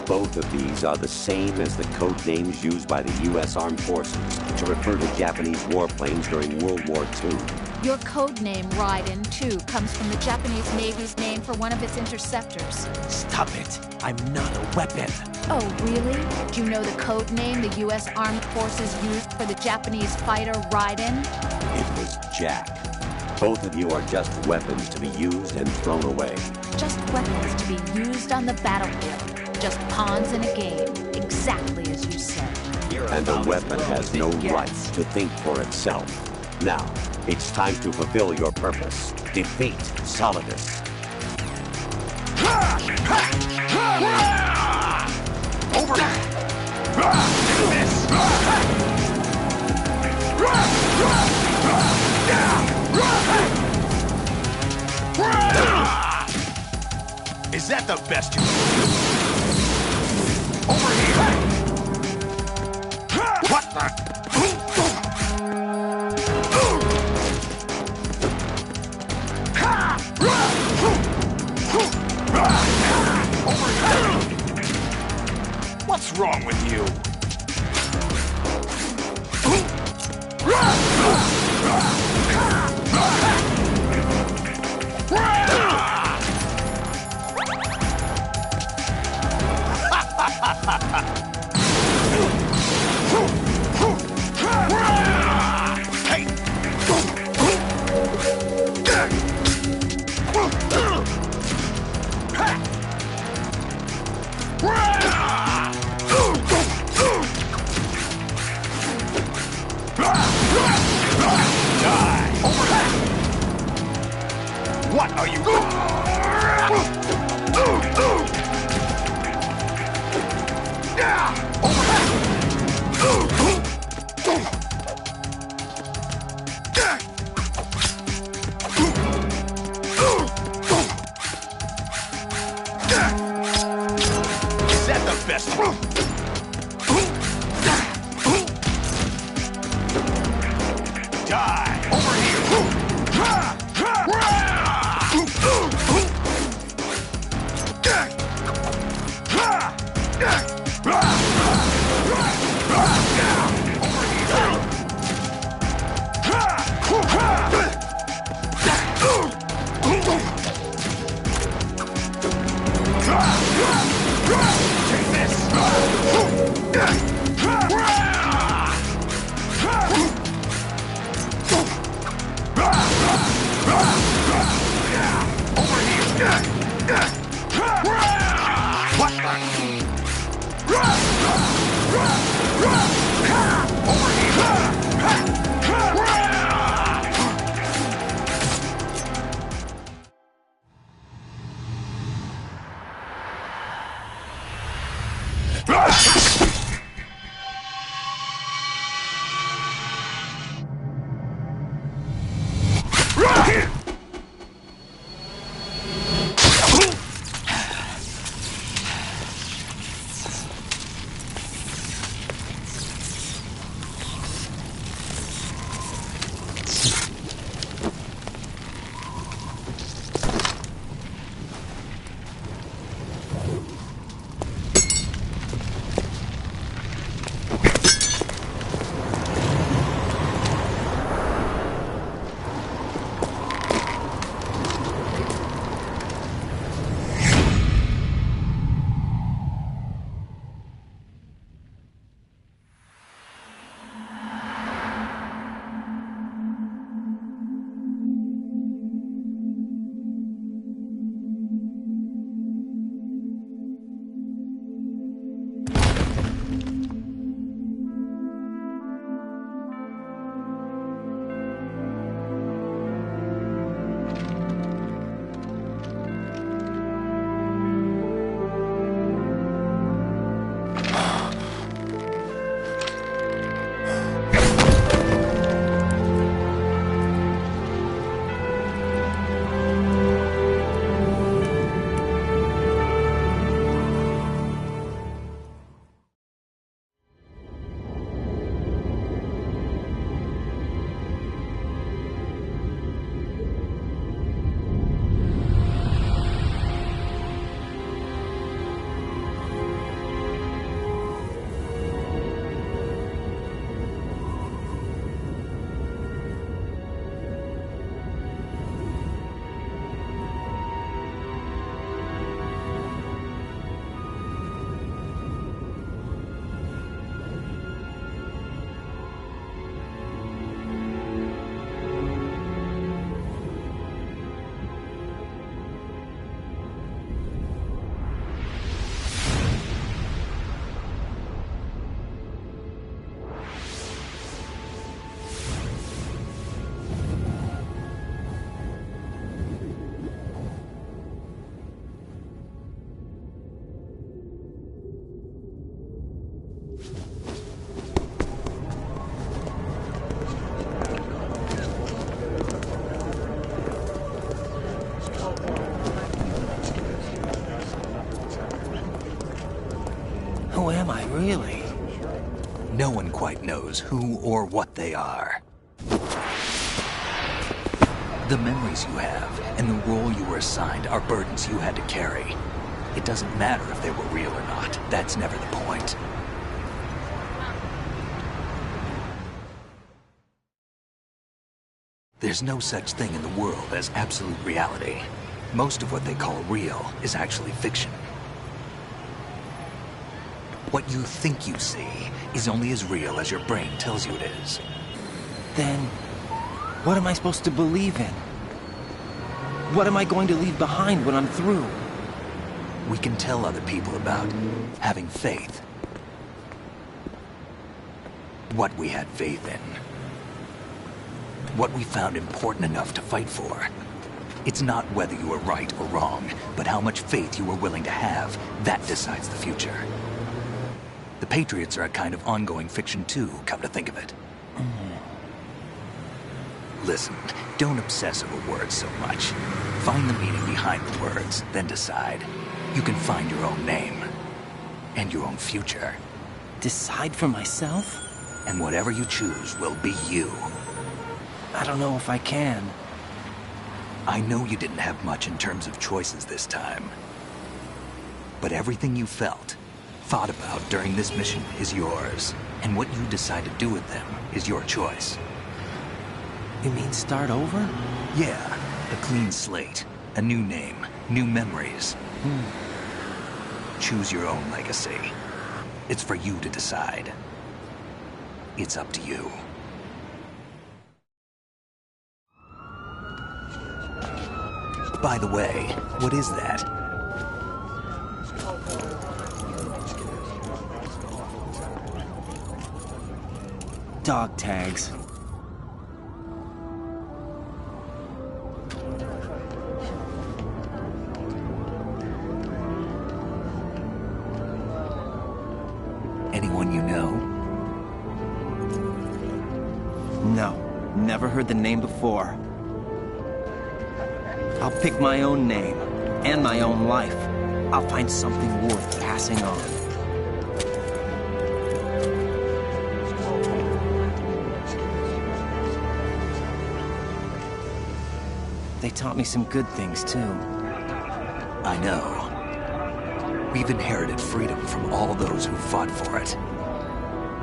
Both of these are the same as the code names used by the U.S. Armed Forces to refer to Japanese warplanes during World War II. Your code name, Raiden, too, comes from the Japanese Navy's name for one of its interceptors. Stop it. I'm not a weapon. Oh, really? Do you know the code name the U.S. Armed Forces used for the Japanese fighter Raiden? It was Jack. Both of you are just weapons to be used and thrown away. Just weapons to be used on the battlefield. Just pawns in a game, exactly as you said. And the weapon has no right to think for itself. Now, it's time to fulfill your purpose. Defeat Solidus. Over! Is that the best you can do? Over here! What the? What's wrong with you? What are you? Is that the best? Die! Over here! Take this! Over here! What the? Over here! am I really? No one quite knows who or what they are. The memories you have and the role you were assigned are burdens you had to carry. It doesn't matter if they were real or not. That's never the point. There's no such thing in the world as absolute reality. Most of what they call real is actually fiction. What you think you see is only as real as your brain tells you it is. Then, what am I supposed to believe in? What am I going to leave behind when I'm through? We can tell other people about having faith. What we had faith in. What we found important enough to fight for. It's not whether you were right or wrong, but how much faith you were willing to have. That decides the future. The Patriots are a kind of ongoing fiction too, come to think of it. Listen, don't obsess over words so much. Find the meaning behind the words, then decide. You can find your own name. And your own future. Decide for myself? And whatever you choose will be you. I don't know if I can. I know you didn't have much in terms of choices this time. But everything you felt, thought about during this mission is yours. And what you decide to do with them is your choice. You mean start over? Yeah, a clean slate, a new name, new memories. Choose your own legacy. It's for you to decide. It's up to you. By the way, what is that? Dog tags. Anyone you know? No, never heard the name before. I'll pick my own name, and my own life. I'll find something worth passing on. They taught me some good things, too. I know. We've inherited freedom from all those who fought for it.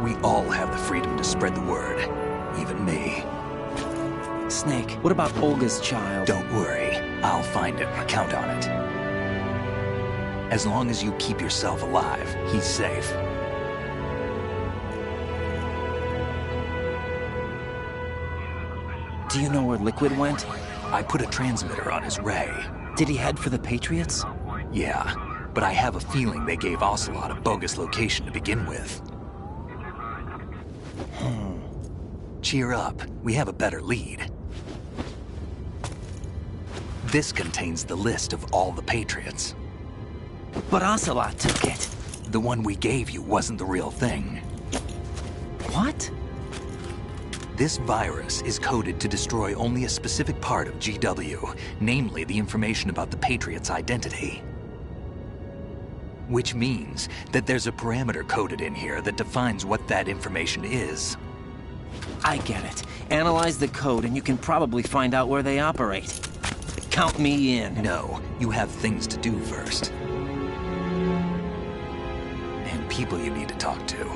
We all have the freedom to spread the word, even me. Snake, what about Olga's child? Don't worry. I'll find him. Count on it. As long as you keep yourself alive, he's safe. Do you know where Liquid went? I put a transmitter on his ray. Did he head for the Patriots? Yeah, but I have a feeling they gave Ocelot a bogus location to begin with. Cheer up. We have a better lead. This contains the list of all the Patriots. But Ocelot took it. The one we gave you wasn't the real thing. What? This virus is coded to destroy only a specific part of GW, namely the information about the Patriots' identity. Which means that there's a parameter coded in here that defines what that information is. I get it. Analyze the code and you can probably find out where they operate. Count me in. No, you have things to do first. And people you need to talk to.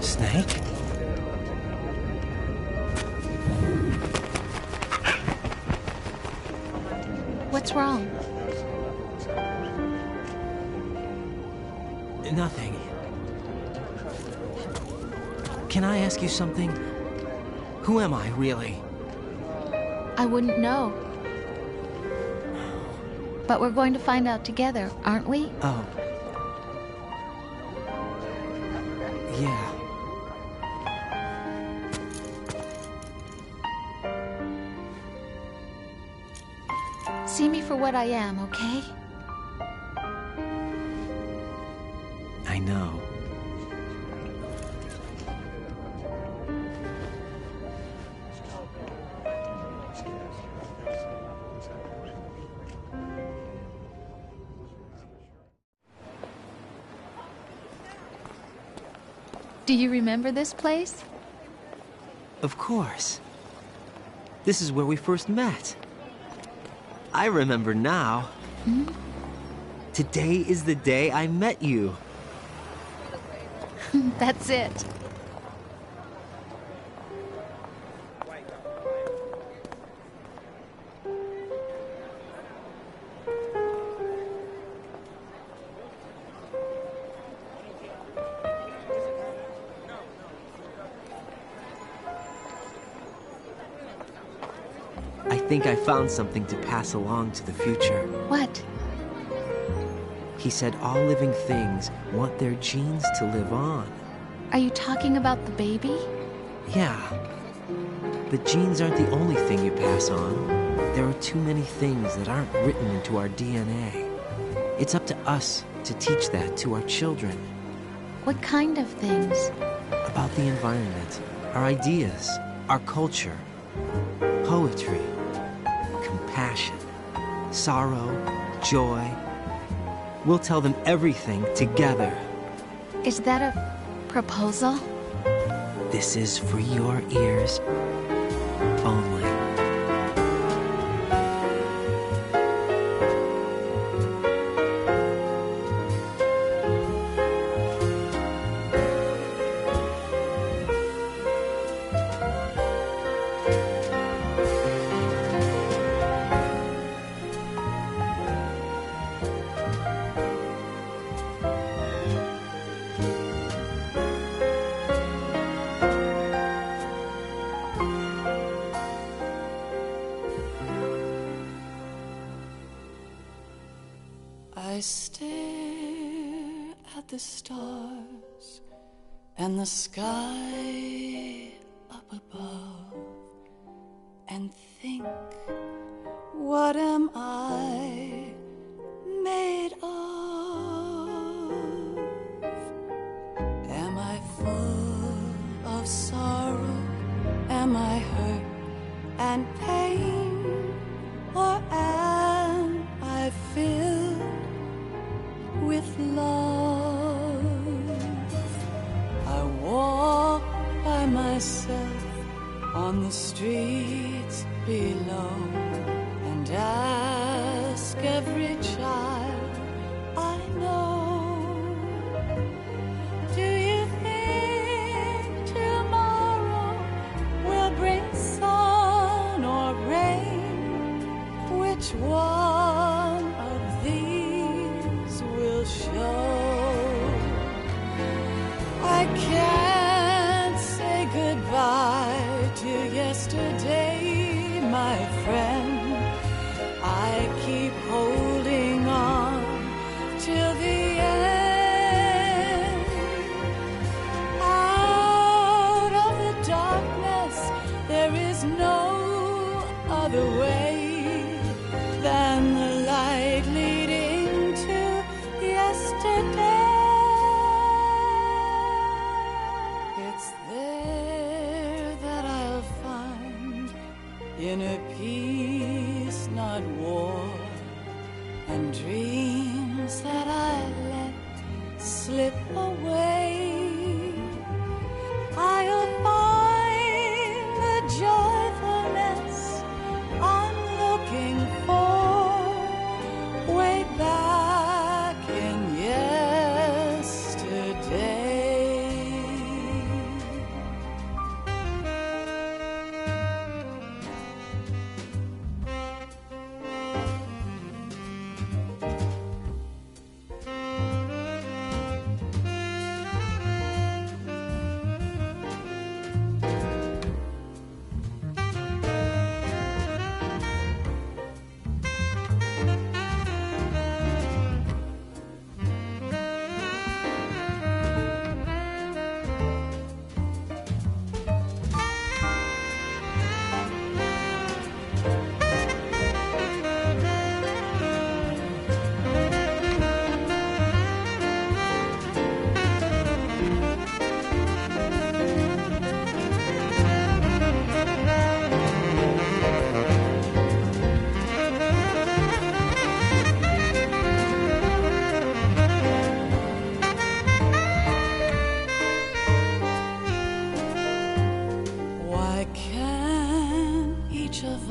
Snake? What's wrong? Nothing. Can I ask you something? Who am I, really? I wouldn't know. But we're going to find out together, aren't we? Oh. Yeah. See me for what I am, okay? I know. Do you remember this place? Of course. This is where we first met. I remember now. Hmm? Today is the day I met you. That's it. I think I found something to pass along to the future. What? He said all living things want their genes to live on. Are you talking about the baby? Yeah. But genes aren't the only thing you pass on. There are too many things that aren't written into our DNA. It's up to us to teach that to our children. What kind of things? About the environment, our ideas, our culture, poetry, compassion, sorrow, joy. We'll tell them everything together. Is that a proposal? This is for your ears only. I stare at the stars and the sky up above and think, what am I made of? Am I full of sorrow? Am I hurt and pain? Or am I filled with love? I walk by myself on the streets below and ask every child I know, do you think tomorrow will bring sun or rain? Which one of these will show? I can't say goodbye to yesterday, my friend. I keep holding on till the end. Out of the darkness, there is no other way than the light leading to yesterday. It's there that I'll find inner peace, not war, and dreams that I let slip away. I'll find the joyfulness I'm looking for way back in yesterday.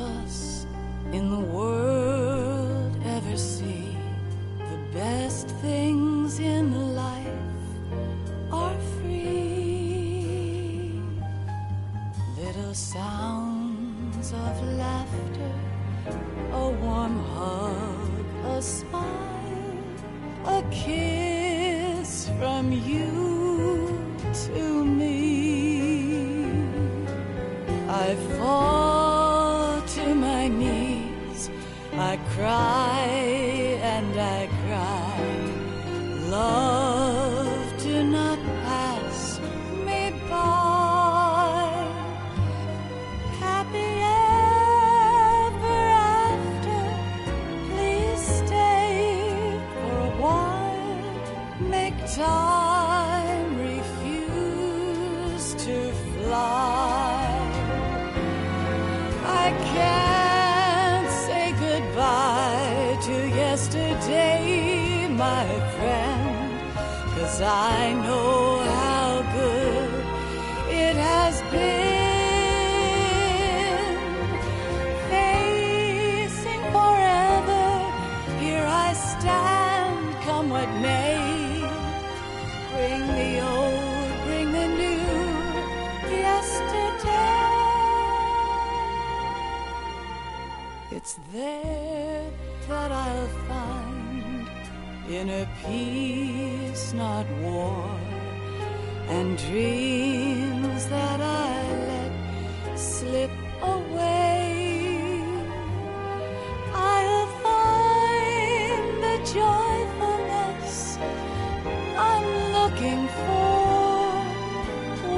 us in the world ever see. The best things in life are free. Little sounds of laughter, a warm hug, a smile, a kiss from you to me. I fall to my knees, I cry and I cry. Love, do not pass me by. Happy ever after, please stay for a while. Make time refuse to fly. I can't say goodbye to yesterday, my friend, 'cause I know how good it has been. Facing forever, here I stand, come what may. Bring the old, bring the new, yesterday. It's there that I'll find inner peace, not war, and dreams that I let slip away. I'll find the joyfulness I'm looking for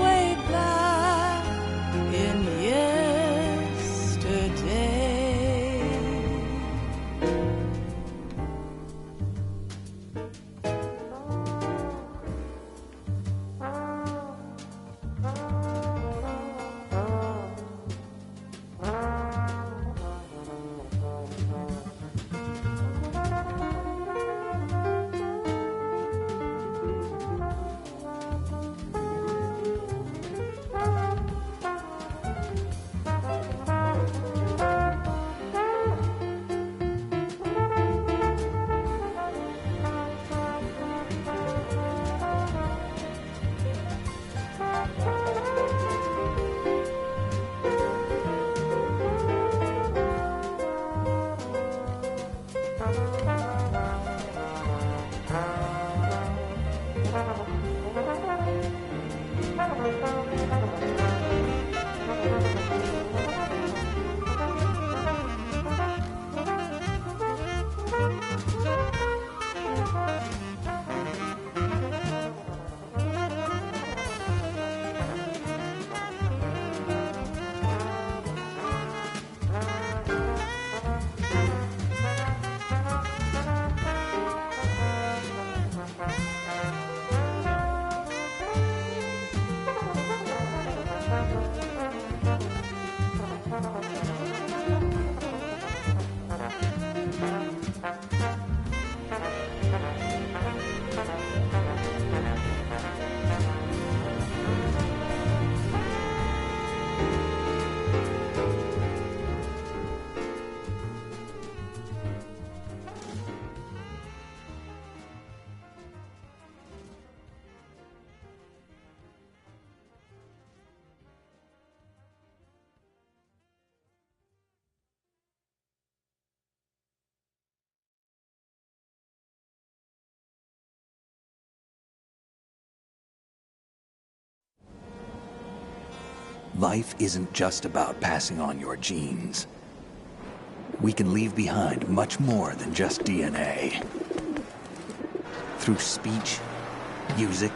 way back in yesterday. Life isn't just about passing on your genes. We can leave behind much more than just DNA. Through speech, music,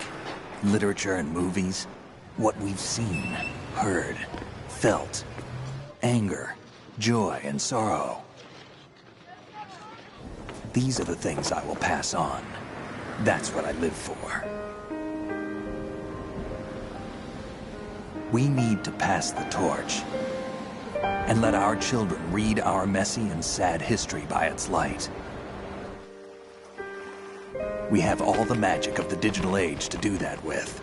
literature, and movies, what we've seen, heard, felt, anger, joy, and sorrow. These are the things I will pass on. That's what I live for. We need to pass the torch and let our children read our messy and sad history by its light. We have all the magic of the digital age to do that with.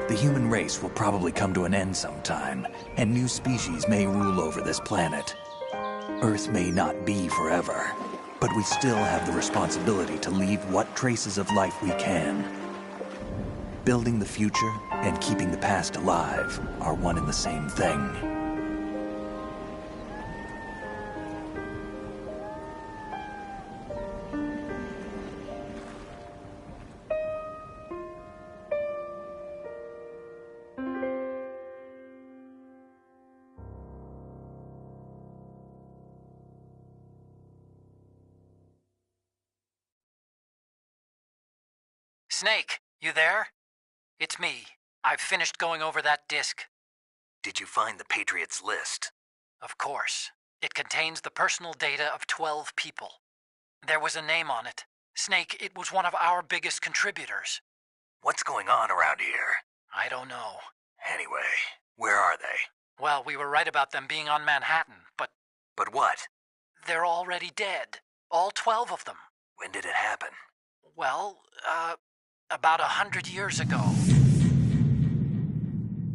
The human race will probably come to an end sometime, and new species may rule over this planet. Earth may not be forever, but we still have the responsibility to leave what traces of life we can. Building the future and keeping the past alive are one and the same thing. Snake, you there? It's me. I've finished going over that disk. Did you find the Patriots list? Of course. It contains the personal data of 12 people. There was a name on it. Snake, it was one of our biggest contributors. What's going on around here? I don't know. Anyway, where are they? Well, we were right about them being on Manhattan, but... But what? They're already dead. All 12 of them. When did it happen? Well, about 100 years ago.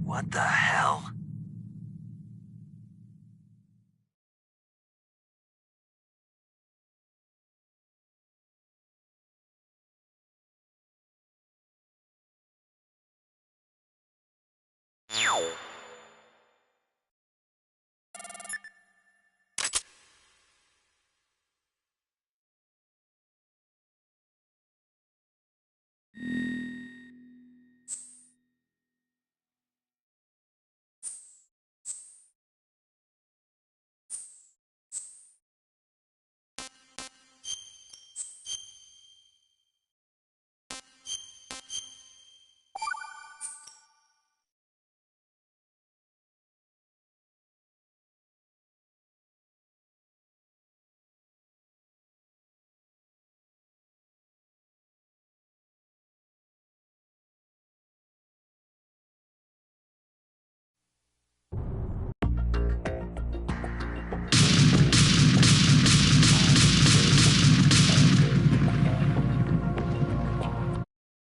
What the hell?